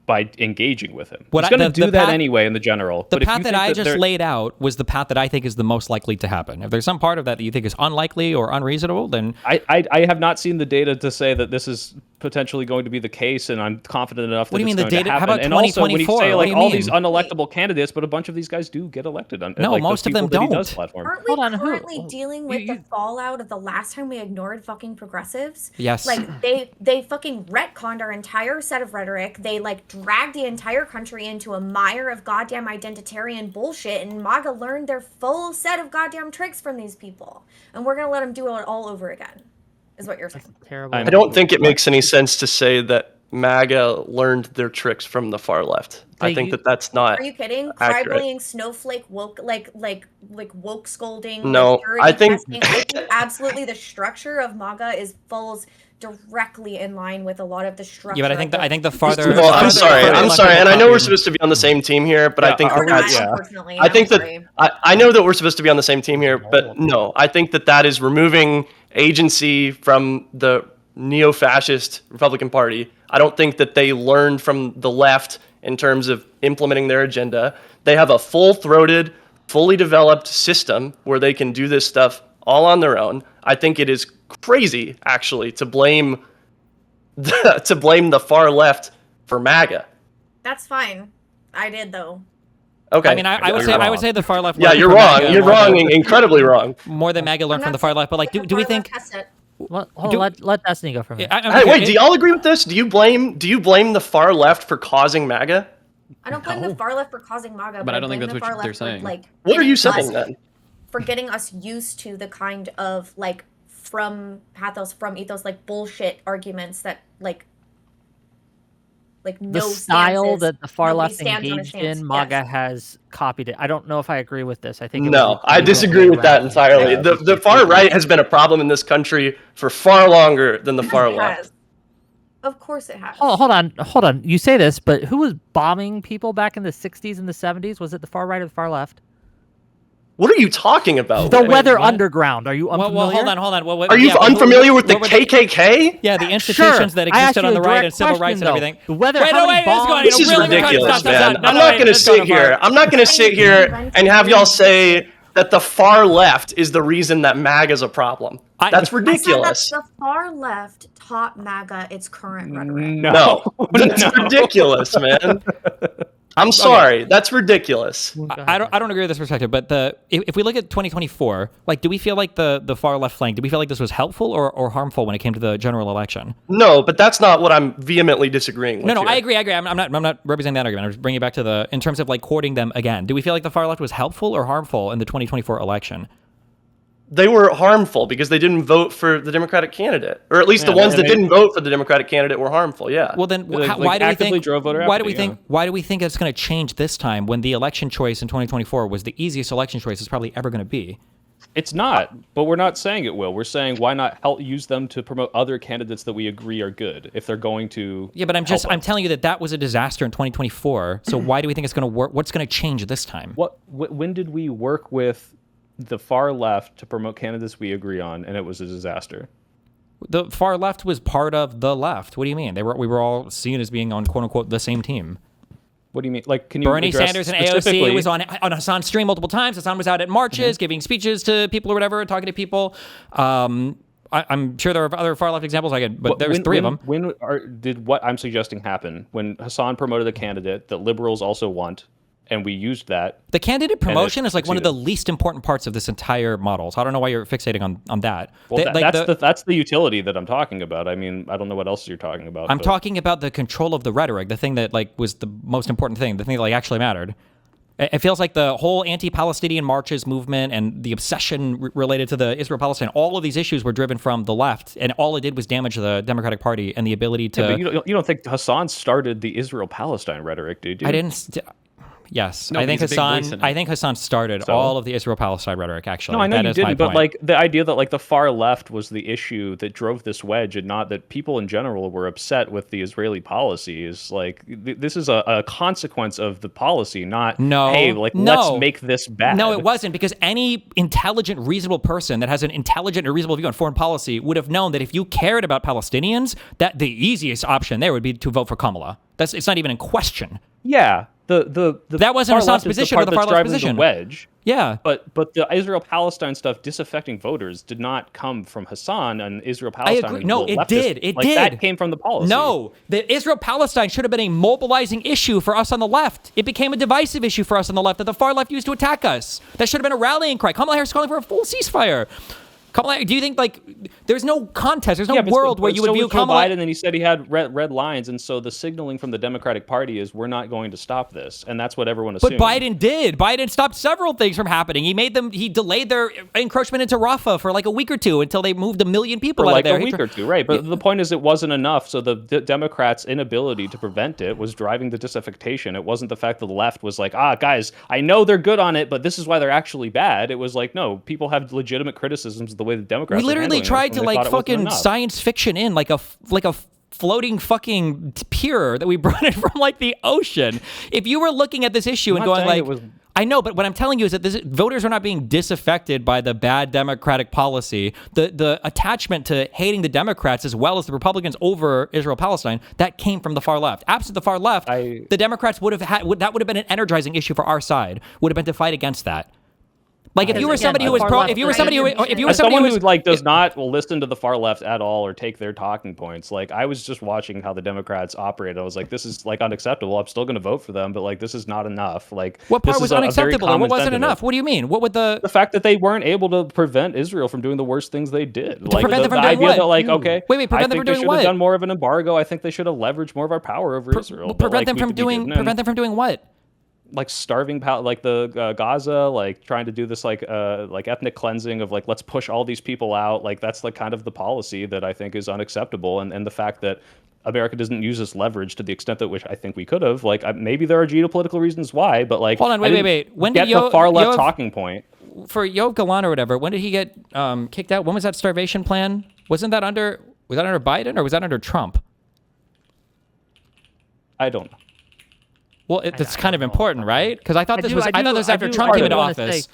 by engaging with him? He's going to do that anyway in the general. The path that I just laid out was the path that I think is the most likely to happen. If there's some part of that that you think is unlikely or unreasonable, then... I have not seen the data to say that this is potentially going to be the case, and I'm confident enough that What do you mean it's the going data? to How happen. about And also, when you 2024? say What like do you all mean? these unelectable candidates, but a bunch of these guys do get elected. No, like, most of them people that he don't. does platform. Aren't we Hold on, who- currently dealing with you- the fallout of the last time we ignored fucking progressives? Yes. Like they fucking retconned our entire set of rhetoric. They like dragged the entire country into a mire of goddamn identitarian bullshit, and MAGA learned their full set of goddamn tricks from these people, and we're gonna let them do it all over again. Is what you're saying? Terrible. I don't think it makes any sense to say that MAGA learned their tricks from the far left. I think that that's not. Are you kidding? accurate. Cryboying, snowflake, woke, like woke scolding. No, like, purity I think- testing. I think absolutely the structure of MAGA falls directly in line with a lot of the structure. Yeah, but I think the farther. Well, I'm sorry, and I know we're to. supposed to be on the same team here, but I think are We're we- not, that's. yeah. unfortunately. I think I'm that sorry. I know that we're supposed to be on the same team here, but no, I think that is removing agency from the neo-fascist Republican Party. I don't think that they learned from the left in terms of implementing their agenda. They have a full-throated, fully developed system where they can do this stuff all on their own. I think it is crazy, actually, to blame the far left for MAGA. That's fine. I did though. Okay. I mean, I would say the far left. Yeah, learned you're from wrong. MAGA You're more wrong, than- incredibly wrong. More than MAGA learned from the far left, but like, do we think? Well, hold on, let Destiny go for a minute. Hey, wait, do y'all agree with this? Do you blame the far left for causing MAGA? I don't blame the far left for causing MAGA, But I don't think blame that's the what far they're left for, saying. like, What are you getting saying us- then? For getting us used to the kind of like from pathos, from ethos, like bullshit arguments that like The no style stances, that the far nobody left stands on a engaged stance. in, MAGA Yes. has copied it. I don't know if I agree with this. I think it was No, a I pretty disagree with that radical- entirely. Yeah, The far right has been a problem in this country for far longer than the far It left. has. Of course it has. Oh, hold on. You say this, but who was bombing people back in the 60s and the 70s? Was it the far right or the far left? What are you talking about? The Wait, Weather what? Underground. Are you unfamiliar? Well, hold on. Well, Are you yeah, but unfamiliar with the what were KKK? Yeah, the institutions that I asked existed you on a the right direct and civil rights question, and though. everything. The weather, Wait, how no, many wait, let's go. bombs- This is Really, ridiculous, stop. man. No, I'm no, not wait, going to let's go sit to here. Mark. I'm not going to sit here and have y'all say that the far left is the reason that MAGA is a problem. That's I said ridiculous. that the far left taught MAGA its current rhetoric. No, that's ridiculous, man. I'm sorry. That's ridiculous. I don't agree with this perspective, but if we look at 2024, like, do we feel like the far left flank? Do we feel like this was helpful or harmful when it came to the general election? No, but that's not what I'm vehemently disagreeing with. No, here. I agree. I'm not representing that argument. I'm just bringing it back to in terms of like courting them again. Do we feel like the far left was helpful or harmful in the 2024 election? They were harmful because they didn't vote for the Democratic candidate, or at least the ones that didn't vote for the Democratic candidate were harmful. Yeah. Well, then Like, why do we actively think? drove voter Why do we apathy, think? Why do we think it's going to change this time when the election choice in 2024 was the easiest election choice it's probably ever going to be? It's not, but we're not saying it will. We're saying why not help use them to promote other candidates that we agree are good if they're going to. Yeah, but I'm telling you that was a disaster in 2024. So why do we think it's going to work? What's going to change this time? When did we work with the far left to promote candidates we agree on, and it was a disaster? The far left was part of the left. What do you mean? We were all seen as being on quote unquote the same team. What do you mean? Like, can you Bernie address Sanders and specifically- AOC was on Hassan's stream multiple times. Hassan was out at marches, giving speeches to people or whatever, talking to people. I'm sure there are other far left examples but there was three of them. Did what I'm suggesting happen when Hassan promoted a candidate that liberals also want, and we used that? The candidate promotion is like one of the succeeded. least important parts of this entire model. So I don't know why you're fixating on that. Well, that's the utility that I'm talking about. I mean, I don't know what else you're talking about. I'm talking about the control of the rhetoric, the thing that like was the most important thing, the thing that like actually mattered. It feels like the whole anti-Palestinian marches movement and the obsession related to the Israel-Palestine, all of these issues were driven from the left, and all it did was damage the Democratic Party and the ability to. Yeah, but you don't think Hassan started the Israel-Palestine rhetoric, did you? I didn't. Yes, No, I think he's a big voice in Hassan. it. I think Hassan started all of the Israel-Palestine rhetoric. Actually, No, I know that you is my didn't, but point. like the idea that like the far left was the issue that drove this wedge, and not that people in general were upset with the Israeli policy, is like this is a consequence of the policy, not let's make this bad. No, it wasn't, because any intelligent, reasonable person that has an intelligent or reasonable view on foreign policy would have known that if you cared about Palestinians, that the easiest option there would be to vote for Kamala. It's not even in question. Yeah. The That wasn't far Hassan's left is position the or part the far that's left's driving position. The wedge. Yeah. But the Israel-Palestine stuff disaffecting voters did not come from Hassan and Israel-Palestine. I agree. No, it did. It like, did. That came from the policy. No, the Israel-Palestine should have been a mobilizing issue for us on the left. It became a divisive issue for us on the left that the far left used to attack us. That should have been a rallying cry. Kamala Harris calling for a full ceasefire. Kamala, do you think, like, there's no contest, there's no world where you would view Kamala... Biden, and he said he had red lines, and so the signaling from the Democratic Party is we're not going to stop this, and that's what everyone assumed. But Biden did. Biden stopped several things from happening. He delayed their encroachment into Rafah for like a week or two until they moved 1 million people out of there. For like a week or two, right. But the point is it wasn't enough, so the Democrats' inability to prevent it was driving the disaffection. It wasn't the fact that the left was like, guys, I know they're good on it, but this is why they're actually bad. It was like, no, people have legitimate criticisms of the way the Democrats tried to like fucking science fiction in like a floating fucking pier that we brought in from like the ocean. If you were looking at this issue and going like, I know, but what I'm telling you is that voters are not being disaffected by the bad Democratic policy. The attachment to hating the Democrats as well as the Republicans over Israel-Palestine, that came from the far left. Absent the far left, the Democrats would have been an energizing issue for our side, would have been to fight against that. Like if you were somebody who was someone who like does not listen to the far left at all or take their talking points, like I was just watching how the Democrats operate. I was like, this is like unacceptable. I'm still going to vote for them, but like this is not enough. Like what part was unacceptable and what wasn't enough? What do you mean? What would the fact that they weren't able to prevent Israel from doing the worst things they did? To prevent them from doing what? That, like, okay, wait, prevent them from doing what? They should have done more of an embargo. I think they should have leveraged more of our power over Israel. Prevent them from doing what? Like starving, like the Gaza, like trying to do this like ethnic cleansing of like let's push all these people out. Like that's like kind of the policy that I think is unacceptable, and the fact that America doesn't use this leverage to the extent that which I think we could have. Like maybe there are geopolitical reasons why, but like hold on, wait. When did the far left talking point for Yoav Galan or whatever? When did he get kicked out? When was that starvation plan? Was that under Biden or was that under Trump? I don't know. Well, it's kind of important, right? Because I thought this was after Trump came into office.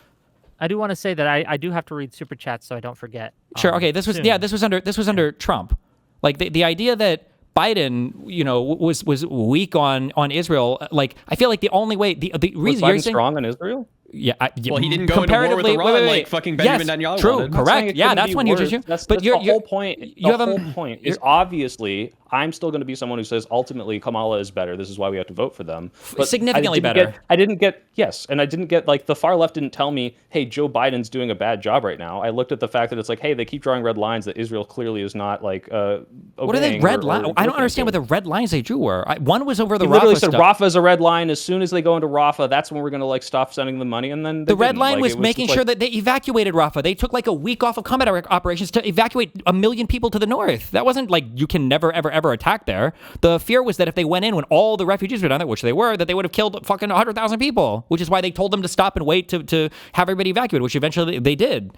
I do want to say that I do have to read super chats so I don't forget. Sure. Okay. This was under Trump. Like the idea that Biden, was weak on Israel. Like I feel like the only way the reason was Biden strong on Israel. Yeah, well, he didn't go into war with Iran like fucking Benjamin Netanyahu true, wanted. Correct. Yeah, that's one huge issue. But the whole point. The whole point is obviously I'm still going to be someone who says ultimately Kamala is better. This is why we have to vote for them. But significantly better. I didn't get like the far left didn't tell me, hey, Joe Biden's doing a bad job right now. I looked at the fact that it's like, hey, they keep drawing red lines that Israel clearly is not like. What are they red lines? I don't understand what the red lines they drew were. One was over the Rafah literally said stuff. Rafah is a red line. As soon as they go into Rafah, that's when we're going to like stop sending them money, and then the red line was making sure that they evacuated Rafah. They took like a week off of combat operations to evacuate 1 million people to the north. That wasn't like you can never, ever attack there. The fear was that if they went in when all the refugees were down there, which they were, that they would have killed fucking 100,000 people, which is why they told them to stop and wait to have everybody evacuated, which eventually they did.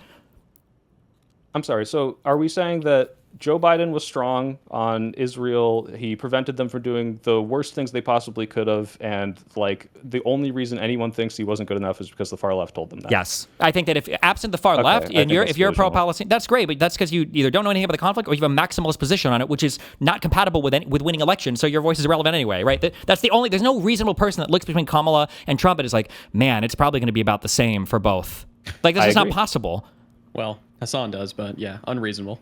I'm sorry. So are we saying that Joe Biden was strong on Israel? He prevented them from doing the worst things they possibly could have, and like the only reason anyone thinks he wasn't good enough is because the far left told them that. Yes, I think that if absent the far left, and if you're pro-Palestinian, that's great, but that's because you either don't know anything about the conflict or you have a maximalist position on it, which is not compatible with winning elections. So your voice is irrelevant anyway, right? That's the only. There's no reasonable person that looks between Kamala and Trump and is like, man, it's probably going to be about the same for both. Like this is not possible. Well, Hassan does, but yeah, unreasonable.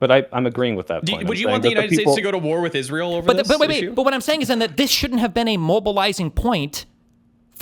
But I'm agreeing with that point. Would you want the United States to go to war with Israel over this issue? But what I'm saying is then that this shouldn't have been a mobilizing point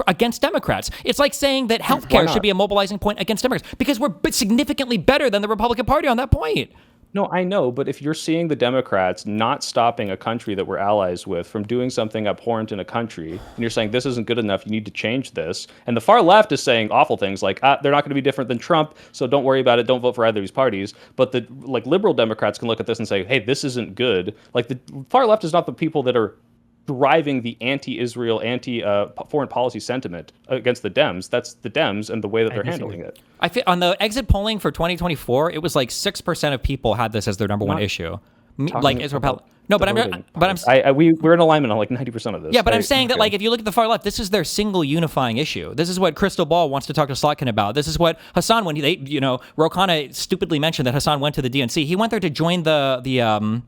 against Democrats. It's like saying that healthcare should be a mobilizing point against Democrats because we're significantly better than the Republican Party on that point. No, I know, but if you're seeing the Democrats not stopping a country that we're allies with from doing something abhorrent in a country, and you're saying this isn't good enough, you need to change this, and the far left is saying awful things like they're not going to be different than Trump, so don't worry about it, don't vote for either of these parties. But the liberal Democrats can look at this and say, hey, this isn't good. Like the far left is not the people that are driving the anti-Israel, anti-foreign policy sentiment against the Dems. That's the Dems and the way that they're handling it. I feel on the exit polling for 2024, it was like 6% of people had this as their number one issue. Like Israel. No, but we're in alignment on like 90% of this. Yeah, but I'm saying that like if you look at the far left, this is their single unifying issue. This is what Crystal Ball wants to talk to Slotkin about. This is what Hassan Ro Khanna stupidly mentioned that Hassan went to the DNC. He went there to join the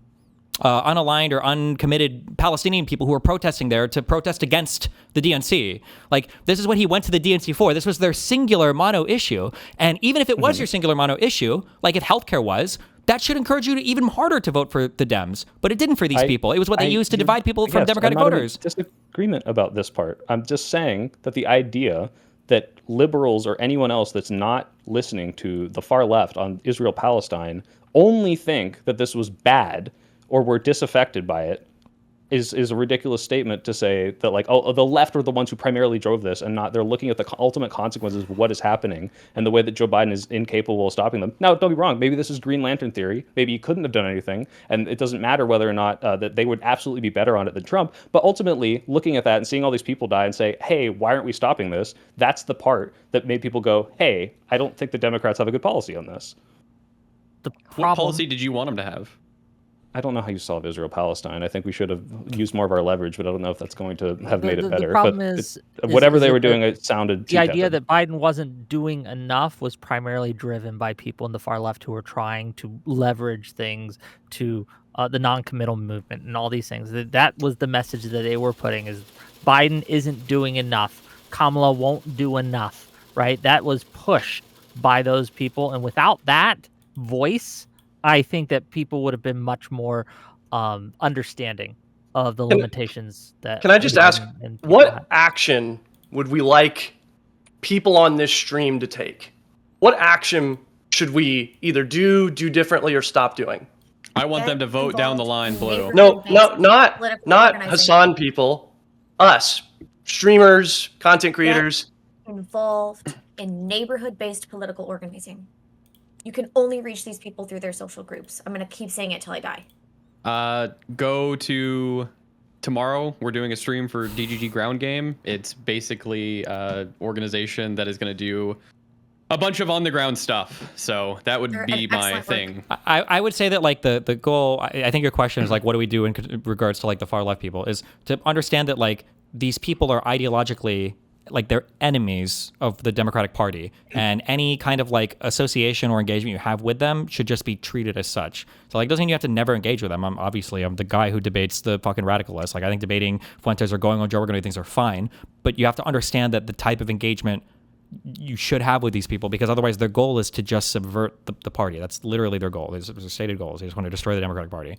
unaligned or uncommitted Palestinian people who were protesting there to protest against the DNC. Like, this is what he went to the DNC for. This was their singular mono issue. And even if it was your singular mono issue, like if healthcare was, that should encourage you to even harder to vote for the Dems. But it didn't for these people. It was what they used to divide people from Democratic voters. Disagreement about this part. I'm just saying that the idea that liberals or anyone else that's not listening to the far left on Israel-Palestine only think that this was bad or were disaffected by it is a ridiculous statement to say that, like, oh, the left are the ones who primarily drove this, and not they're looking at the ultimate consequences of what is happening and the way that Joe Biden is incapable of stopping them. Now, don't be wrong. Maybe this is Green Lantern theory. Maybe he couldn't have done anything, and it doesn't matter whether or not that they would absolutely be better on it than Trump. But ultimately, looking at that and seeing all these people die and say, hey, why aren't we stopping this? That's the part that made people go, hey, I don't think the Democrats have a good policy on this. What policy did you want them to have? I don't know how you solve Israel-Palestine. I think we should have used more of our leverage, but I don't know if that's going to have made it better. The problem but whatever they were doing, it sounded the idea that Biden wasn't doing enough was primarily driven by people in the far left who were trying to leverage things to the non-committal movement and all these things. That was the message that they were putting: is Biden isn't doing enough. Kamala won't do enough. Right? That was pushed by those people, and without that voice, I think that people would have been much more understanding of the limitations that. Can I just ask, what action would we like people on this stream to take? What action should we either do differently, or stop doing? I want them to vote down the line blue. No, not Hassan people. Us, streamers, content creators. Involved in neighborhood-based political organizing. You can only reach these people through their social groups. I'm going to keep saying it till I die. Go to tomorrow. We're doing a stream for DGG Ground Game. It's basically an organization that is going to do a bunch of on-the-ground stuff. So that would be my thing. I would say that, like, the goal, I think your question is, like, what do we do in regards to, like, the far left people, is to understand that, like, these people are ideologically, like, they're enemies of the Democratic Party, and any kind of, like, association or engagement you have with them should just be treated as such. So, like, doesn't mean you have to never engage with them. I'm the guy who debates the fucking radicalists. Like, I think debating Fuentes or going on Joe Rogan, things are fine, but you have to understand that the type of engagement you should have with these people, because otherwise their goal is to just subvert the party. That's literally their goal. There's stated goals. They just want to destroy the Democratic Party.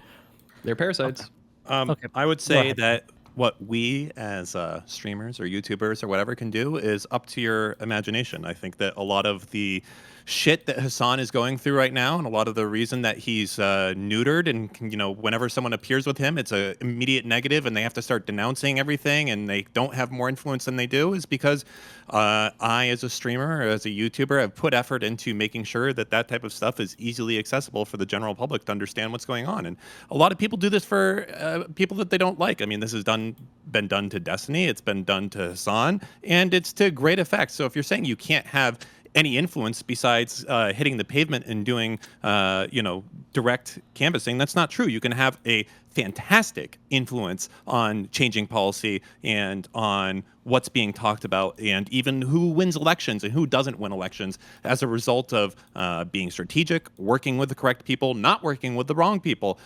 They're parasites. Okay. I would say that what we as streamers or YouTubers or whatever can do is up to your imagination. I think that a lot of the shit that Hassan is going through right now, and a lot of the reason that he's neutered, and, you know, whenever someone appears with him, it's a immediate negative, and they have to start denouncing everything, and they don't have more influence than they do, is because I, as a streamer, or as a YouTuber, have put effort into making sure that that type of stuff is easily accessible for the general public to understand what's going on. And a lot of people do this for people that they don't like. I mean, this has been done to Destiny, it's been done to Hassan, and it's to great effect. So if you're saying you can't have any influence besides hitting the pavement and doing, direct canvassing, that's not true. You can have a fantastic influence on changing policy and on what's being talked about, and even who wins elections and who doesn't win elections, as a result of being strategic, working with the correct people, not working with the wrong people,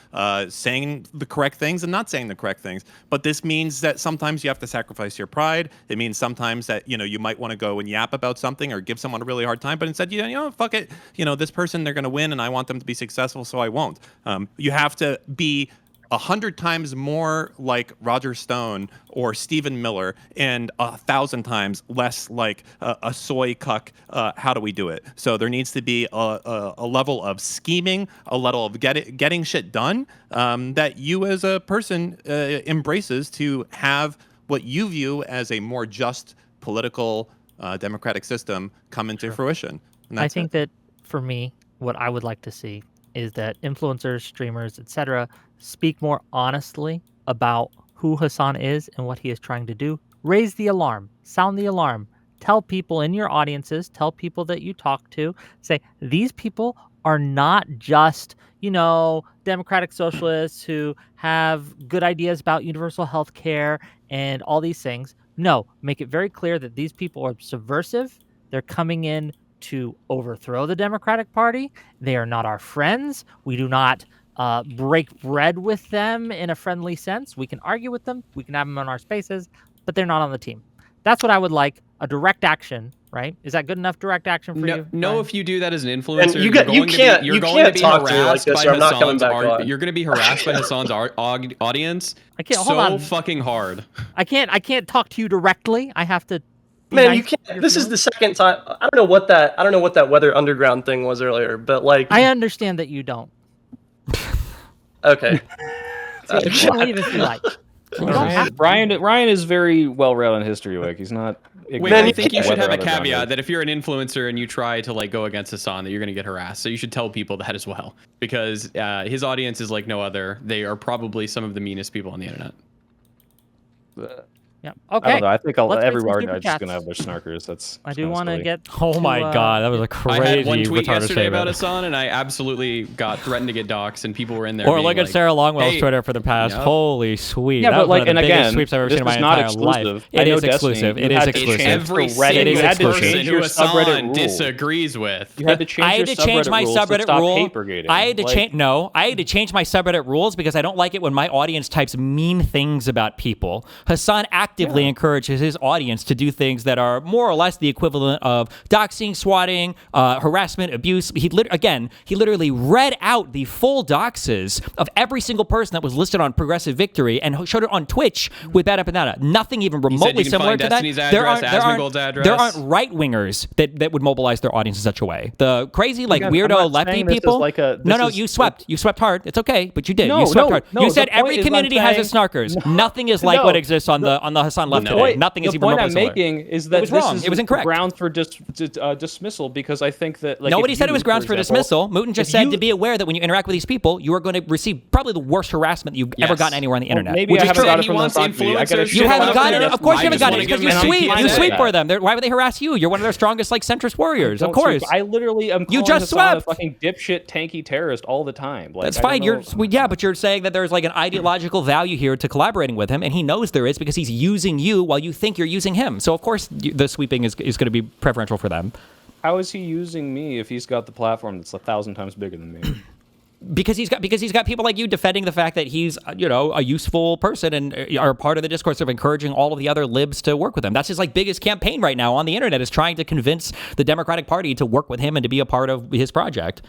saying the correct things and not saying the correct things. But this means that sometimes you have to sacrifice your pride. It means sometimes that, you might want to go and yap about something or give someone a really hard time, but instead, fuck it. This person, they're going to win, and I want them to be successful, so I won't. You have to be 100 times more like Roger Stone or Stephen Miller, and 1,000 times less like a soy cuck. How do we do it? So there needs to be a level of scheming, a level of getting shit done, that you as a person embraces to have what you view as a more just political democratic system come into fruition. And I think that, for me, what I would like to see is that influencers, streamers, etc., speak more honestly about who Hassan is and what he is trying to do. Raise the alarm, sound the alarm, tell people in your audiences, tell people that you talk to, say, these people are not just, democratic socialists who have good ideas about universal health care and all these things. No, make it very clear that these people are subversive. They're coming in to overthrow the Democratic Party. They are not our friends. We do not break bread with them in a friendly sense. We can argue with them. We can have them in our spaces, but they're not on the team. That's what I would like, a direct action, right? Is that good enough direct action for you? No, Ryan? if you do that as an influencer, And you can't talk to me like this, or I'm not coming back on. You're going to be harassed by Hassan's audience hold on. fucking hard. I can't talk to you directly. I have to. Man, you can't. This is the second time. I don't know what that Weather Underground thing was earlier, but like. I understand that you don't. Okay. You can leave if you like. Ryan is very well read on history, Wick. He's not. Wait, I think you should have a caveat that if you're an influencer and you try to like go against Hassan, that you're going to get harassed. So you should tell people that as well, because his audience is like no other. They are probably some of the meanest people on the internet. Yeah. I Okay. don't know. I think everyone super is just chats. gonna have their snarkers. I do want to get. Oh my god, that was a crazy I had one tweet retarded yesterday about statement. Hassan, and I absolutely got threatened to get doxxed, and people were in there. Or being look at Sarah Longwell's hey, Twitter for the past. yep. Holy sweet! Yeah, that but was one of the and biggest again, sweeps I've ever this seen in my is not entire exclusive. life. I It know is Destiny, exclusive. you It had is to exclusive. change Every for Reddit, single you had to person change who your subreddit Hassan rules. disagrees with. You had to change I had your to change my rules to subreddit stop rule. hate brigading. I had to Like, change. No, I had to change my subreddit rules because I don't like it when my audience types mean things about people. Hassan actively encourages his audience to do things that are more or less the equivalent of doxing, swatting, harassment, abuse. He literally read out the full doxes of every single person that was listed on Progressive Victory and showed it on Twitch with Bad Up and Down. Nothing even remotely can similar find to Destiny's that. address, Asmongold's address. There aren't right wingers that would mobilize their audience in such a way. The crazy like Again, weirdo I'm not lefty saying this is people. like a- No, this you is- swept. You swept hard. It's okay, but you did. No, You swept no, hard. no, You the said point every is I'm community has its saying- snarkers. Nothing is like No. what exists on the Hassan left today. Nothing is the even point remotely I'm similar. making is that It was this wrong. is It was incorrect. grounds for dismissal because I think that like Nobody if said it you, was grounds for example, dismissal. Mooten just if said you- to be aware that when you interact with these people, you are going to receive probably the worst harassment that you've ever gotten anywhere on the internet. maybe which I is haven't true. got it He from the wants Hassan community. I gotta influencers shit You to on haven't Shut gotten up. it. Of course I you haven't just gotten wanna it because give you him an sweep. MP You for sweep that. for them. Why would they harass you? You're one of their strongest like centrist warriors. Of Don't course. sweep. I literally am You calling just Hassan a swept. fucking dipshit tanky terrorist all the time. Like, That's I don't fine. know- Yeah, but you're saying that there's like an ideological value here to collaborating with him, and he knows there is because he's using you while you think you're using him. So of course the sweeping is going to be preferential for them. How is he using me if he's got the platform that's 1,000 times bigger than me? Because he's got people like you defending the fact that he's a useful person and are part of the discourse of encouraging all of the other libs to work with him. That's his like biggest campaign right now on the internet, is trying to convince the Democratic Party to work with him and to be a part of his project.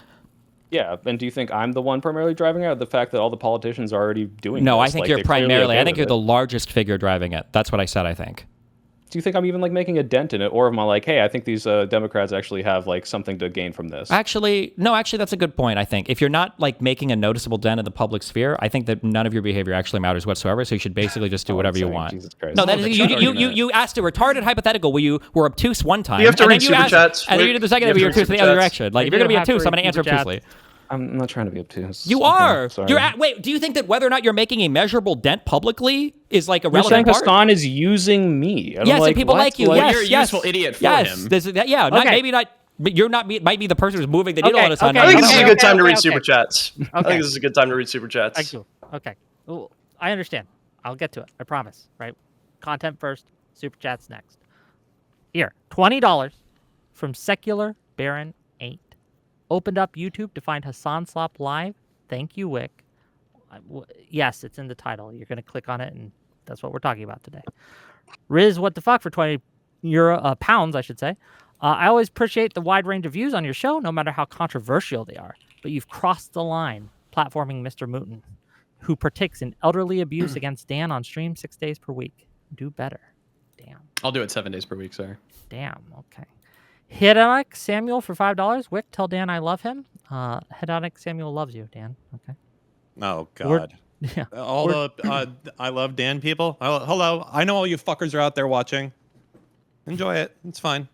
Yeah, and do you think I'm the one primarily driving it, or the fact that all the politicians are already doing No, this? I think Like, you're they clearly primarily. I agree think you're with the it. largest figure driving it. That's what I said. I think. Do you think I'm even like making a dent in it, or am I like, hey, I think these Democrats actually have like something to gain from this? Actually, that's a good point. I think if you're not like making a noticeable dent in the public sphere, I think that none of your behavior actually matters whatsoever. So you should basically just do whatever you saying, want. Jesus Christ. No, that is that's you. not You asked a retarded hypothetical where you were obtuse one time. You have to and read then super asked- chats. And then you did the second time You you were have to obtuse in read the other super chats. direction. Like if You you're gonna be have to obtuse, I'm read gonna answer super chats. obtusely. I'm not trying to be obtuse. You Okay, are. sorry. Wait. Do you think that whether or not you're making a measurable dent publicly is like a You're saying relevant part? Hassan is using me. And I'm Yes, like, and people what? like you. Like, Yes, you're a yes, useful idiot for yes. him. Not Okay. maybe not. But you're not. Might be the person who's moving the needle Okay, on Hassan. okay. I think this is a Okay, good time to okay, read okay. super chats. I Okay. think this is a good time to read super chats. Thank you. Okay. Well, I understand. I'll get to it. I promise. Right? Content first. Super chats next. Here, $20 from Secular Baron 8. Opened up YouTube to find Hassan Slop live. Thank you, Wick. Yes, it's in the title. You're going to click on it, and that's what we're talking about today. Riz, what the fuck, for 20 pounds, I should say. I always appreciate the wide range of views on your show, no matter how controversial they are. But you've crossed the line, platforming Mr. Mooten, who partakes in elderly abuse against Dan on stream 6 days per week. Do better. Damn. I'll do it 7 days per week, sorry. Damn. Okay. Hedonic Samuel for $5. Wick, tell Dan I love him. Hedonic Samuel loves you, Dan. Okay. Oh We're- God. Yeah. All the I love Dan people. Hello. I know all you fuckers are out there watching. Enjoy it. It's fine.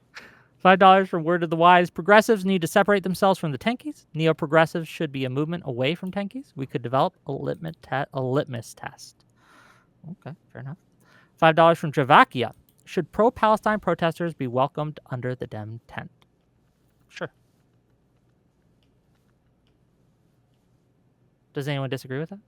$5 from Word of the Wise. Progressives need to separate themselves from the tankies. Neo-progressives should be a movement away from tankies. We could develop a litmus test. Okay, fair enough. $5 from Javakia. Should pro-Palestine protesters be welcomed under the Dem tent? Sure. Does anyone disagree with that?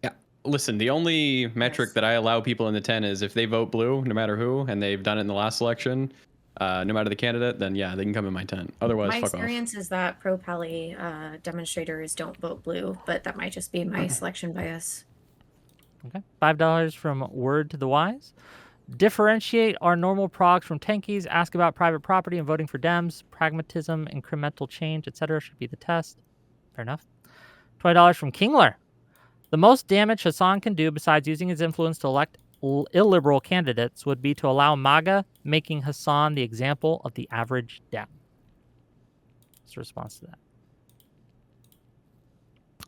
Yeah. Listen, the only metric that I allow people in the tent is if they vote blue, no matter who, and they've done it in the last election, no matter the candidate, then yeah, they can come in my tent. Otherwise, My fuck off. experience is that pro-Pally demonstrators don't vote blue, but that might just be my selection bias. Okay. $5 from Word to the Wise. Differentiate our normal progs from tankies. Ask about private property and voting for Dems. Pragmatism, incremental change, etc. should be the test. Fair enough. $20 from Kingler. The most damage Hassan can do besides using his influence to elect illiberal candidates would be to allow MAGA, making Hassan the example of the average Dem. What's the response to that?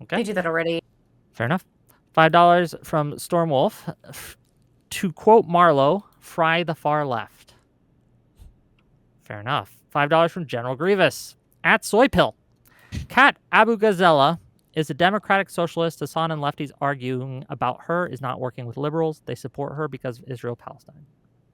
Okay. They do that already. Fair enough. $5 from Stormwolf. To quote Marlowe, fry the far left. Fair enough. $5 from General Grievous. At Soypill. Kat Abu Ghazela is a democratic socialist. Hassan and lefties arguing about her is not working with liberals. They support her because of Israel-Palestine.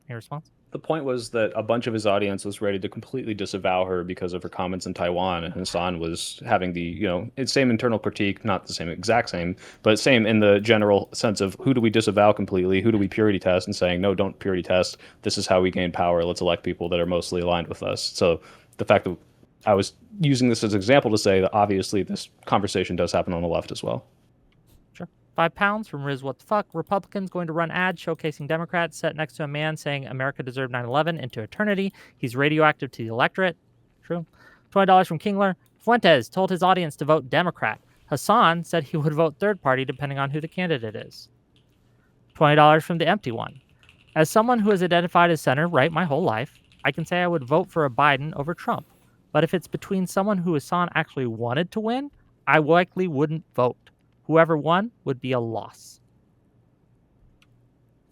Any response? The point was that a bunch of his audience was ready to completely disavow her because of her comments in Taiwan, and Hassan was having the, same internal critique, not the same exact same, but same in the general sense of who do we disavow completely, who do we purity test, and saying, no, don't purity test. This is how we gain power. Let's elect people that are mostly aligned with us. So the fact that I was using this as an example to say that obviously this conversation does happen on the left as well. Sure. £5 from Riz What the Fuck. Republicans going to run ads showcasing Democrats set next to a man saying America deserved 9/11 into eternity. He's radioactive to the electorate. True. $20 from Kingler. Fuentes told his audience to vote Democrat. Hassan said he would vote third party depending on who the candidate is. $20 from the empty one. As someone who has identified as center right my whole life, I can say I would vote for a Biden over Trump. But if it's between someone who Hassan actually wanted to win, I likely wouldn't vote. Whoever won would be a loss.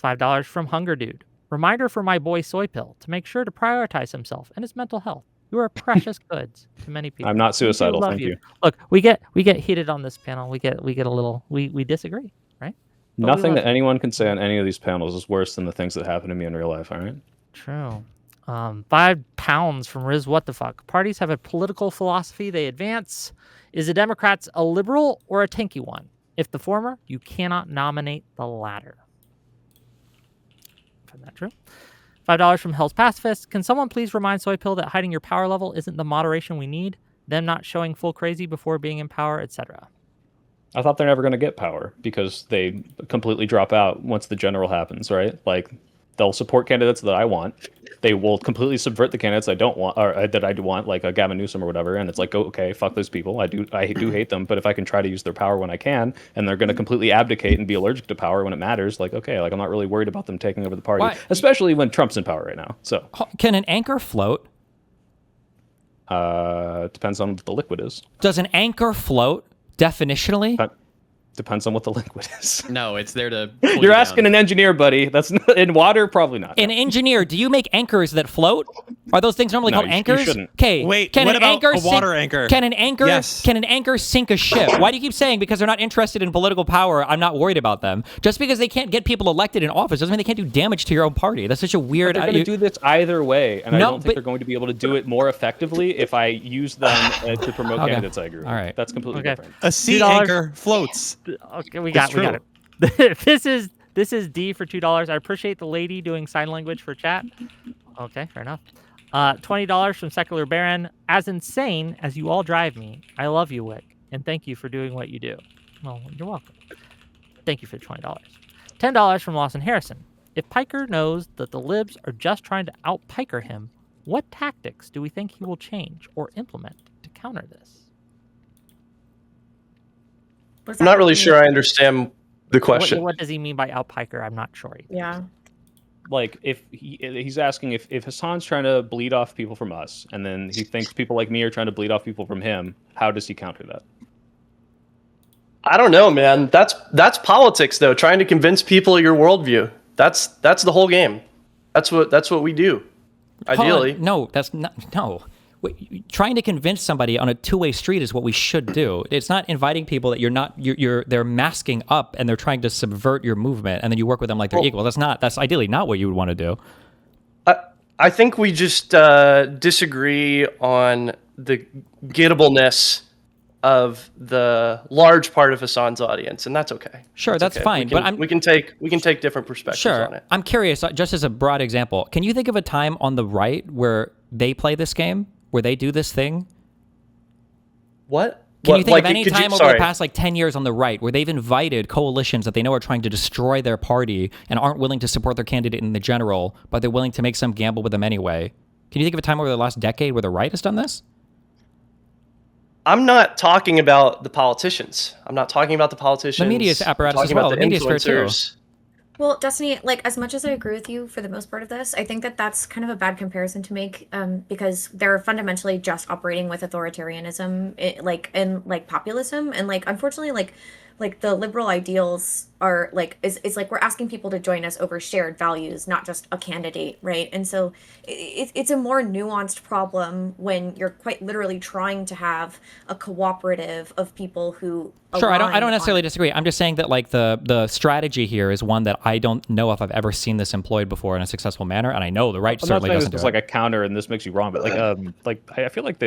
$5 from Hunger Dude. Reminder for my boy Soypill to make sure to prioritize himself and his mental health. You are precious goods to many people. I'm not suicidal, Love thank you. Look, we get heated on this panel. We get a little we disagree, right? But Nothing that anyone can say on any of these panels is worse than the things that happen to me in real life, all right? True. £5 from Riz What the Fuck. Parties have a political philosophy they advance. Is the Democrats a liberal or a tanky one? If the former, you cannot nominate the latter. Is that true? $5 from Hell's Pacifist. Can someone please remind Soypill that hiding your power level isn't the moderation we need? Them not showing full crazy before being in power, etc. I thought they're never going to get power because they completely drop out once the general happens, right? Like, they'll support candidates that I want. They will completely subvert the candidates I don't want, or that I do want, like a Gavin Newsom or whatever. And it's like, oh, okay, fuck those people. I do hate them, but if I can try to use their power when I can, and they're going to completely abdicate and be allergic to power when it matters, like, okay, like I'm not really worried about them taking over the party, especially when Trump's in power right now. So, can an anchor float? Depends on what the liquid is. Does an anchor float definitionally? Depends on what the liquid is. No, it's there to. You're asking an engineer, buddy. That's not, in water, probably not. An engineer, do you make anchors that float? Are those things normally called anchors? You shouldn't. Okay. Wait, can what an about anchor a water anchor? Can an anchor? Yes. Can an anchor sink a ship? Why do you keep saying because they're not interested in political power? I'm not worried about them. Just because they can't get people elected in office doesn't mean they can't do damage to your own party. That's such a weird. They're going to do this either way, and I don't think they're going to be able to do it more effectively if I use them to promote candidates I agree with. All right, that's completely different. A sea anchor floats. Okay, we got it. This is D for $2. I appreciate the lady doing sign language for chat. Okay, fair enough. $20 from Secular Baron. As insane as you all drive me, I love you, Wick, and thank you for doing what you do. Well, you're welcome. Thank you for the $20. $10 from Lawson Harrison. If Piker knows that the libs are just trying to out-Piker him, what tactics do we think he will change or implement to counter this? I'm not really sure I understand the question. What does he mean by out-Piker? I'm not sure. Yeah. Like, if he's asking if Hassan's trying to bleed off people from us, and then he thinks people like me are trying to bleed off people from him, how does he counter that? I don't know, man. That's politics, though. Trying to convince people of your worldview. That's the whole game. That's what we do. Ideally. No, that's not. No. Trying to convince somebody on a two-way street is what we should do. It's not inviting people that they're masking up and they're trying to subvert your movement, and then you work with them like they're equal. That's ideally not what you would want to do. I think we just disagree on the gettableness of the large part of Hassan's audience, and that's okay. Sure, that's fine. But we can take different perspectives on it. I'm curious, just as a broad example, can you think of a time on the right where they play this game, where they do this thing? What? Can you think of any time over the past 10 years on the right where they've invited coalitions that they know are trying to destroy their party and aren't willing to support their candidate in the general, but they're willing to make some gamble with them anyway? Can you think of a time over the last decade where the right has done this? I'm not talking about the politicians. I'm not talking about the politicians. The media apparatus as well. The media is fair too. Well, Destiny, as much as I agree with you for the most part of this, I think that that's kind of a bad comparison to make, because they're fundamentally just operating with authoritarianism, and populism, and unfortunately, the liberal ideals are it's like we're asking people to join us over shared values, not just a candidate, right? And so it's a more nuanced problem when you're quite literally trying to have a cooperative of people who Sure, I don't necessarily disagree. I'm just saying that the strategy here is one that I don't know if I've ever seen this employed before in a successful manner, and I know the right certainly doesn't do it. It's like a counter, and this makes you wrong, but I feel like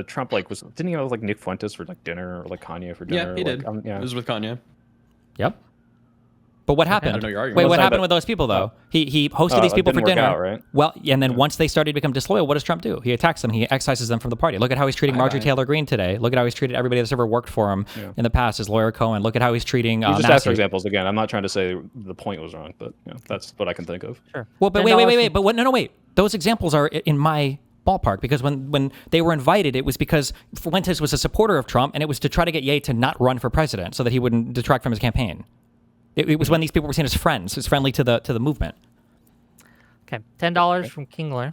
Trump didn't he have Nick Fuentes for dinner, or Kanye for dinner? Yeah, he did. It was with Kanye. Yep. But what happened? I don't know your argument. Wait, what happened with those people though? He hosted these people for dinner. Out, right? Well, and then once they started to become disloyal, what does Trump do? He attacks them. He excises them from the party. Look at how he's treating Marjorie Taylor Greene today. Look at how he's treated everybody that's ever worked for him in the past. His lawyer Cohen. Look at how he's treating. You just asked for examples again. I'm not trying to say the point was wrong, but that's what I can think of. Sure. Well, but wait. But wait. Those examples are in my ballpark, because when they were invited, it was because Fuentes was a supporter of Trump, and it was to try to get Ye to not run for president so that he wouldn't detract from his campaign. It was when these people were seen as friends, as friendly to the movement. Okay, $10 from Kingler.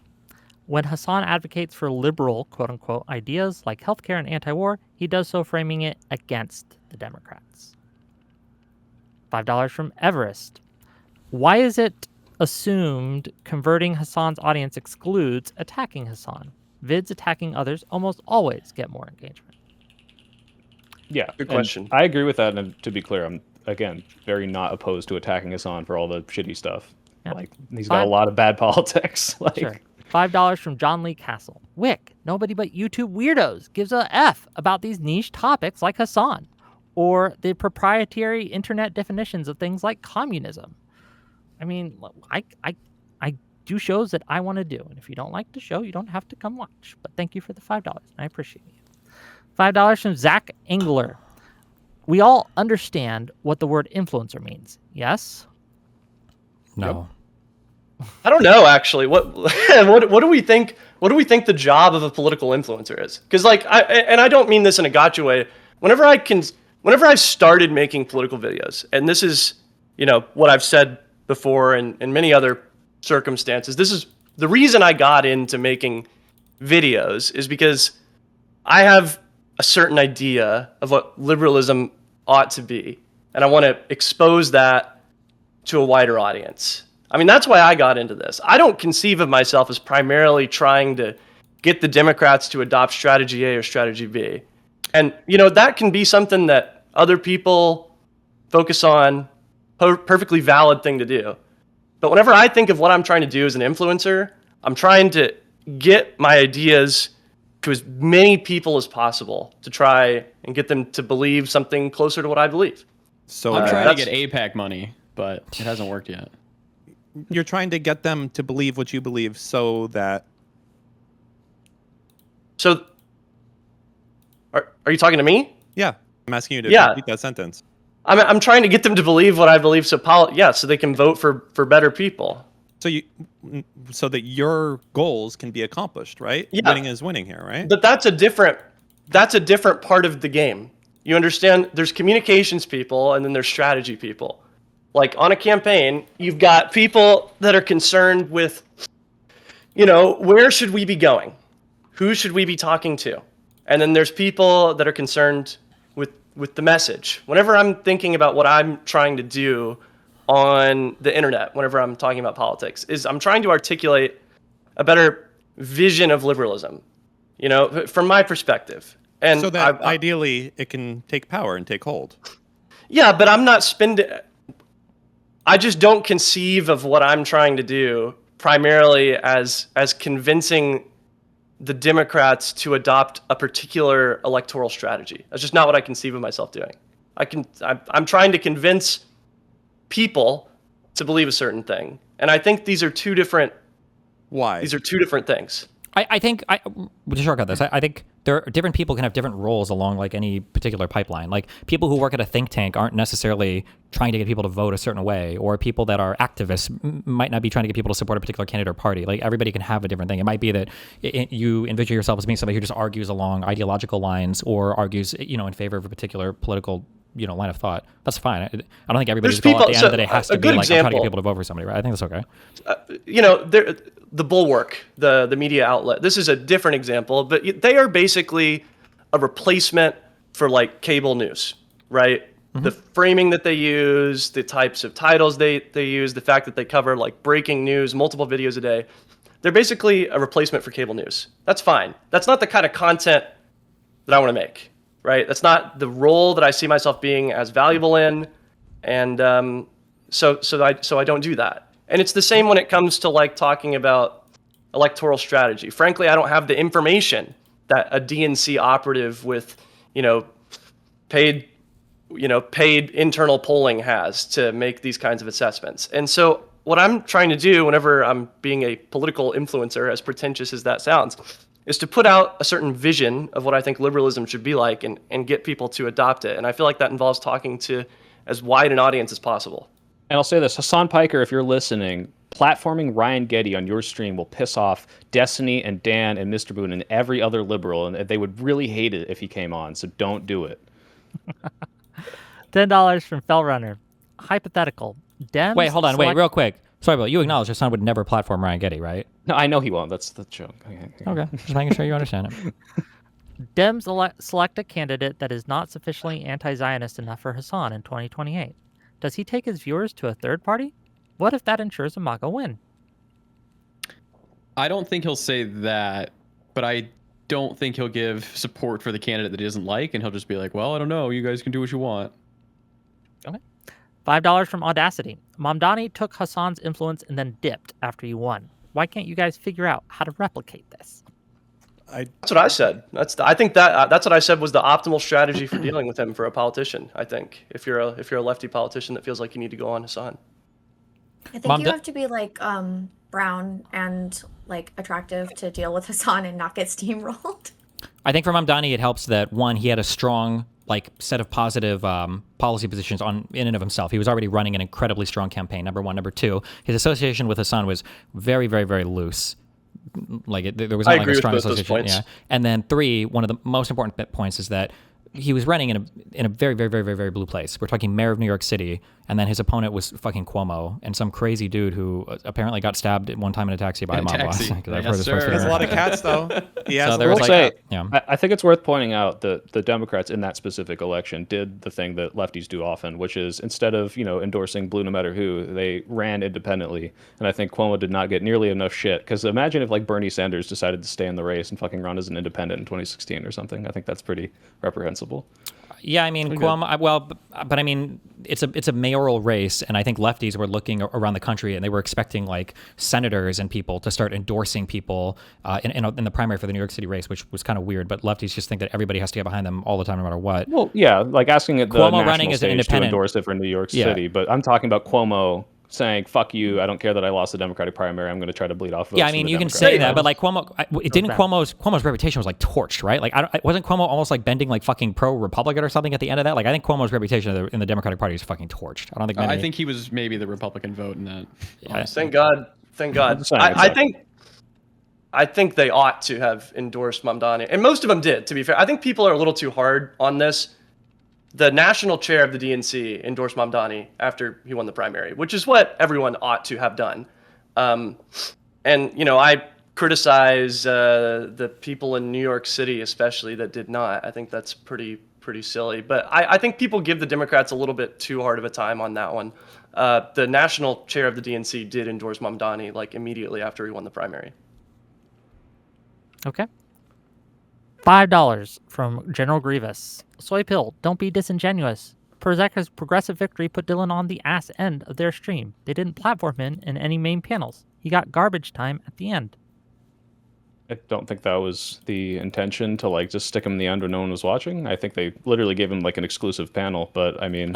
When Hassan advocates for liberal, quote-unquote, ideas like healthcare and anti-war, he does so framing it against the Democrats. $5 from Everest. Why is it assumed converting Hassan's audience excludes attacking Hassan? Vids attacking others almost always get more engagement. Yeah, good question. I agree with that, and to be clear, I'm again very not opposed to attacking Hassan for all the shitty stuff. Yeah. He's got a lot of bad politics. Sure. $5 from John Lee Castle. Wick, nobody but YouTube weirdos gives a F about these niche topics like Hassan, or the proprietary internet definitions of things like communism. I mean, I do shows that I want to do, and if you don't like the show, you don't have to come watch. But thank you for the $5. I appreciate it. $5 from Zach Engler. We all understand what the word influencer means. Yes? No. I don't know, actually. What do we think? What do we think the job of a political influencer is? Because I don't mean this in a gotcha way. Whenever I've started making political videos, and this is what I've said before, and in many other circumstances, this is the reason I got into making videos, is because I have a certain idea of what liberalism ought to be, and I want to expose that to a wider audience. I mean, that's why I got into this. I don't conceive of myself as primarily trying to get the Democrats to adopt strategy A or strategy B. And, that can be something that other people focus on, perfectly valid thing to do. But whenever I think of what I'm trying to do as an influencer, I'm trying to get my ideas to as many people as possible to try and get them to believe something closer to what I believe. So I'm trying to get APAC money, but it hasn't worked yet. You're trying to get them to believe what you believe so that... So, are you talking to me? Yeah, I'm asking you to repeat that sentence. I'm trying to get them to believe what I believe, so they can vote for better people. So that your goals can be accomplished, right? Yeah. Winning is winning here, right? But that's a different part of the game. You understand? There's communications people, and then there's strategy people. Like on a campaign, you've got people that are concerned with, where should we be going? Who should we be talking to? And then there's people that are concerned with the message. Whenever I'm thinking about what I'm trying to do on the internet, whenever I'm talking about politics, is I'm trying to articulate a better vision of liberalism, from my perspective. And so that ideally it can take power and take hold. Yeah, but I'm not I just don't conceive of what I'm trying to do primarily as convincing the Democrats to adopt a particular electoral strategy. That's just not what I conceive of myself doing. I'm trying to convince people to believe a certain thing, and I think these are two different. Why? These are two different things. I think to shortcut this, I think there are different people can have different roles along like any particular pipeline. Like people who work at a think tank aren't necessarily trying to get people to vote a certain way, or people that are activists might not be trying to get people to support a particular candidate or party. Like everybody can have a different thing. It might be that you envision yourself as being somebody who just argues along ideological lines or argues, in favor of a particular political, line of thought. That's fine. I don't think everybody's goal at the end of the day has to be like, I'm trying to get people to vote for somebody, right? I think that's okay. The Bulwark, the media outlet, this is a different example, but they are basically a replacement for like cable news, right? Mm-hmm. The framing that they use, the types of titles they use, the fact that they cover like breaking news, multiple videos a day. They're basically a replacement for cable news. That's fine. That's not the kind of content that I want to make, right? That's not the role that I see myself being as valuable in. And so I don't do that. And it's the same when it comes to like talking about electoral strategy. Frankly, I don't have the information that a DNC operative with, paid internal polling has to make these kinds of assessments. And so what I'm trying to do whenever I'm being a political influencer, as pretentious as that sounds, is to put out a certain vision of what I think liberalism should be like and get people to adopt it. And I feel like that involves talking to as wide an audience as possible. And I'll say this, Hasan Piker, if you're listening, platforming Ryan Getty on your stream will piss off Destiny and Dan and Mr. Boone and every other liberal, and they would really hate it if he came on, so don't do it. $10 from Fellrunner. Hypothetical. Dems Wait, hold on. Wait, real quick. Sorry, Bill, you acknowledge your son would never platform Ryan Getty, right? No, I know he won't. That's the joke. Okay. Just making sure you understand it. Dems select a candidate that is not sufficiently anti-Zionist enough for Hassan in 2028. Does he take his viewers to a third party? What if that ensures a MAGA win? I don't think he'll say that, but I don't think he'll give support for the candidate that he doesn't like, and he'll just be like, well, I don't know. You guys can do what you want. Okay. $5 from Audacity. Mamdani took Hassan's influence and then dipped after you won. Why can't you guys figure out how to replicate this? That's what I said. I think that's what I said was the optimal strategy for dealing with him for a politician. I think if you're a lefty politician that feels like you need to go on Hassan. I think you have to be like brown and like attractive to deal with Hassan and not get steamrolled. I think for Mamdani it helps that one, he had a strong set of positive policy positions in and of himself. He was already running an incredibly strong campaign. Number one. Number two, his association with Hassan was very, very, very loose. There was not like a strong association. Yeah. And then three, one of the most important points is that he was running in a very, very, very, very, very blue place. We're talking mayor of New York City, and then his opponent was fucking Cuomo and some crazy dude who apparently got stabbed at one time in a taxi by a mob boss. He has a lot of cats, though. He has. So there was I think it's worth pointing out that the Democrats in that specific election did the thing that lefties do often, which is instead of endorsing blue no matter who, they ran independently. And I think Cuomo did not get nearly enough shit. Because imagine if Bernie Sanders decided to stay in the race and fucking run as an independent in 2016 or something. I think that's pretty reprehensible. Yeah, I mean, Cuomo, but I mean, it's a mayoral race, and I think lefties were looking around the country, and they were expecting senators and people to start endorsing people in the primary for the New York City race, which was kind of weird. But lefties just think that everybody has to get behind them all the time, no matter what. Well, yeah, asking the Cuomo national running as an stage independent to endorse it for New York City, but I'm talking about Cuomo saying, fuck you, I don't care that I lost the Democratic primary, I'm going to try to bleed off votes. Yeah, I mean, you can say that, but Cuomo's reputation was torched, right? Wasn't Cuomo almost bending fucking pro-Republican or something at the end of that? I think Cuomo's reputation in the Democratic Party is fucking torched. I don't think I think he was maybe the Republican vote in that. Yeah. Thank God. I think they ought to have endorsed Mamdani, and most of them did, to be fair. I think people are a little too hard on this. The national chair of the DNC endorsed Mamdani after he won the primary, which is what everyone ought to have done. And I criticize the people in New York City, especially, that did not. I think that's pretty silly. But I think people give the Democrats a little bit too hard of a time on that one. The national chair of the DNC did endorse Mamdani immediately after he won the primary. Okay. $5 from General Grievous. Soy Pill, don't be disingenuous. Prozaca's progressive victory put Dylan on the ass end of their stream. They didn't platform him in any main panels. He got garbage time at the end. I don't think that was the intention to like just stick him in the end when no one was watching. I think they literally gave him like an exclusive panel. But I mean,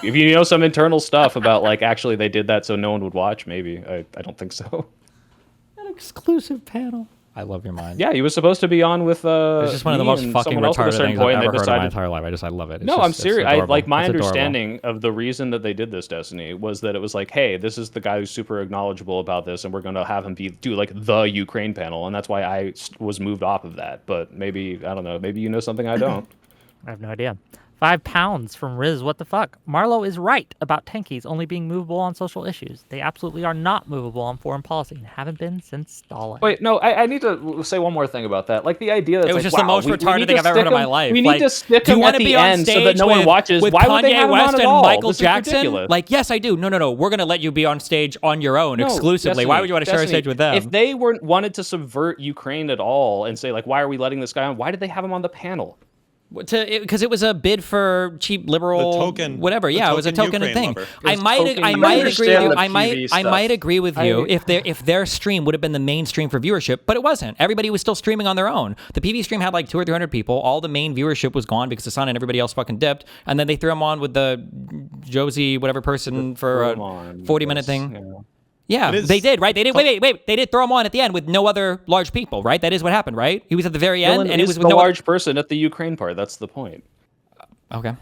if you know some internal stuff about like actually they did that so no one would watch, maybe I don't think so. An exclusive panel. I love your mind. Yeah, he was supposed to be on with It's just one of the me most and fucking someone else at a retarded certain things point, I've and ever they heard in my decided- entire life. I love it. It's No, just, I'm serious. It's adorable. Like my It's adorable. understanding of the reason that they did this, Destiny, was that it was like, hey, this is the guy who's super knowledgeable about this, and we're going to have him do like the Ukraine panel, and that's why I was moved off of that. But maybe I don't know. Maybe you know something I don't. I have no idea. 5 pounds from Riz. What the fuck? Marlowe is right about tankies only being movable on social issues. They absolutely are not movable on foreign policy and haven't been since Stalin. Wait, no, I need to say one more thing about that. Like the idea that It was just the most retarded thing I've ever heard in my life. We Like, need to stick do you him want at to the be on end so that stage no one watches. with Why would they Kanye have him West on at and all? Michael This is Jackson? ridiculous. Like, yes, I do. No. We're gonna let you be on stage on your own No, exclusively. Why would you want to share a Destiny, stage with them? If they weren't wanted to subvert Ukraine at all and say like, why are we letting this guy on? Why did they have him on the panel? Because it was a bid for cheap liberal, The token- whatever. the Yeah, it was a token token Ukraine thing. lover. I might agree. understand With, the I might. PV I might stuff. agree with you if their stream would have been the mainstream for viewership, but it wasn't. Everybody was still streaming on their own. The PV stream had like 200 or 300 people. All the main viewership was gone because Hassan and everybody else fucking dipped, and then they threw him on with the Josie whatever person for a 40-minute thing. Yeah. Yeah, It is- they did, right? They did. Wait. They did throw him on at the end with no other large people, right? That is what happened, right? He was at the very end, Dylan and it is was the with no large person at the Ukraine part. That's the point. Okay.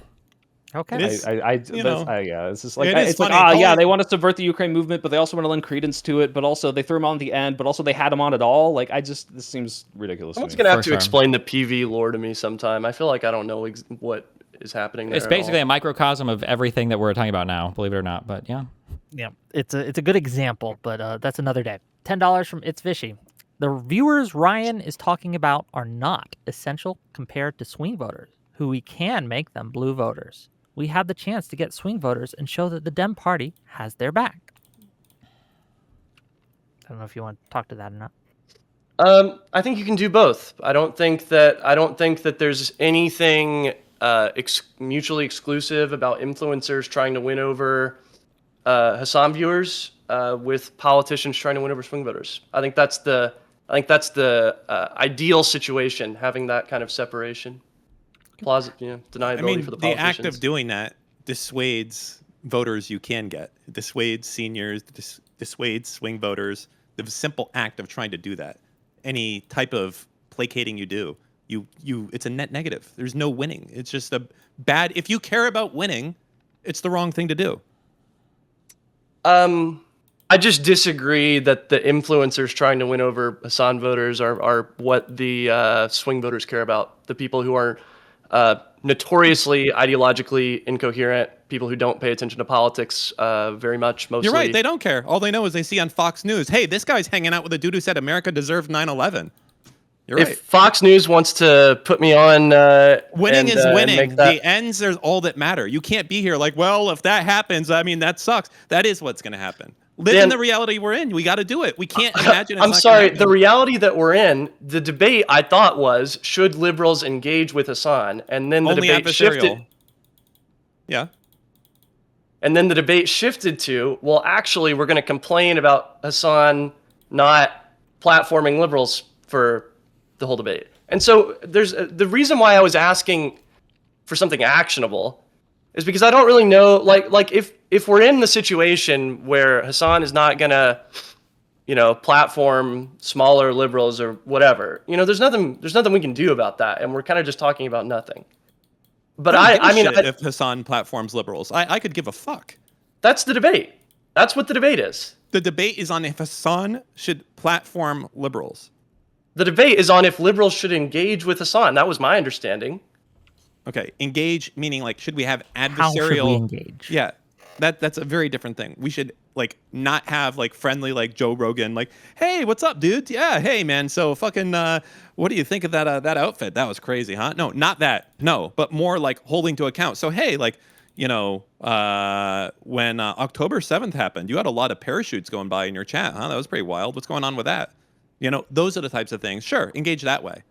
Okay. It is- you know, Yeah, it's just like it is it's like funny. yeah, Calling- they want to subvert the Ukraine movement, but they also want to lend credence to it. But also they threw him on at the end, but also they had him on at all. Like this seems ridiculous. Someone's to me. gonna have For to sure. explain the PV lore to me sometime. I feel like I don't know what is happening there. It's at basically all. a microcosm of everything that we're talking about now, believe it or not. But yeah. Yeah, it's a good example, but that's another day. $10 from It's Fishy. The viewers Ryan is talking about are not essential compared to swing voters, who we can make them blue voters. We have the chance to get swing voters and show that the Dem Party has their back. I don't know if you want to talk to that or not. I think you can do both. I don't think that there's anything mutually exclusive about influencers trying to win over Hassan viewers with politicians trying to win over swing voters. I think that's the ideal situation, having that kind of separation. Deniability I mean, for the the politicians. act of doing that dissuades voters you can get, dissuades seniors, dissuades swing voters. The simple act of trying to do that, any type of placating you do, it's a net negative. There's no winning. It's just a bad. If you care about winning, it's the wrong thing to do. I just disagree that the influencers trying to win over Hassan voters are what the swing voters care about. The people who are notoriously ideologically incoherent, people who don't pay attention to politics very much, mostly. You're right. They don't care. All they know is they see on Fox News, hey, this guy's hanging out with a dude who said America deserved 9/11. You're If right. Fox News wants to put me on, Winning is winning. make that- The ends are all that matter. You can't be here like, well, if that happens, I mean, that sucks. That is what's going to happen. Live in Dan- the reality we're in. We got to do it. We can't imagine. It's I'm not sorry. gonna happen. The reality that we're in, the debate I thought was, should liberals engage with Hassan? And then the Only debate shifted. adversarial. Yeah. And then the debate shifted to, well, actually, we're going to complain about Hassan not platforming liberals for the whole debate. And so there's the reason why I was asking for something actionable is because I don't really know, like if we're in the situation where Hassan is not going to, platform smaller liberals or whatever, there's nothing we can do about that. And we're kind of just talking about nothing. But I mean, if Hassan platforms liberals, I could give a fuck. That's the debate. That's what the debate is. The debate is on if Hassan should platform liberals. The debate is on if liberals should engage with Hassan. That was my understanding. Okay, engage meaning like should we have adversarial? How should we engage? Yeah, that's a very different thing. We should like not have like friendly like Joe Rogan like, hey, what's up, dude? Yeah, hey man, so fucking what do you think of that outfit? That was crazy, huh? No, not that. No, but more like holding to account. So hey, like when October 7th happened, you had a lot of parachutes going by in your chat, huh? That was pretty wild. What's going on with that? Those are the types of things. Sure, engage that way.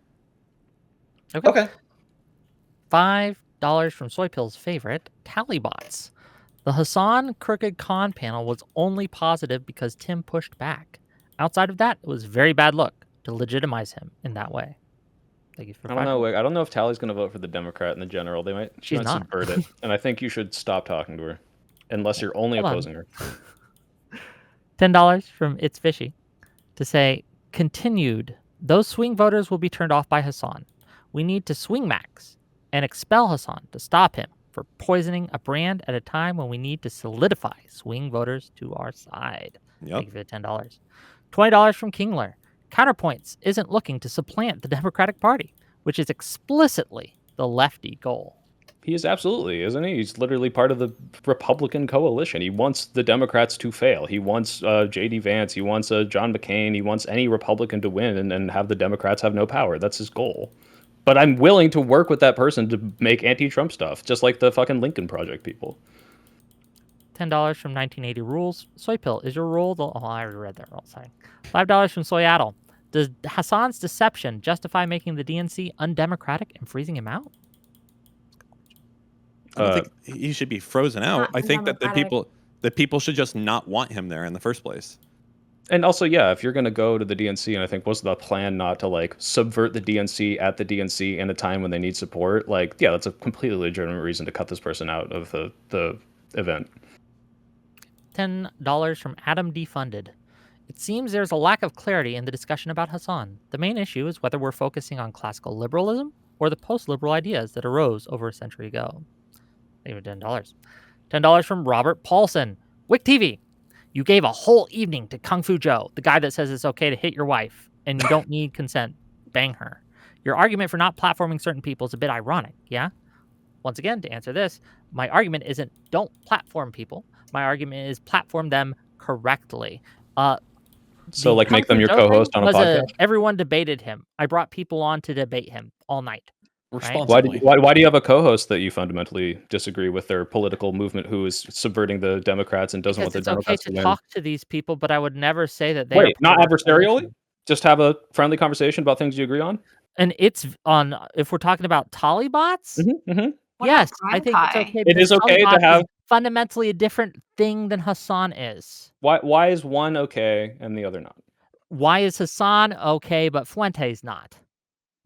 Okay. $5 from Soypill's favorite, Tallybots. The Hassan Crooked Con panel was only positive because Tim pushed back. Outside of that, it was very bad look. to legitimize him in that way. Thank you for I don't know. I don't know if Tally's going to vote for the Democrat in the general. She She's might not. subvert it, and I think you should stop talking to her, unless you're only Hold on. opposing her. $10 from It's Fishy to say, continued, those swing voters will be turned off by Hassan. We need to swing Max and expel Hassan to stop him for poisoning a brand at a time when we need to solidify swing voters to our side. Thank you for the $10. $20 from Kingler. Counterpoints isn't looking to supplant the Democratic Party, which is explicitly the lefty goal. He is absolutely, isn't he? He's literally part of the Republican coalition. He wants the Democrats to fail. He wants J.D. Vance. He wants John McCain. He wants any Republican to win and have the Democrats have no power. That's his goal. But I'm willing to work with that person to make anti-Trump stuff, just like the fucking Lincoln Project people. $10 from 1980 Rules. Soy Pill, is your role the... Oh, I already read that rule. Sorry. $5 from Soyaddle. Does Hassan's deception justify making the DNC undemocratic and freezing him out? I don't think he should be frozen out. I think that the people should just not want him there in the first place. And also, yeah, if you're going to go to the DNC, and I think was the plan not to like subvert the DNC at the DNC in a time when they need support, like, yeah, that's a completely legitimate reason to cut this person out of the event. $10 from Adam Defunded. It seems there's a lack of clarity in the discussion about Hassan. The main issue is whether we're focusing on classical liberalism or the post-liberal ideas that arose over a century ago. Thank you for $10. $10 from Robert Paulson. Wick TV. You gave a whole evening to Kung Fu Joe, the guy that says it's okay to hit your wife and you don't need consent. Bang her. Your argument for not platforming certain people is a bit ironic, yeah? Once again, to answer this, my argument isn't don't platform people. My argument is platform them correctly. So, like, make them your co-host on a podcast? Everyone debated him. I brought people on to debate him all night. Right? Why do you have a co-host that you fundamentally disagree with their political movement who is subverting the Democrats and doesn't want the Democrats to win? It's okay to talk to these people, but I would never say that they Wait, not adversarially? Just have a friendly conversation about things you agree on? And it's on, if we're talking about Talibots, yes, I think it's okay. It is okay to have fundamentally a different thing than Hassan is. Why is one okay and the other not? Why is Hassan okay, but Fuentes not?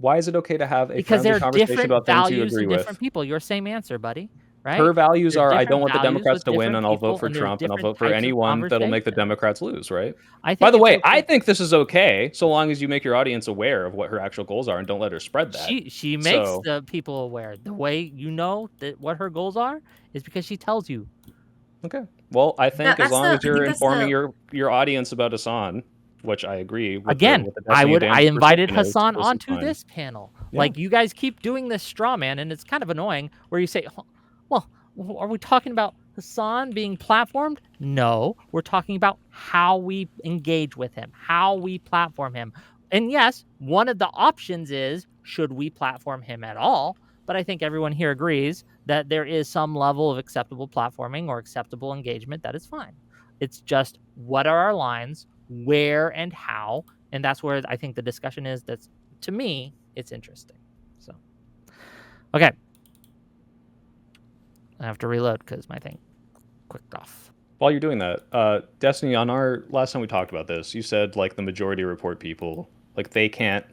Why is it okay to have a because friendly conversation about things you agree with? Because there are different people. Your same answer, buddy. Right? Her values are, I don't want the Democrats to win, and I'll vote for Trump, and I'll vote for anyone that'll make the Democrats lose, right? By the way, I think this is okay, so long as you make your audience aware of what her actual goals are and don't let her spread that. She makes the people aware. The way you know that what her goals are is because she tells you. Okay. Well, I think as long as you're informing your audience about Hassan, which I agree with. Again, I invited Hassan onto this panel. Yeah. Like, you guys keep doing this straw man, and it's kind of annoying where you say, well, are we talking about Hassan being platformed? No, we're talking about how we engage with him, how we platform him. And yes, one of the options is, should we platform him at all? But I think everyone here agrees that there is some level of acceptable platforming or acceptable engagement that is fine. It's just, what are our lines? Where and how, and that's where I think the discussion is. That's, to me, it's interesting. So, okay, I have to reload because my thing clicked off. While you're doing that, Destiny, on our last time we talked about this, you said like the majority report people, like they can't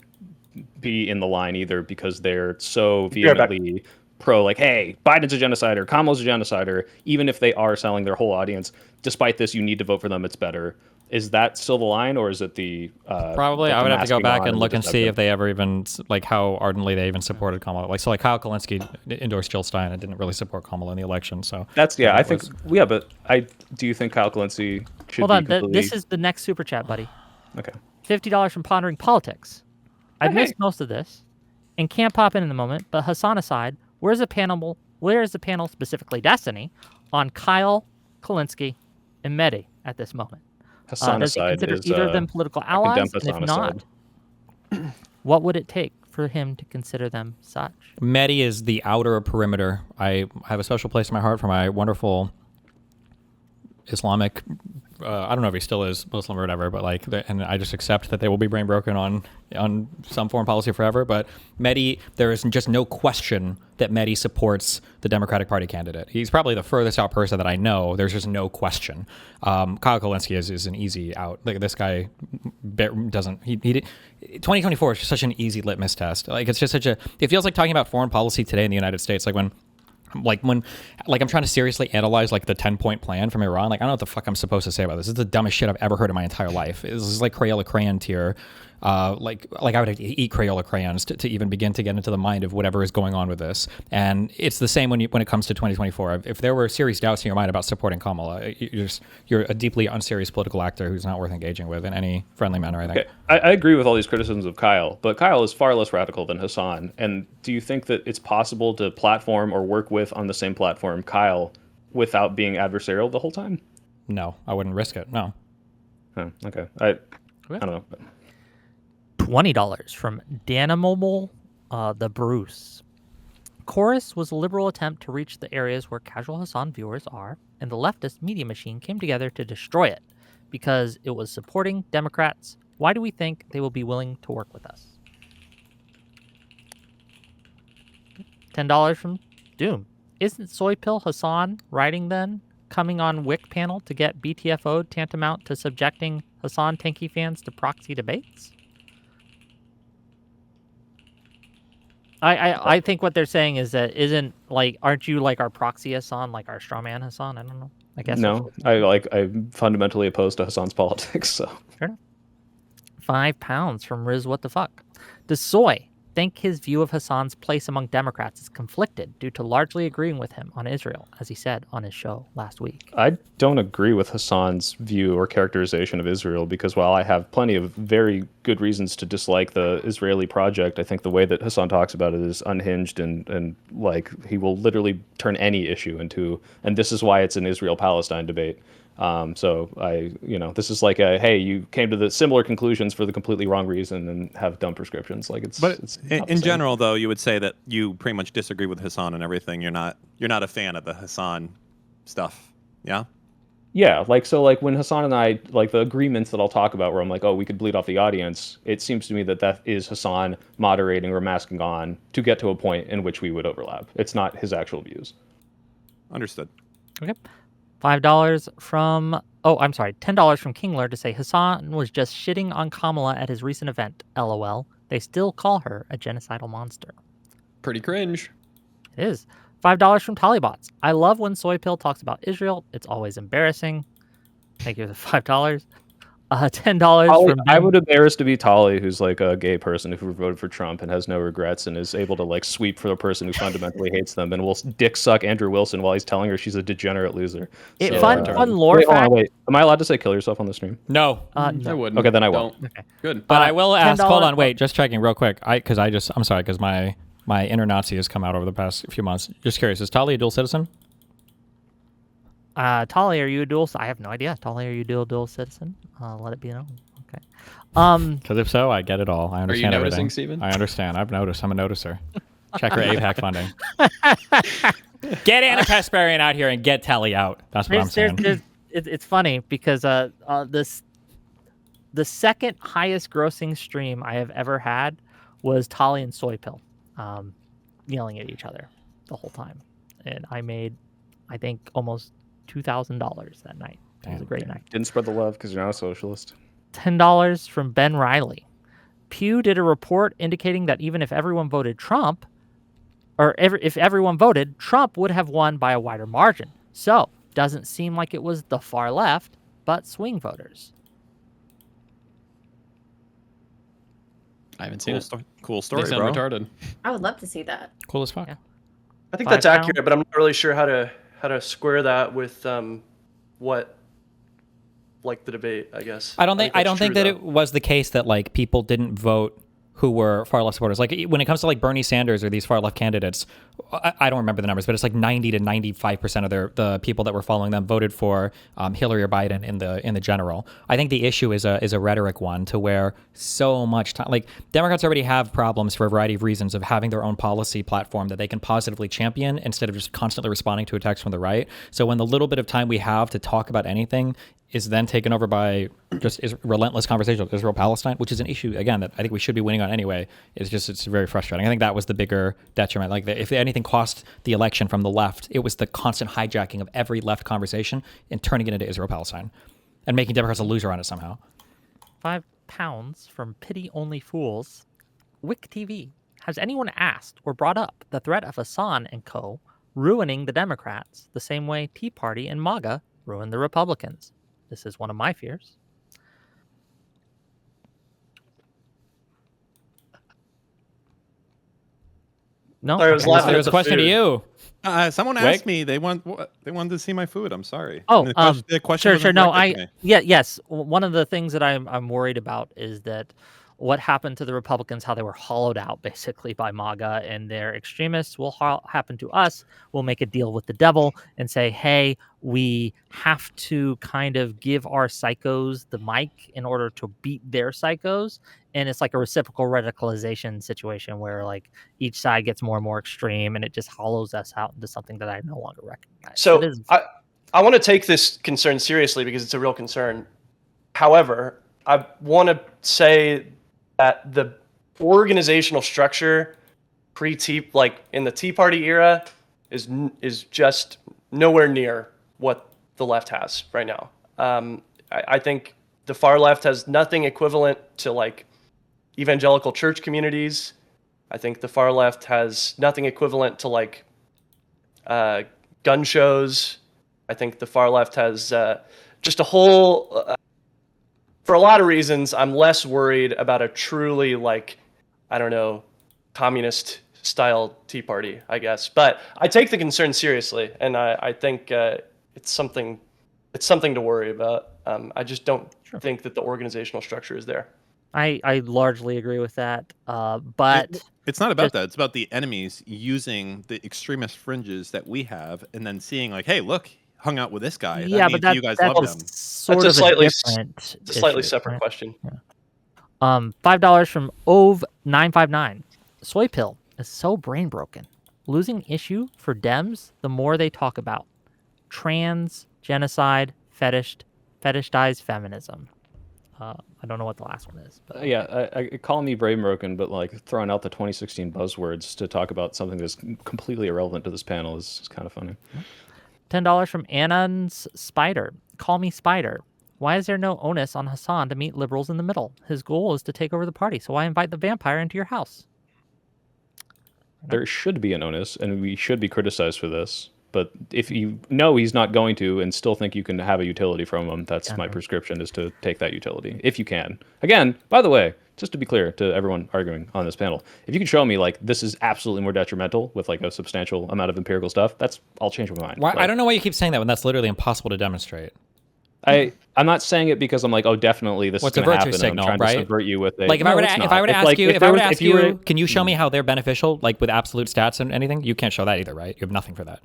be in the line either because they're so vehemently pro, like, hey, Biden's a genocider, Kamala's a genocider. Even if they are selling their whole audience, despite this, you need to vote for them. It's better. Is that still the line, or is it the probably? I would have to go back and look and see if they ever even like how ardently they even supported Kamala. Like, so like Kyle Kalinske endorsed Jill Stein and didn't really support Kamala in the election. So that's I think but do you think Kyle Kalinske should hold on? This is the next super chat, buddy. Okay, $50 from Pondering Politics. I've missed most of this and can't pop in the moment. But Hassan aside, where's the panel? Where is the panel, specifically Destiny, on Kyle Kalinske and Mehdi at this moment? Hassan does he consider either of them political allies? And if not, what would it take for him to consider them such? Mehdi is the outer perimeter. I have a special place in my heart for my wonderful Islamic I don't know if he still is Muslim or whatever, but like, and I just accept that they will be brain broken on some foreign policy forever. But Mehdi, there is just no question that Mehdi supports the Democratic Party candidate. He's probably the furthest out person that I know. There's just no question. Kyle Kulinski is an easy out. Like, this guy doesn't. He 2024 is just such an easy litmus test. Like, it's just such a. It feels like talking about foreign policy today in the United States. Like when I'm trying to seriously analyze like the 10-point plan from Iran. Like, I don't know what the fuck I'm supposed to say about this. This is the dumbest shit I've ever heard in my entire life. This is like Crayola crayon tier. Like I would have to eat Crayola crayons to even begin to get into the mind of whatever is going on with this. And it's the same when it comes to 2024. If there were serious doubts in your mind about supporting Kamala, you're a deeply unserious political actor who's not worth engaging with in any friendly manner, I think. Okay. I agree with all these criticisms of Kyle, but Kyle is far less radical than Hasan. And do you think that it's possible to platform or work with on the same platform Kyle without being adversarial the whole time? No, I wouldn't risk it. No. Oh, okay. I don't know. $20 from Danimobile, the Bruce. Chorus was a liberal attempt to reach the areas where casual Hasan viewers are, and the leftist media machine came together to destroy it because it was supporting Democrats. Why do we think they will be willing to work with us? $10 from Doom. Isn't Soy Pill Hasan writing then, coming on Wick panel to get BTFO'd tantamount to subjecting Hasan tanky fans to proxy debates? I think what they're saying is that aren't you like our proxy Hasan, like our strawman Hasan? I don't know. I guess no. I'm fundamentally opposed to Hasan's politics. So fair enough. £5 from Riz. What the fuck? Does Soy think his view of Hasan's place among Democrats is conflicted due to largely agreeing with him on Israel, as he said on his show last week? I don't agree with Hasan's view or characterization of Israel, because while I have plenty of very good reasons to dislike the Israeli project, I think the way that Hasan talks about it is unhinged and like he will literally turn any issue into, and this is why it's an Israel-Palestine debate. So this is like hey, you came to the similar conclusions for the completely wrong reason and have dumb prescriptions. Like it's in general, though, you would say that you pretty much disagree with Hasan and everything. You're not a fan of the Hasan stuff. Yeah. Yeah, like when Hasan and I, like the agreements that I'll talk about where I'm like, oh, we could bleed off the audience, it seems to me that is Hasan moderating or masking on to get to a point in which we would overlap. It's not his actual views. Understood. Okay. $10 from Kingler to say Hasan was just shitting on Kamala at his recent event. LOL. They still call her a genocidal monster. Pretty cringe. It is. $5 from Talibots. I love when Soy Pill talks about Israel. It's always embarrassing. Thank you for the $5. $10 from I would embarrass to be Tali, who's like a gay person who voted for Trump and has no regrets and is able to like sweep for the person who fundamentally hates them and will dick suck Andrew Wilson while he's telling her she's a degenerate loser. Fun lore fact. Wait. Am I allowed to say kill yourself on the stream? No. I wouldn't. Okay, then I won't. Okay. Good. But I will ask. Hold on, wait. Just checking real quick. I'm sorry, because my inner Nazi has come out over the past few months. Just curious, is Tali a dual citizen? Tali, are you a dual? I have no idea. Tali, are you a dual citizen? Let it be known. Okay. Because if so, I get it all. I understand Are you everything. noticing, Steven? I understand. I've noticed. I'm a noticer. Check her APAC funding. Get Anna Kasparian out here and get Tali out. That's what I'm saying. It's funny because the second highest grossing stream I have ever had was Tali and Soy Pill yelling at each other the whole time. And I made, I think, almost $2,000 that night. It was a great night. Didn't spread the love because you're not a socialist. $10 from Ben Riley. Pew did a report indicating that even if everyone voted Trump, if everyone voted, Trump would have won by a wider margin. So, doesn't seem like it was the far left, but swing voters. I haven't seen it. Cool story, They sound bro. retarded. I would love to see that. Cool as fuck. Yeah. I think £5. that's accurate, but I'm not really sure how to square that with what like the debate, I guess. I don't think that's that true, it was the case that like people didn't vote who were far left supporters. Like when it comes to like Bernie Sanders or these far left candidates, I don't remember the numbers, but it's like 90 to 95% of the people that were following them voted for Hillary or Biden in the general. I think the issue is a rhetoric one, to where so much time, like Democrats already have problems for a variety of reasons of having their own policy platform that they can positively champion instead of just constantly responding to attacks from the right. So when the little bit of time we have to talk about anything, is then taken over by just relentless conversation of Israel-Palestine, which is an issue, again, that I think we should be winning on anyway. It's very frustrating. I think that was the bigger detriment. Like, if anything cost the election from the left, it was the constant hijacking of every left conversation and turning it into Israel-Palestine and making Democrats a loser on it somehow. £5 from Pity Only Fools. Wick TV. Has anyone asked or brought up the threat of Hassan and co. ruining the Democrats the same way Tea Party and MAGA ruined the Republicans? This is one of my fears. No, Sorry, I was laughing at There's a the question to food. you. Someone asked me they wanted to see my food. I'm sorry. Oh, the question sure. wasn't No, directed to me. yes. One of the things that I'm worried about is that what happened to the Republicans, how they were hollowed out basically by MAGA and their extremists, will happen to us. We'll make a deal with the devil and say, hey, we have to kind of give our psychos the mic in order to beat their psychos. And it's like a reciprocal radicalization situation where like each side gets more and more extreme and it just hollows us out into something that I no longer recognize. So I want to take this concern seriously because it's a real concern. However, I want to say that the organizational structure like in the Tea Party era is just nowhere near what the left has right now. I think the far left has nothing equivalent to like evangelical church communities. I think the far left has nothing equivalent to like gun shows. I think the far left has just a whole for a lot of reasons, I'm less worried about a truly, like, I don't know, communist style Tea Party, I guess. But I take the concern seriously, and I think it's something to worry about. I just don't think that the organizational structure is there. I largely agree with that. But it's not about that. It's about the enemies using the extremist fringes that we have and then seeing like, hey, look, hung out with this guy. Yeah, that but means you guys love them. Sort That's of a slightly issue, separate right? question. Yeah. $5 from Ove959. Soy pill is so brain broken. Losing issue for Dems the more they talk about trans, genocide, fetishized feminism. I don't know what the last one is. But I call me brain broken, but like throwing out the 2016 buzzwords to talk about something that's completely irrelevant to this panel is kind of funny. $10 from Anon's Spider. Call me Spider. Why is there no onus on Hassan to meet liberals in the middle? His goal is to take over the party, so why invite the vampire into your house? There should be an onus, and we should be criticized for this. But if you know he's not going to and still think you can have a utility from him, that's my prescription, is to take that utility, if you can. Again, by the way, just to be clear to everyone arguing on this panel, if you can show me like this is absolutely more detrimental with like a substantial amount of empirical stuff, I'll change my mind. Why, like, I don't know why you keep saying that when that's literally impossible to demonstrate. I'm not saying it because I'm like, oh, definitely this is going to happen. Signal, I'm trying right? to subvert you with a. Like if no, I were to ask you, can you show me how they're beneficial, like with absolute stats and anything? You can't show that either, right? You have nothing for that.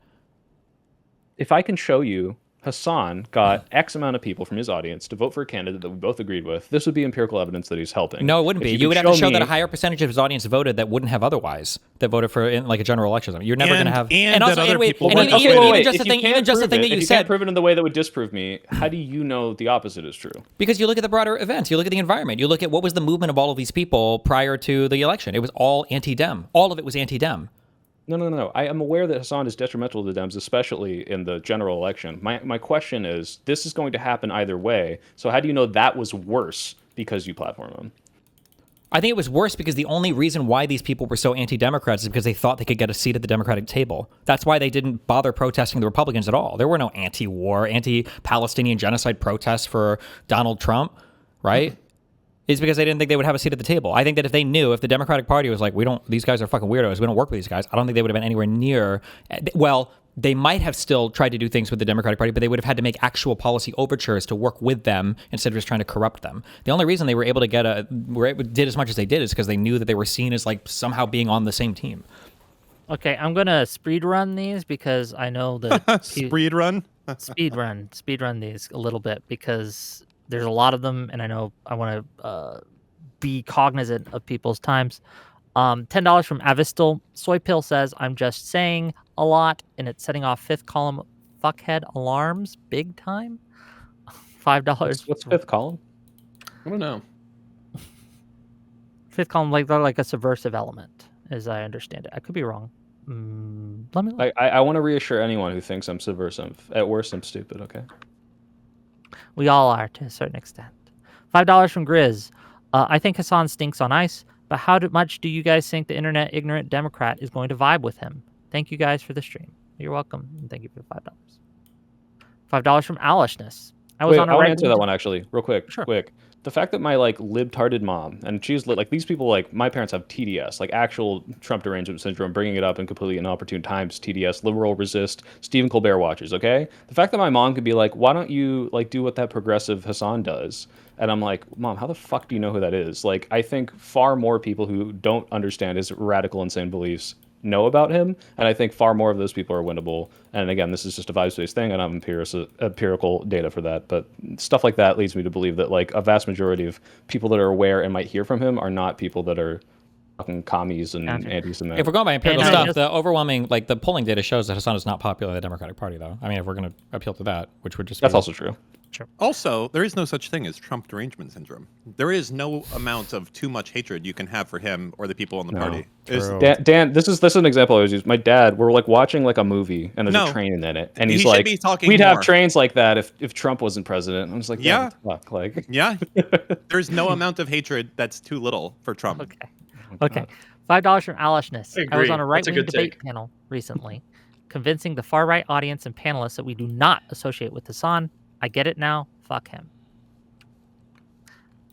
If I can show you Hassan got X amount of people from his audience to vote for a candidate that we both agreed with, this would be empirical evidence that he's helping. No, it wouldn't be. You would have to show that a higher percentage of his audience voted that wouldn't have otherwise, that voted for in like a general election. I mean, you're never going to have. And also, other people. Even just the thing that you said. Can't prove it in the way that would disprove me. How do you know the opposite is true? Because you look at the broader events, you look at the environment, you look at what was the movement of all of these people prior to the election. It was all anti-Dem. All of it was anti-Dem. No. I am aware that Hassan is detrimental to Dems, especially in the general election. My question is, this is going to happen either way. So how do you know that was worse because you platform him? I think it was worse because the only reason why these people were so anti-Democrats is because they thought they could get a seat at the Democratic table. That's why they didn't bother protesting the Republicans at all. There were no anti-war, anti-Palestinian genocide protests for Donald Trump, right? Is because they didn't think they would have a seat at the table. I think that if they knew, if the Democratic Party was like, these guys are fucking weirdos, we don't work with these guys, I don't think they would have been anywhere near, well, they might have still tried to do things with the Democratic Party, but they would have had to make actual policy overtures to work with them instead of just trying to corrupt them. The only reason they were able to did as much as they did is because they knew that they were seen as like somehow being on the same team. Okay, I'm gonna speed run these because I know that speed run these a little bit because there's a lot of them, and I know I want to be cognizant of people's times. $10 from Avistal. Soy Pill says, I'm just saying a lot, and it's setting off fifth column fuckhead alarms big time. $5. What's fifth column? I don't know. Fifth column, like they're like a subversive element, as I understand it. I could be wrong. Let me look. I want to reassure anyone who thinks I'm subversive. At worst, I'm stupid. Okay. We all are to a certain extent. $5 from Grizz. I think Hassan stinks on ice, but how much do you guys think the internet ignorant Democrat is going to vibe with him? Thank you guys for the stream. You're welcome, and thank you for the $5. $5 from Alishness. I want to answer that one actually, real quick. Sure. Quick. The fact that my like libtarded mom, and she's like these people, like my parents have TDS, like actual Trump derangement syndrome, bringing it up in completely inopportune times. TDS, liberal resist, Stephen Colbert watchers. Okay, the fact that my mom could be like, why don't you like do what that progressive Hassan does? And I'm like, Mom, how the fuck do you know who that is? Like, I think far more people who don't understand his radical, insane beliefs know about him, and I think far more of those people are winnable. And again, this is just a vibes-based thing, and I'm empirical data for that. But stuff like that leads me to believe that like a vast majority of people that are aware and might hear from him are not people that are fucking commies and anti-Semitic. If we're going by empirical And I stuff, just- the overwhelming, like the polling data shows that Hassan is not popular in the Democratic Party, though. I mean, if we're going to appeal to that, which would just That's be, also true. Also, there is no such thing as Trump derangement syndrome. There is no amount of too much hatred you can have for him or the people in the party. True. Dan, this is an example I always use. My dad, we're like watching like a movie, and there's No. a train in it, and He he's should like, be talking "We'd have more." trains like that if Trump wasn't president." I'm just like, Yeah. fuck, like, Yeah, there's no amount of hatred that's too little for Trump. Okay. $5 from Alishness. I I was agree. on a That's a right-wing good debate take. panel recently, convincing the far-right audience and panelists that we do not associate with Hassan. I get it now. Fuck him.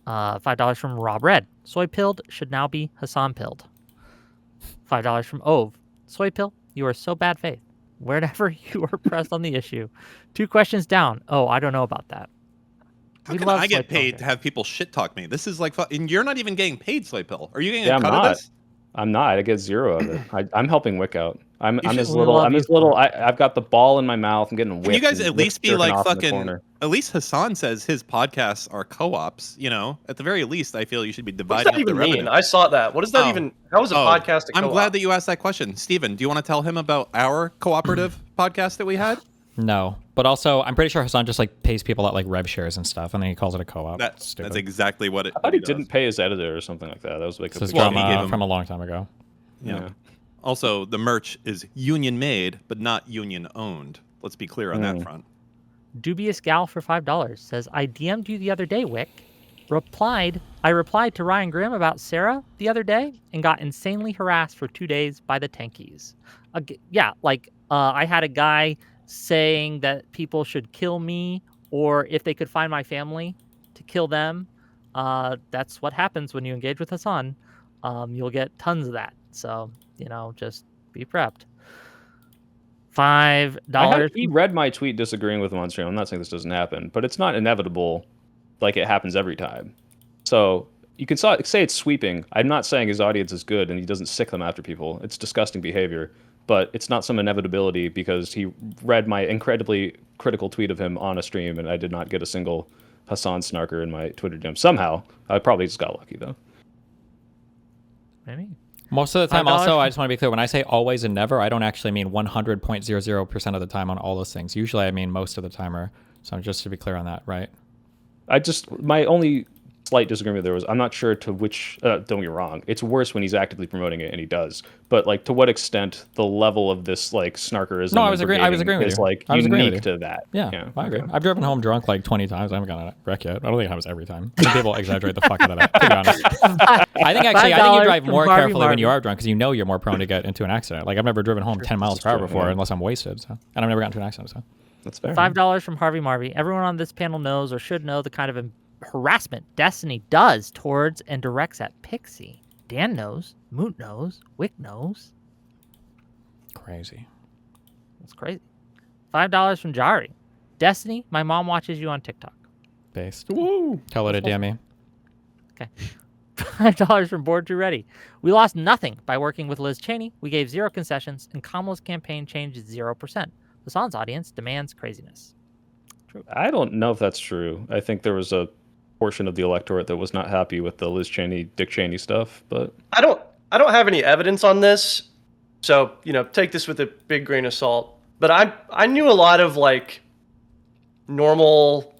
$5 from Rob Red. Soy pilled should now be Hassan pilled. $5 from Ove. Soy pill, you are so bad faith. Wherever you are pressed on the issue. 2 questions down. Oh, I don't know about that. How We can love I Soy get Pill paid here. to have people shit talk me? This is like, and you're not even getting paid, Soy Pill. Are you getting Yeah, a I'm cut not. of this? I'm not. I get zero of it. I'm helping Wick out. I'm should- as We little. love I'm you as little. for I've got the ball in my mouth. I'm getting whipped. Can you guys and at Wick's least be jerking like off in the fucking? corner. At least Hassan says his podcasts are co-ops. You know, at the very least, I feel you should be What dividing does that up the even revenue. mean? I saw that. What does that even? How is a podcast a I'm co-op? glad that you asked that question, Steven. Do you want to tell him about our cooperative podcast that we had? No, but also I'm pretty sure Hassan just like pays people out like rev shares and stuff, and then he calls it a co-op. That's Stupid. exactly what it. I thought he didn't pay his editor or something like that. That was like This is Well, from, he gave him- from a long time ago. Yeah. Also, the merch is union made, but not union owned. Let's be clear on that front. Dubious Gal for $5 says, I DM'd you the other day, Wick. I replied to Ryan Grimm about Sarah the other day and got insanely harassed for 2 days by the tankies. I had a guy saying that people should kill me, or if they could find my family, to kill them. That's what happens when you engage with Hassan. You'll get tons of that. So, just be prepped. $5. He read my tweet disagreeing with him on stream. I'm not saying this doesn't happen, but it's not inevitable like it happens every time. So you can say it's sweeping. I'm not saying his audience is good and he doesn't sick them after people. It's disgusting behavior, but it's not some inevitability because he read my incredibly critical tweet of him on a stream and I did not get a single Hassan snarker in my Twitter DM. Somehow, I probably just got lucky though. Maybe. Most of the time, $5 also, I just want to be clear. When I say always and never, I don't actually mean 100.00% of the time on all those things. Usually, I mean most of the timer. So just to be clear on that, right? My only slight disagreement there was I'm not sure to which don't get me wrong, it's worse when he's actively promoting it and he does, but like to what extent the level of this like snarkerism No, I was agreeing with is you. like I was agreeing unique with you. to that. Yeah, I agree. I've driven home drunk like 20 times. I haven't gotten a wreck yet. I don't think it happens every time. I think people exaggerate the fuck out of that, to be honest. I think you drive from more Harvey carefully when you Marvin. are drunk because you know you're more prone to get into an accident. Like I've never driven home 10 miles per hour true, before yeah. unless I'm wasted. So, and I've never gotten into an accident. So That's fair. $5 from Harvey Marvey. Everyone on this panel knows or should know the kind of harassment Destiny does towards and directs at Pixie. Dan knows, Moot knows, Wick knows. crazy. That's crazy. $5 from Jari. Destiny, my mom watches you on TikTok. Based. Woo! Tell her to DM me. Okay. $5 from Board to Ready. We lost nothing by working with Liz Cheney. We gave 0 concessions, and Kamala's campaign changed 0%. Hassan's audience demands craziness. I don't know if that's true. I think there was a portion of the electorate that was not happy with the Liz Cheney, Dick Cheney stuff, but I don't have any evidence on this, so take this with a big grain of salt. But I knew a lot of like normal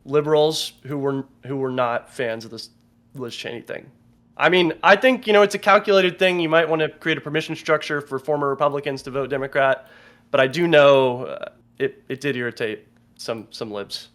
liberals who were not fans of this Liz Cheney thing. I mean, I think, it's a calculated thing. You might want to create a permission structure for former Republicans to vote Democrat, but I do know it did irritate some libs.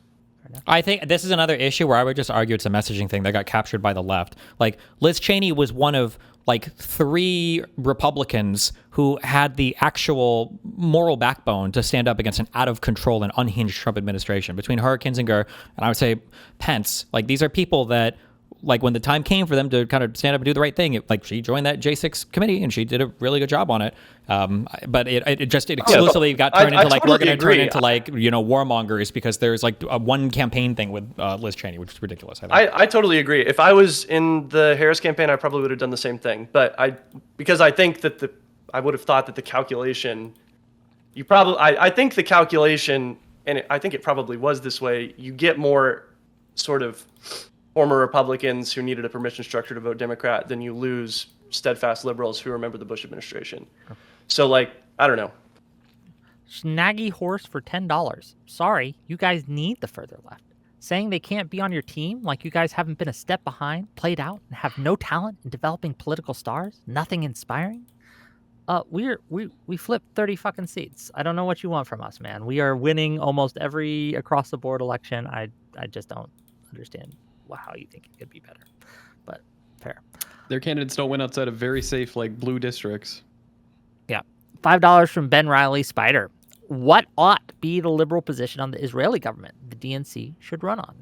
I think this is another issue where I would just argue it's a messaging thing that got captured by the left. Like, Liz Cheney was one of like 3 Republicans who had the actual moral backbone to stand up against an out of control and unhinged Trump administration. Between her, Kinzinger, and I would say Pence, like, these are people that, like, when the time came for them to kind of stand up and do the right thing, like, she joined that J6 committee and she did a really good job on it. But it exclusively got turned into, like, totally we're going to turn agree. into, like, warmongers because there's, like, a one campaign thing with Liz Cheney, which is ridiculous. I think. I totally agree. If I was in the Harris campaign, I probably would have done the same thing. But because I think that I would have thought that the calculation, I think the calculation, and I think it probably was this way, you get more sort of former Republicans who needed a permission structure to vote Democrat than you lose steadfast liberals who remember the Bush administration. So, like, I don't know. Snaggy horse for $10. Sorry, you guys need the further left. Saying they can't be on your team like you guys haven't been a step behind, played out, and have no talent in developing political stars? Nothing inspiring? We flipped 30 fucking seats. I don't know what you want from us, man. We are winning almost every across the board election. I just don't understand how you think it could be better. But fair. Their candidates don't win outside of very safe, like, blue districts. Yeah. $5 from Ben Riley Spider. What ought be the liberal position on the Israeli government the DNC should run on?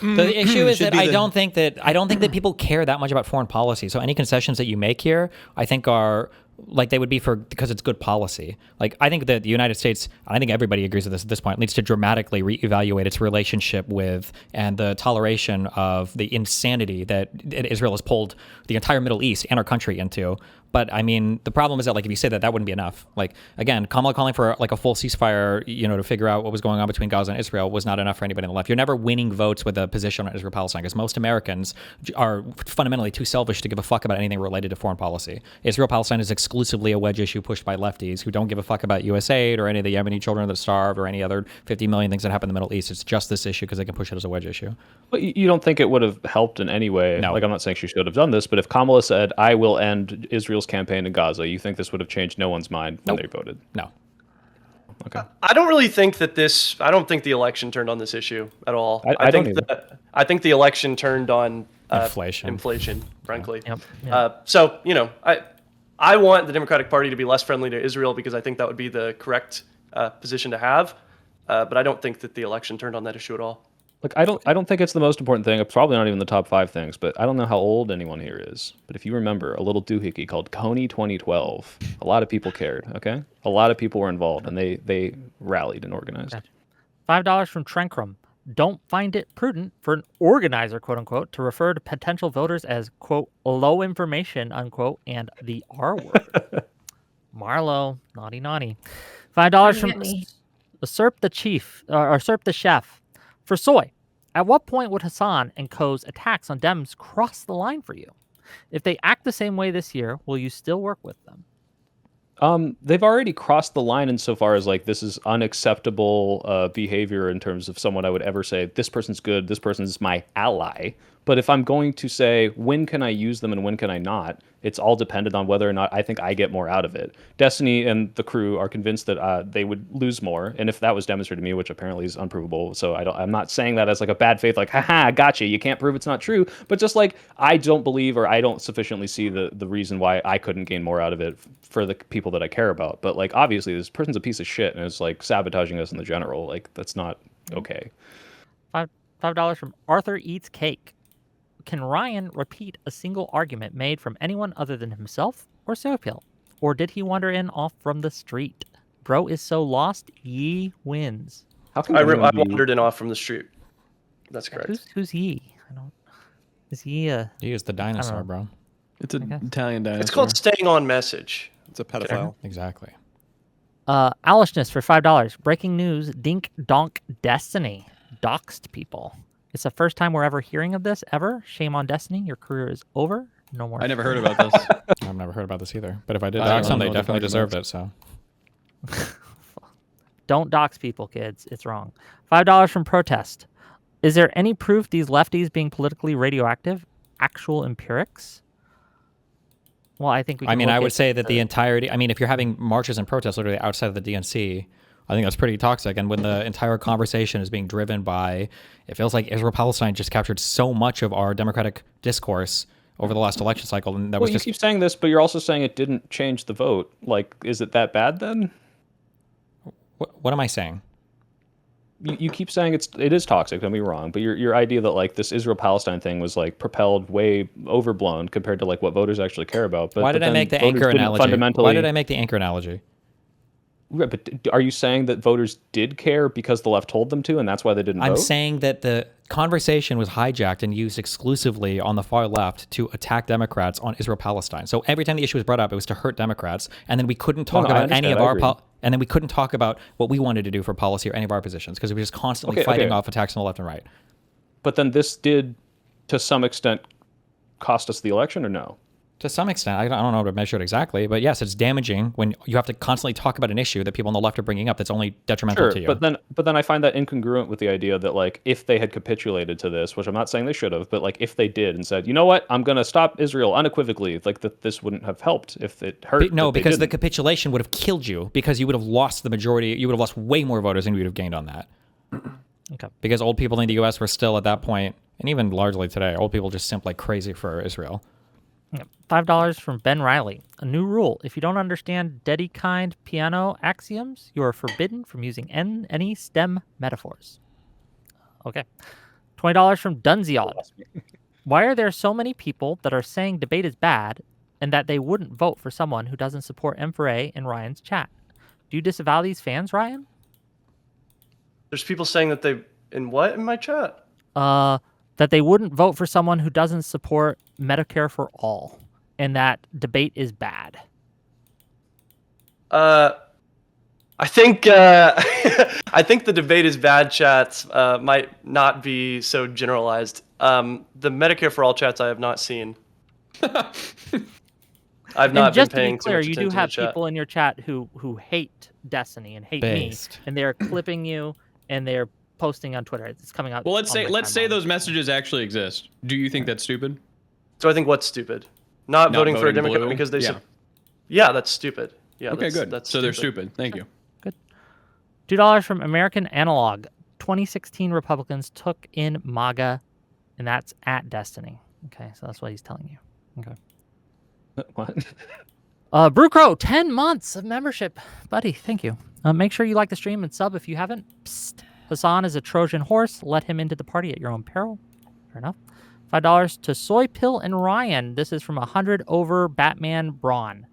The issue is that I don't think that people care that much about foreign policy. So any concessions that you make here, I think are like they would be because it's good policy. Like, I think that the United States, and I think everybody agrees with this at this point, needs to dramatically reevaluate its relationship with and the toleration of the insanity that Israel has pulled the entire Middle East and our country into. But I mean, the problem is that, like, if you say that, that wouldn't be enough. Like, again, Kamala calling for, like, a full ceasefire, to figure out what was going on between Gaza and Israel was not enough for anybody on the left. You're never winning votes with a position on Israel-Palestine because most Americans are fundamentally too selfish to give a fuck about anything related to foreign policy. Israel-Palestine is exclusively a wedge issue pushed by lefties who don't give a fuck about USAID or any of the Yemeni children that starved or any other 50 million things that happen in the Middle East. It's just this issue because they can push it as a wedge issue. But you don't think it would have helped in any way? No. Like, I'm not saying she should have done this, but if Kamala said, I will end Israel's campaign in Gaza, you think this would have changed no one's mind when they voted? No. Okay. I don't really think that I don't think the election turned on this issue at all. I don't either. I think the election turned on Inflation, frankly. Yep. So, I want the Democratic Party to be less friendly to Israel because I think that would be the correct position to have. But I don't think that the election turned on that issue at all. Look, I don't think it's the most important thing. It's probably not even the top 5 things, but I don't know how old anyone here is. But if you remember a little doohickey called Coney 2012, a lot of people cared, okay? A lot of people were involved, and they rallied and organized. Gotcha. $5 from Trenkrum. Don't find it prudent for an organizer, quote unquote, to refer to potential voters as, quote, low information, unquote, and the R word. Marlo, naughty. $5 from Usurp the Chief, or Usurp the Chef. For soy, at what point would Hassan and co.'s attacks on Dems cross the line for you? If they act the same way this year, will you still work with them? They've already crossed the line insofar as, like, this is unacceptable behavior in terms of someone I would ever say, this person's good, this person's my ally. But if I'm going to say, when can I use them and when can I not, it's all dependent on whether or not I think I get more out of it. Destiny and the crew are convinced that they would lose more. And if that was demonstrated to me, which apparently is unprovable, so I'm not saying that as, like, a bad faith, like, haha, gotcha, you can't prove it's not true. But just, like, I don't believe or I don't sufficiently see the reason why I couldn't gain more out of it for the people that I care about. But, like, obviously this person's a piece of shit and it's, like, sabotaging us in the general. Like, that's not okay. $5 from Arthur Eats Cake. Can Ryan repeat a single argument made from anyone other than himself or Soaphill? Or did he wander in off from the street? Bro is so lost, ye wins. How can I wandered in off from the street. That's correct. Who's ye? I don't. Is ye a? He is the dinosaur, bro. It's an Italian dinosaur. It's called staying on message. It's a pedophile. Exactly. Alishness for $5. Breaking news: Dink Donk Destiny doxed people. It's the first time we're ever hearing of this ever. Shame on Destiny. Your career is over. No more. I never heard about this. I've never heard about this either. But if I did I don't dox them, know they what they're definitely talking deserved it. So Don't dox people, kids. It's wrong. $5 from protest. Is there any proof these lefties being politically radioactive? Actual empirics? Well, I think we can I mean, I would locate say that the entirety, I mean, if you're having marches and protests literally outside of the DNC, I think that's pretty toxic. And when the entire conversation is being driven by, it feels like Israel-Palestine just captured so much of our democratic discourse over the last election cycle. And that was you keep saying this, but you're also saying it didn't change the vote. Like, is it that bad then? What am I saying? You keep saying it is toxic, don't be wrong, but your idea that like this Israel-Palestine thing was like propelled way overblown compared to like what voters actually care about. But Why did I make the anchor analogy? Why did I make the anchor analogy? Right, but are you saying that voters did care because the left told them to, and that's why they didn't vote? I'm saying that the conversation was hijacked and used exclusively on the far left to attack Democrats on Israel-Palestine. So every time the issue was brought up, it was to hurt Democrats, and then we couldn't talk about any of our and then we couldn't talk about what we wanted to do for policy or any of our positions because we were just constantly fighting off attacks on the left and right. But then this did, to some extent, cost us the election, or no? To some extent, I don't know how to measure it exactly, but yes, it's damaging when you have to constantly talk about an issue that people on the left are bringing up that's only detrimental to you. But then I find that incongruent with the idea that like if they had capitulated to this, which I'm not saying they should have, but like if they did and said, you know what, I'm going to stop Israel unequivocally, like that this wouldn't have helped if it hurt. No, because the capitulation would have killed you because you would have lost the majority. You would have lost way more voters than you would have gained on that. Okay. Because old people in the U.S. were still at that point, and even largely today, old people just simp like crazy for Israel. $5 from Ben Riley. A new rule. If you don't understand Dedekind piano axioms, you are forbidden from using any STEM metaphors. Okay. $20 from Dunziald. Why are there so many people that are saying debate is bad and that they wouldn't vote for someone who doesn't support M4A in Ryan's chat? Do you disavow these fans, Ryan? There's people saying that they... In what in my chat? That they wouldn't vote for someone who doesn't support Medicare for all, and that debate is bad. I think I think the debate is bad chats might not be so generalized. The Medicare for all chats I have not seen. I've not been paying too much attention to the chat. Just to be clear, you do have people in your chat who hate Destiny and hate me, and they're clipping you and they're posting on Twitter. It's coming out. Well, let's say those messages actually exist. Do you think that's stupid? So I think what's stupid? Not voting for a Democrat blue? Because they yeah, that's stupid. Yeah. Okay, good. That's so they're stupid. Thank you. Good. $2 from American Analog. 2016 Republicans took in MAGA, and that's at Destiny. Okay, so that's what he's telling you. Okay. What? Brew Crow, 10 months of membership. Buddy, thank you. Make sure you like the stream and sub if you haven't. Psst. Hassan is a Trojan horse. Let him into the party at your own peril. Fair enough. $5 to Soy Pill and Ryan. This is from 100 over Batman Braun.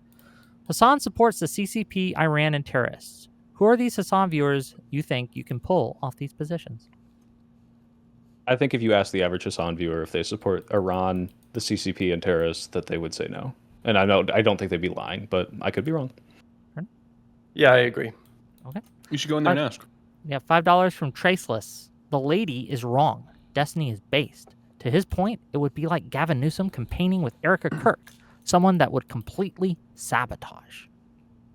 Hassan supports the CCP, Iran, and terrorists. Who are these Hassan viewers you think you can pull off these positions? I think if you ask the average Hassan viewer if they support Iran, the CCP, and terrorists, that they would say no. And I don't think they'd be lying, but I could be wrong. Yeah, I agree. Okay. You should go in there and ask. Yeah, $5 from Traceless. The lady is wrong. Destiny is based. To his point, it would be like Gavin Newsom campaigning with Erica Kirk, someone that would completely sabotage.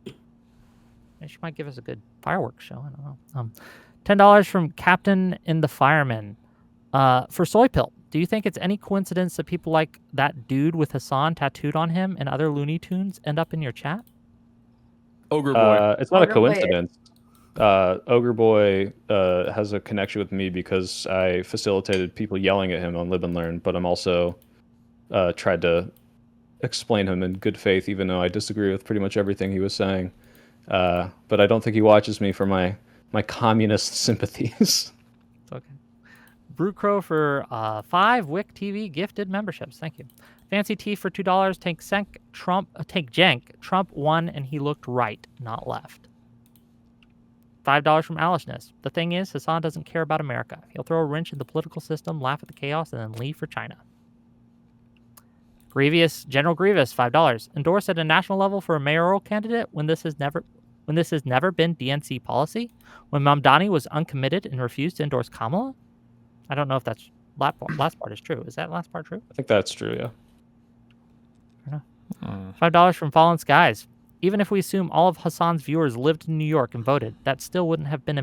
She might give us a good fireworks show. I don't know. $10 from Captain in the Fireman. For Soy Pill, do you think it's any coincidence that people like that dude with Hassan tattooed on him and other Looney Tunes end up in your chat? Ogre Boy. It's not a coincidence. Ogre Boy has a connection with me because I facilitated people yelling at him on Live and Learn, but I'm also tried to explain him in good faith, even though I disagree with pretty much everything he was saying. But I don't think he watches me for my communist sympathies. Okay. Brew Crow for 5 Wick TV gifted memberships. Thank you. Fancy Tea for $2. Take Jenk. Trump won and he looked right, not left. $5 from Alishness. The thing is, Hassan doesn't care about America. He'll throw a wrench in the political system, laugh at the chaos, and then leave for China. General Grievous, $5. Endorse at a national level for a mayoral candidate when this has never been DNC policy? When Mamdani was uncommitted and refused to endorse Kamala? I don't know if that's last part is true. Is that last part true? I think that's true, yeah. Fair enough. $5 from Fallen Skies. Even if we assume all of Hassan's viewers lived in New York and voted, that still wouldn't have been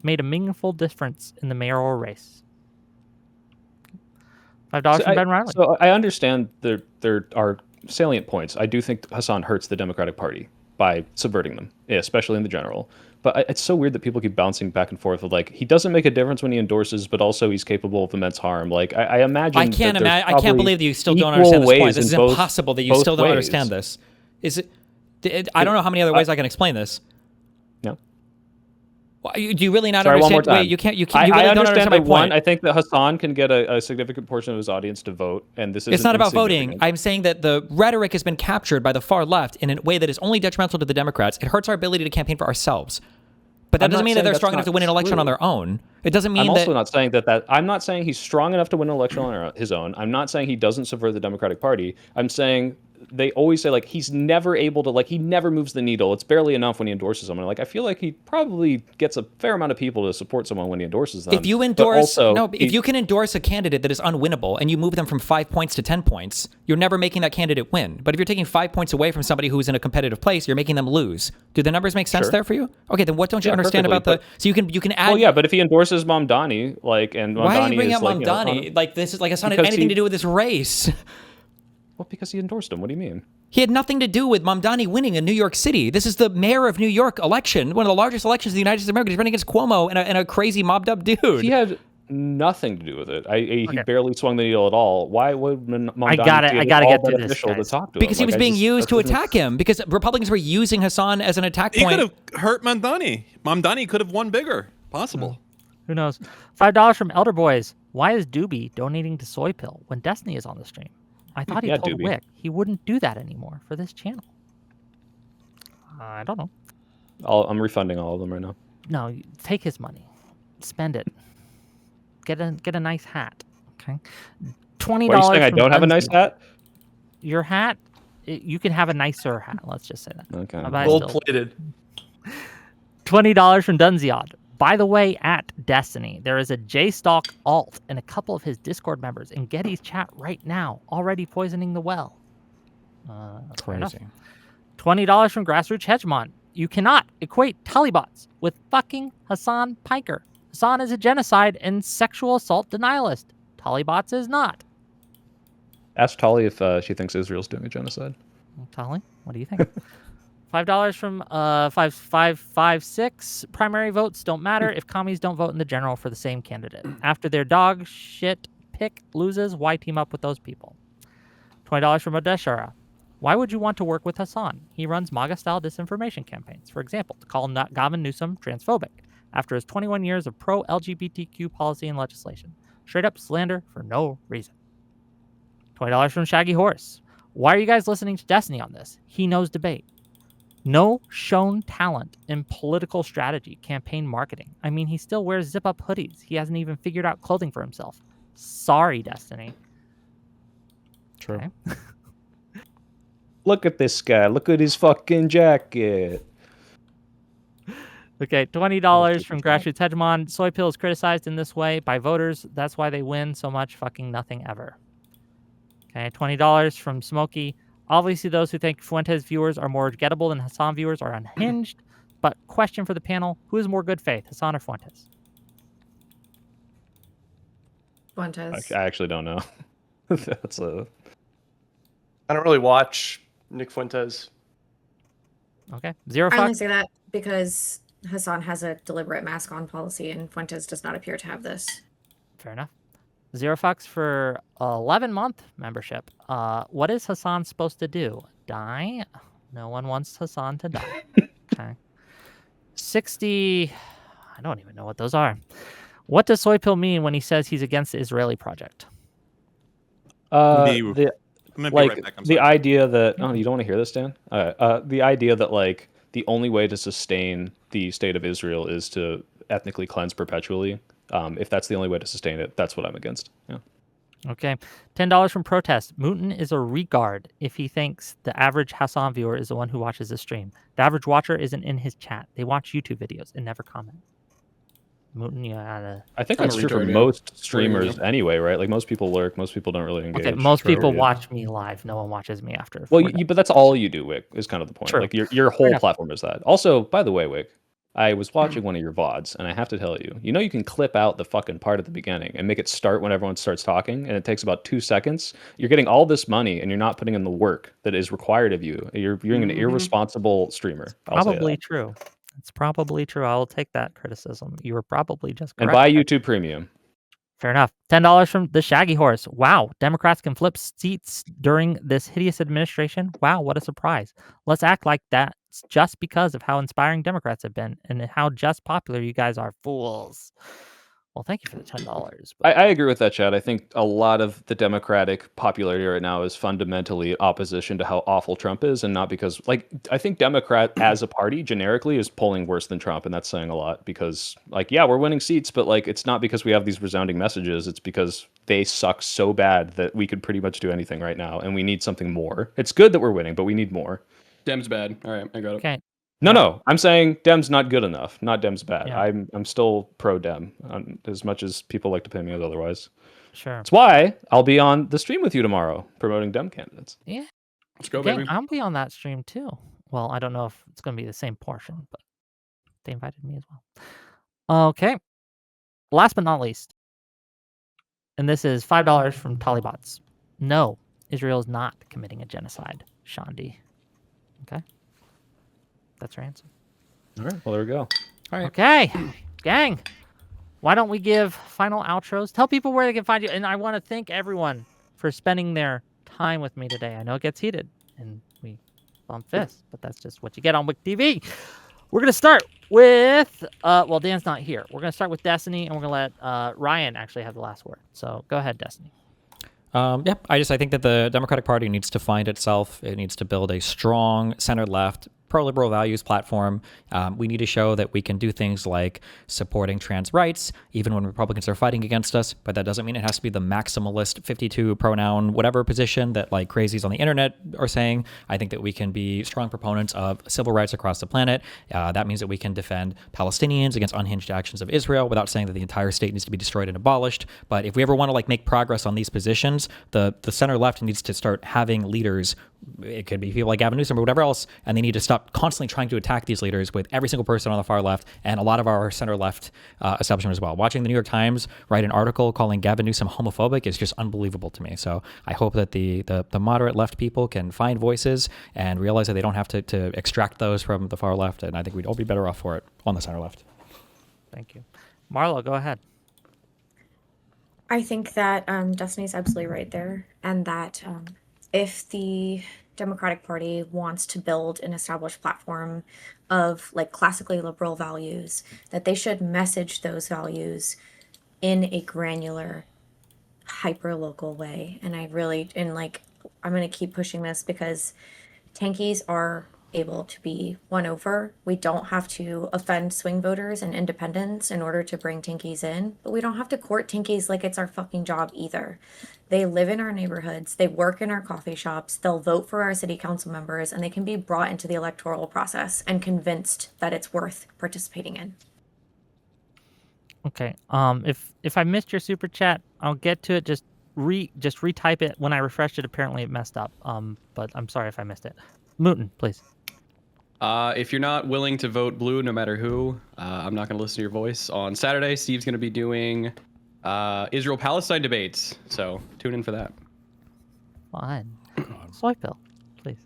made a meaningful difference in the mayoral race. $5 from Ben Riley. So I understand there are salient points. I do think Hassan hurts the Democratic Party by subverting them, especially in the general. But it's so weird that people keep bouncing back and forth with like he doesn't make a difference when he endorses, but also he's capable of immense harm. Like I imagine. I can't believe that you still don't understand this point. This is impossible that you still don't understand this. Is it? I don't know how many other ways I can explain this. No. Do you really not Sorry, understand? one more time. Wait, you can't. You I really don't understand understand my that one. point. I think that Hassan can get a significant portion of his audience to vote, and this is. It's not about voting. I'm saying that the rhetoric has been captured by the far left in a way that is only detrimental to the Democrats. It hurts our ability to campaign for ourselves. But that doesn't mean that they're strong enough to win an election on their own. It doesn't mean that. I'm also not saying that. I'm not saying he's strong enough to win an election on his own. I'm not saying he doesn't subvert the Democratic Party. I'm saying they always say like he's never able to he never moves the needle. It's barely enough when he endorses someone. Like I feel like he probably gets a fair amount of people to support someone when he endorses them. If you endorse if you can endorse a candidate that is unwinnable and you move them from 5 points to 10 points, you're never making that candidate win. But if you're taking 5 points away from somebody who's in a competitive place, you're making them lose. Do the numbers make sense there for you? Okay, then what don't you understand about so you can add. Well, yeah, but if he endorses Mamdani, and Mamdani why are you bringing up Mamdani? This is it's not anything to do with this race. Well, because he endorsed him. What do you mean? He had nothing to do with Mamdani winning in New York City. This is the mayor of New York election, one of the largest elections in the United States of America. He's running against Cuomo and a crazy mobbed up dude. He had nothing to do with it. He barely swung the needle at all. Why would Mamdani I gotta get to this, to talk to because him? He was being used to attack him. Because Republicans were using Hassan as an attack point. He could have hurt Mamdani. Mamdani could have won bigger. Possible. Who knows? $5 from Elder Boys. Why is Doobie donating to Soy Pill when Destiny is on the stream? I thought he told Wick he wouldn't do that anymore for this channel. I don't know. I'm refunding all of them right now. No, take his money, spend it, get a nice hat. Okay, $20. Why are you saying I don't have a nice hat? Your hat, you can have a nicer hat. Let's just say that. Okay. Gold plated. $20 from Dunziod. By the way, at Destiny, there is a JStalk alt and a couple of his Discord members in Getty's chat right now, already poisoning the well. Crazy. $20 from Grassroots Hegemon. You cannot equate Talibots with fucking Hasan Piker. Hassan is a genocide and sexual assault denialist. Talibots is not. Ask Tali if she thinks Israel's doing a genocide. Tali, what do you think? $5 from 556. Primary votes don't matter if commies don't vote in the general for the same candidate. After their dog shit pick loses, why team up with those people? $20 from Odeshara. Why would you want to work with Hassan? He runs MAGA-style disinformation campaigns. For example, to call Gavin Newsom transphobic after his 21 years of pro-LGBTQ policy and legislation. Straight up slander for no reason. $20 from Shaggy Horse. Why are you guys listening to Destiny on this? He knows debate. No shown talent in political strategy, campaign marketing. I mean, he still wears zip-up hoodies. He hasn't even figured out clothing for himself. Sorry, Destiny. True. Okay. Look at this guy. Look at his fucking jacket. Okay, $20 from Grassroots Hegemon. Soy Pill is criticized in this way by voters. That's why they win so much fucking nothing ever. Okay, $20 from Smokey. Obviously, those who think Fuentes viewers are more gettable than Hassan viewers are unhinged. But question for the panel, who is more good faith, Hassan or Fuentes? Fuentes. I actually don't know. That's a... I don't really watch Nick Fuentes. Okay, zero I only fucks. say that because Hassan has a deliberate mask on policy and Fuentes does not appear to have this. Fair enough. Zero fucks for 11-month membership. What is Hassan supposed to do? Die? No one wants Hassan to die. Okay. 60. I don't even know what those are. What does Soy Pill mean when he says he's against the Israeli project? I'm gonna be right back. I'm the sorry. idea that you don't want to hear this, Dan. The idea that the only way to sustain the state of Israel is to ethnically cleanse perpetually. If that's the only way to sustain it, that's what I'm against. Yeah. Okay. $10 from Protest. Mootin is a regard if he thinks the average Hassan viewer is the one who watches the stream. The average watcher isn't in his chat. They watch YouTube videos and never comment. Mootin, you gotta... I think I'm that's a true for retard, yeah. most What do you streamers anyway, right? Like most people lurk, most people don't really engage. Okay, most people Yeah. watch me live. No one watches me after. Well, 4 days. but that's all you do, Wick, is kind of the point. True. Like your whole enough. platform is that. Also, by the way, Wick, I was watching one of your VODs, and I have to tell you, you can clip out the fucking part at the beginning and make it start when everyone starts talking, and it takes about 2 seconds. You're getting all this money, and you're not putting in the work that is required of you. You're being an irresponsible streamer. I'll say Probably that. true. It's probably true. I will take that criticism. You were probably just correct. And buy YouTube Premium. Fair enough. $10 from the Shaggy Horse. Wow. Democrats can flip seats during this hideous administration. Wow, what a surprise. Let's act like that's just because of how inspiring Democrats have been and how just popular you guys are. Fools. Well, thank you for the $10. I agree with that, Chad. I think a lot of the Democratic popularity right now is fundamentally opposition to how awful Trump is, and not because, I think Democrat as a party generically is polling worse than Trump, and that's saying a lot because, yeah, we're winning seats, but it's not because we have these resounding messages. It's because they suck so bad that we could pretty much do anything right now, and we need something more. It's good that we're winning, but we need more. Dem's bad. All right, I got it. Okay. No, I'm saying Dem's not good enough. Not Dem's bad. Yeah. I'm still pro Dem, as much as people like to pay me as otherwise. Sure. That's why I'll be on the stream with you tomorrow promoting Dem candidates. Yeah. Let's go, Gang, baby. I'll be on that stream too. Well, I don't know if it's going to be the same portion, but they invited me as well. Okay. Last but not least, and this is $5 from Talibots. No, Israel is not committing a genocide, Shandi. Okay. That's your answer. All right. Well, there we go. All right. Okay. Gang, why don't we give final outros? Tell people where they can find you. And I want to thank everyone for spending their time with me today. I know it gets heated and we bump fists, but that's just what you get on Wick TV. We're going to start with, well, Dan's not here. We're going to start with Destiny, and we're going to let Ryan actually have the last word. So go ahead, Destiny. I think that the Democratic Party needs to find itself. It needs to build a strong center-left, pro-liberal values platform. We need to show that we can do things like supporting trans rights, even when Republicans are fighting against us, but that doesn't mean it has to be the maximalist 52 pronoun whatever position that crazies on the internet are saying. I think that we can be strong proponents of civil rights across the planet. That means that we can defend Palestinians against unhinged actions of Israel without saying that the entire state needs to be destroyed and abolished. But if we ever want to make progress on these positions, the center left needs to start having leaders. It could be people like Gavin Newsom or whatever else, and they need to stop constantly trying to attack these leaders with every single person on the far left and a lot of our center left establishment as well. Watching the New York Times write an article calling Gavin Newsom homophobic is just unbelievable to me. So I hope that the moderate left people can find voices and realize that they don't have to extract those from the far left, and I think we'd all be better off for it on the center left. Thank you. Marlo, go ahead. I think that Destiny's absolutely right there, and that if the Democratic Party wants to build an established platform of classically liberal values, that they should message those values in a granular, hyper-local way. And I'm going to keep pushing this because tankies are able to be won over. We don't have to offend swing voters and independents in order to bring tankies in, but we don't have to court tankies like it's our fucking job either. They live in our neighborhoods, they work in our coffee shops, they'll vote for our city council members, and they can be brought into the electoral process and convinced that it's worth participating in. Okay. If I missed your super chat, I'll get to it. Just retype it. When I refreshed it, apparently it messed up. But I'm sorry if I missed it. Mootin, please. If you're not willing to vote blue, no matter who, I'm not going to listen to your voice. On Saturday, Steve's going to be doing Israel-Palestine debates, so tune in for that. Fine. Soypill, please.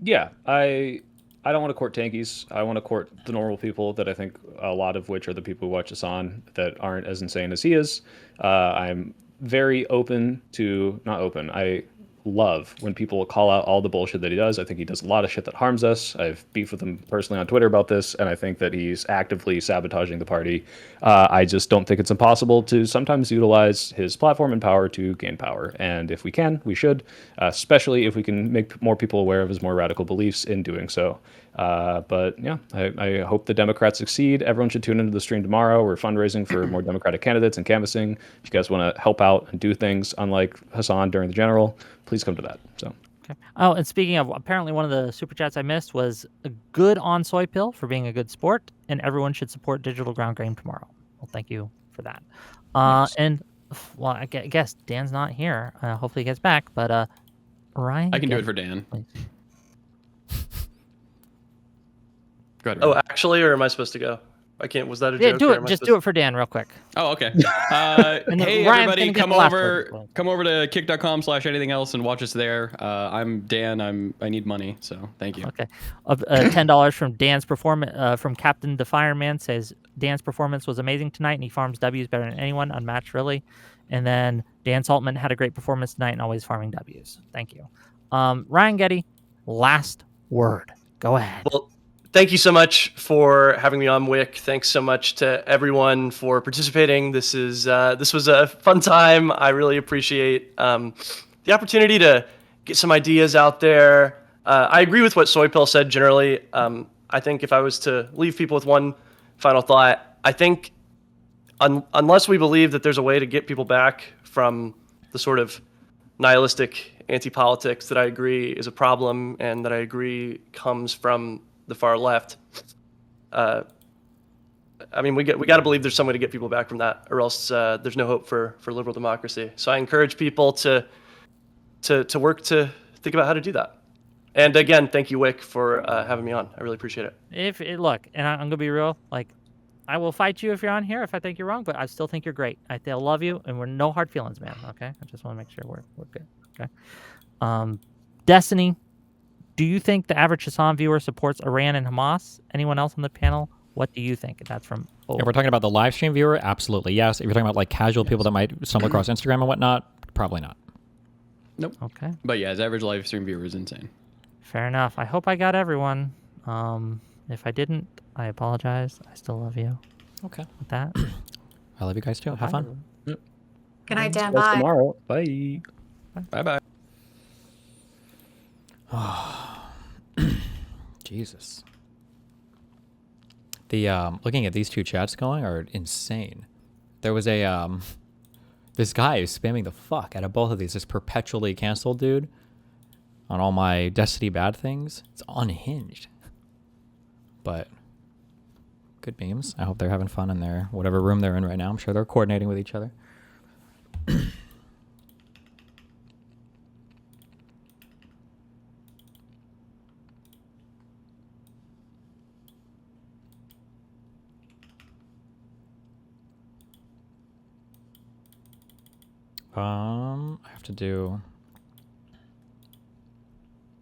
Yeah, I don't want to court tankies. I want to court the normal people that I think a lot of which are the people who watch Hassan that aren't as insane as he is. I'm very open to, not open, I love when people call out all the bullshit that he does. I think he does a lot of shit that harms us. I've beefed with him personally on Twitter about this, and I think that he's actively sabotaging the party. I just don't think it's impossible to sometimes utilize his platform and power to gain power. And if we can, we should, especially if we can make more people aware of his more radical beliefs in doing so. But yeah, I hope the Democrats succeed. Everyone should tune into the stream tomorrow. We're fundraising for more Democratic candidates and canvassing. If you guys want to help out and do things unlike Hassan during the general, please come to that. So. Okay. Oh, and speaking of, apparently one of the super chats I missed was a good on Soy Pill for being a good sport, and everyone should support digital ground game tomorrow. Well, thank you for that. Nice. And well, I guess Dan's not here. Hopefully he gets back. But Ryan, I can do it for Dan. please. Go ahead. Oh, Ryan. actually, or am I supposed to go? I can't. Was that a Yeah, joke? do or it. am I Just supposed do it for Dan real quick. Oh, okay. And then Hey, Ryan's everybody, gonna get come the last over. word. Come over to kick.com/anything else and watch us there. I'm Dan. I need money, so thank you. Okay. $10 from Dan's performance from Captain the Fireman says Dan's performance was amazing tonight and he farms W's better than anyone, unmatched really. And then Dan Saltman had a great performance tonight and always farming W's. Thank you. Ryan Getty, last word. Go ahead. Well, thank you so much for having me on, Wick. Thanks so much to everyone for participating. This was a fun time. I really appreciate the opportunity to get some ideas out there. I agree with what Soy Pill said generally. I think if I was to leave people with one final thought, I think unless we believe that there's a way to get people back from the sort of nihilistic anti-politics that I agree is a problem and that I agree comes from the far left. I mean, we got to believe there's some way to get people back from that, or else there's no hope for liberal democracy. So I encourage people to work to think about how to do that. And again, thank you, Wick, for having me on. I really appreciate it. Look, and I'm gonna be real, like I will fight you if you're on here if I think you're wrong, but I still think you're great. I still love you, and we're no hard feelings, man. Okay, I just want to make sure we're good. Okay. Destiny, do you think the average Hassan viewer supports Iran and Hamas? Anyone else on the panel? What do you think? That's from. If we're talking about the live stream viewer, absolutely yes. If you're talking about like casual people that might stumble across Instagram and whatnot, probably not. Nope. Okay. But yeah, his average live stream viewer is insane. Fair enough. I hope I got everyone. If I didn't, I apologize. I still love you. Okay. With that, I love you guys too. Have fun. Good night, Dan. That's Bye. tomorrow. Bye. Bye. Jesus. The looking at these two chats going are insane. There was a this guy is spamming the fuck out of both of these. This perpetually canceled dude on all my Destiny bad things. It's unhinged. But good memes. I hope they're having fun in their whatever room they're in right now. I'm sure they're coordinating with each other. I have to do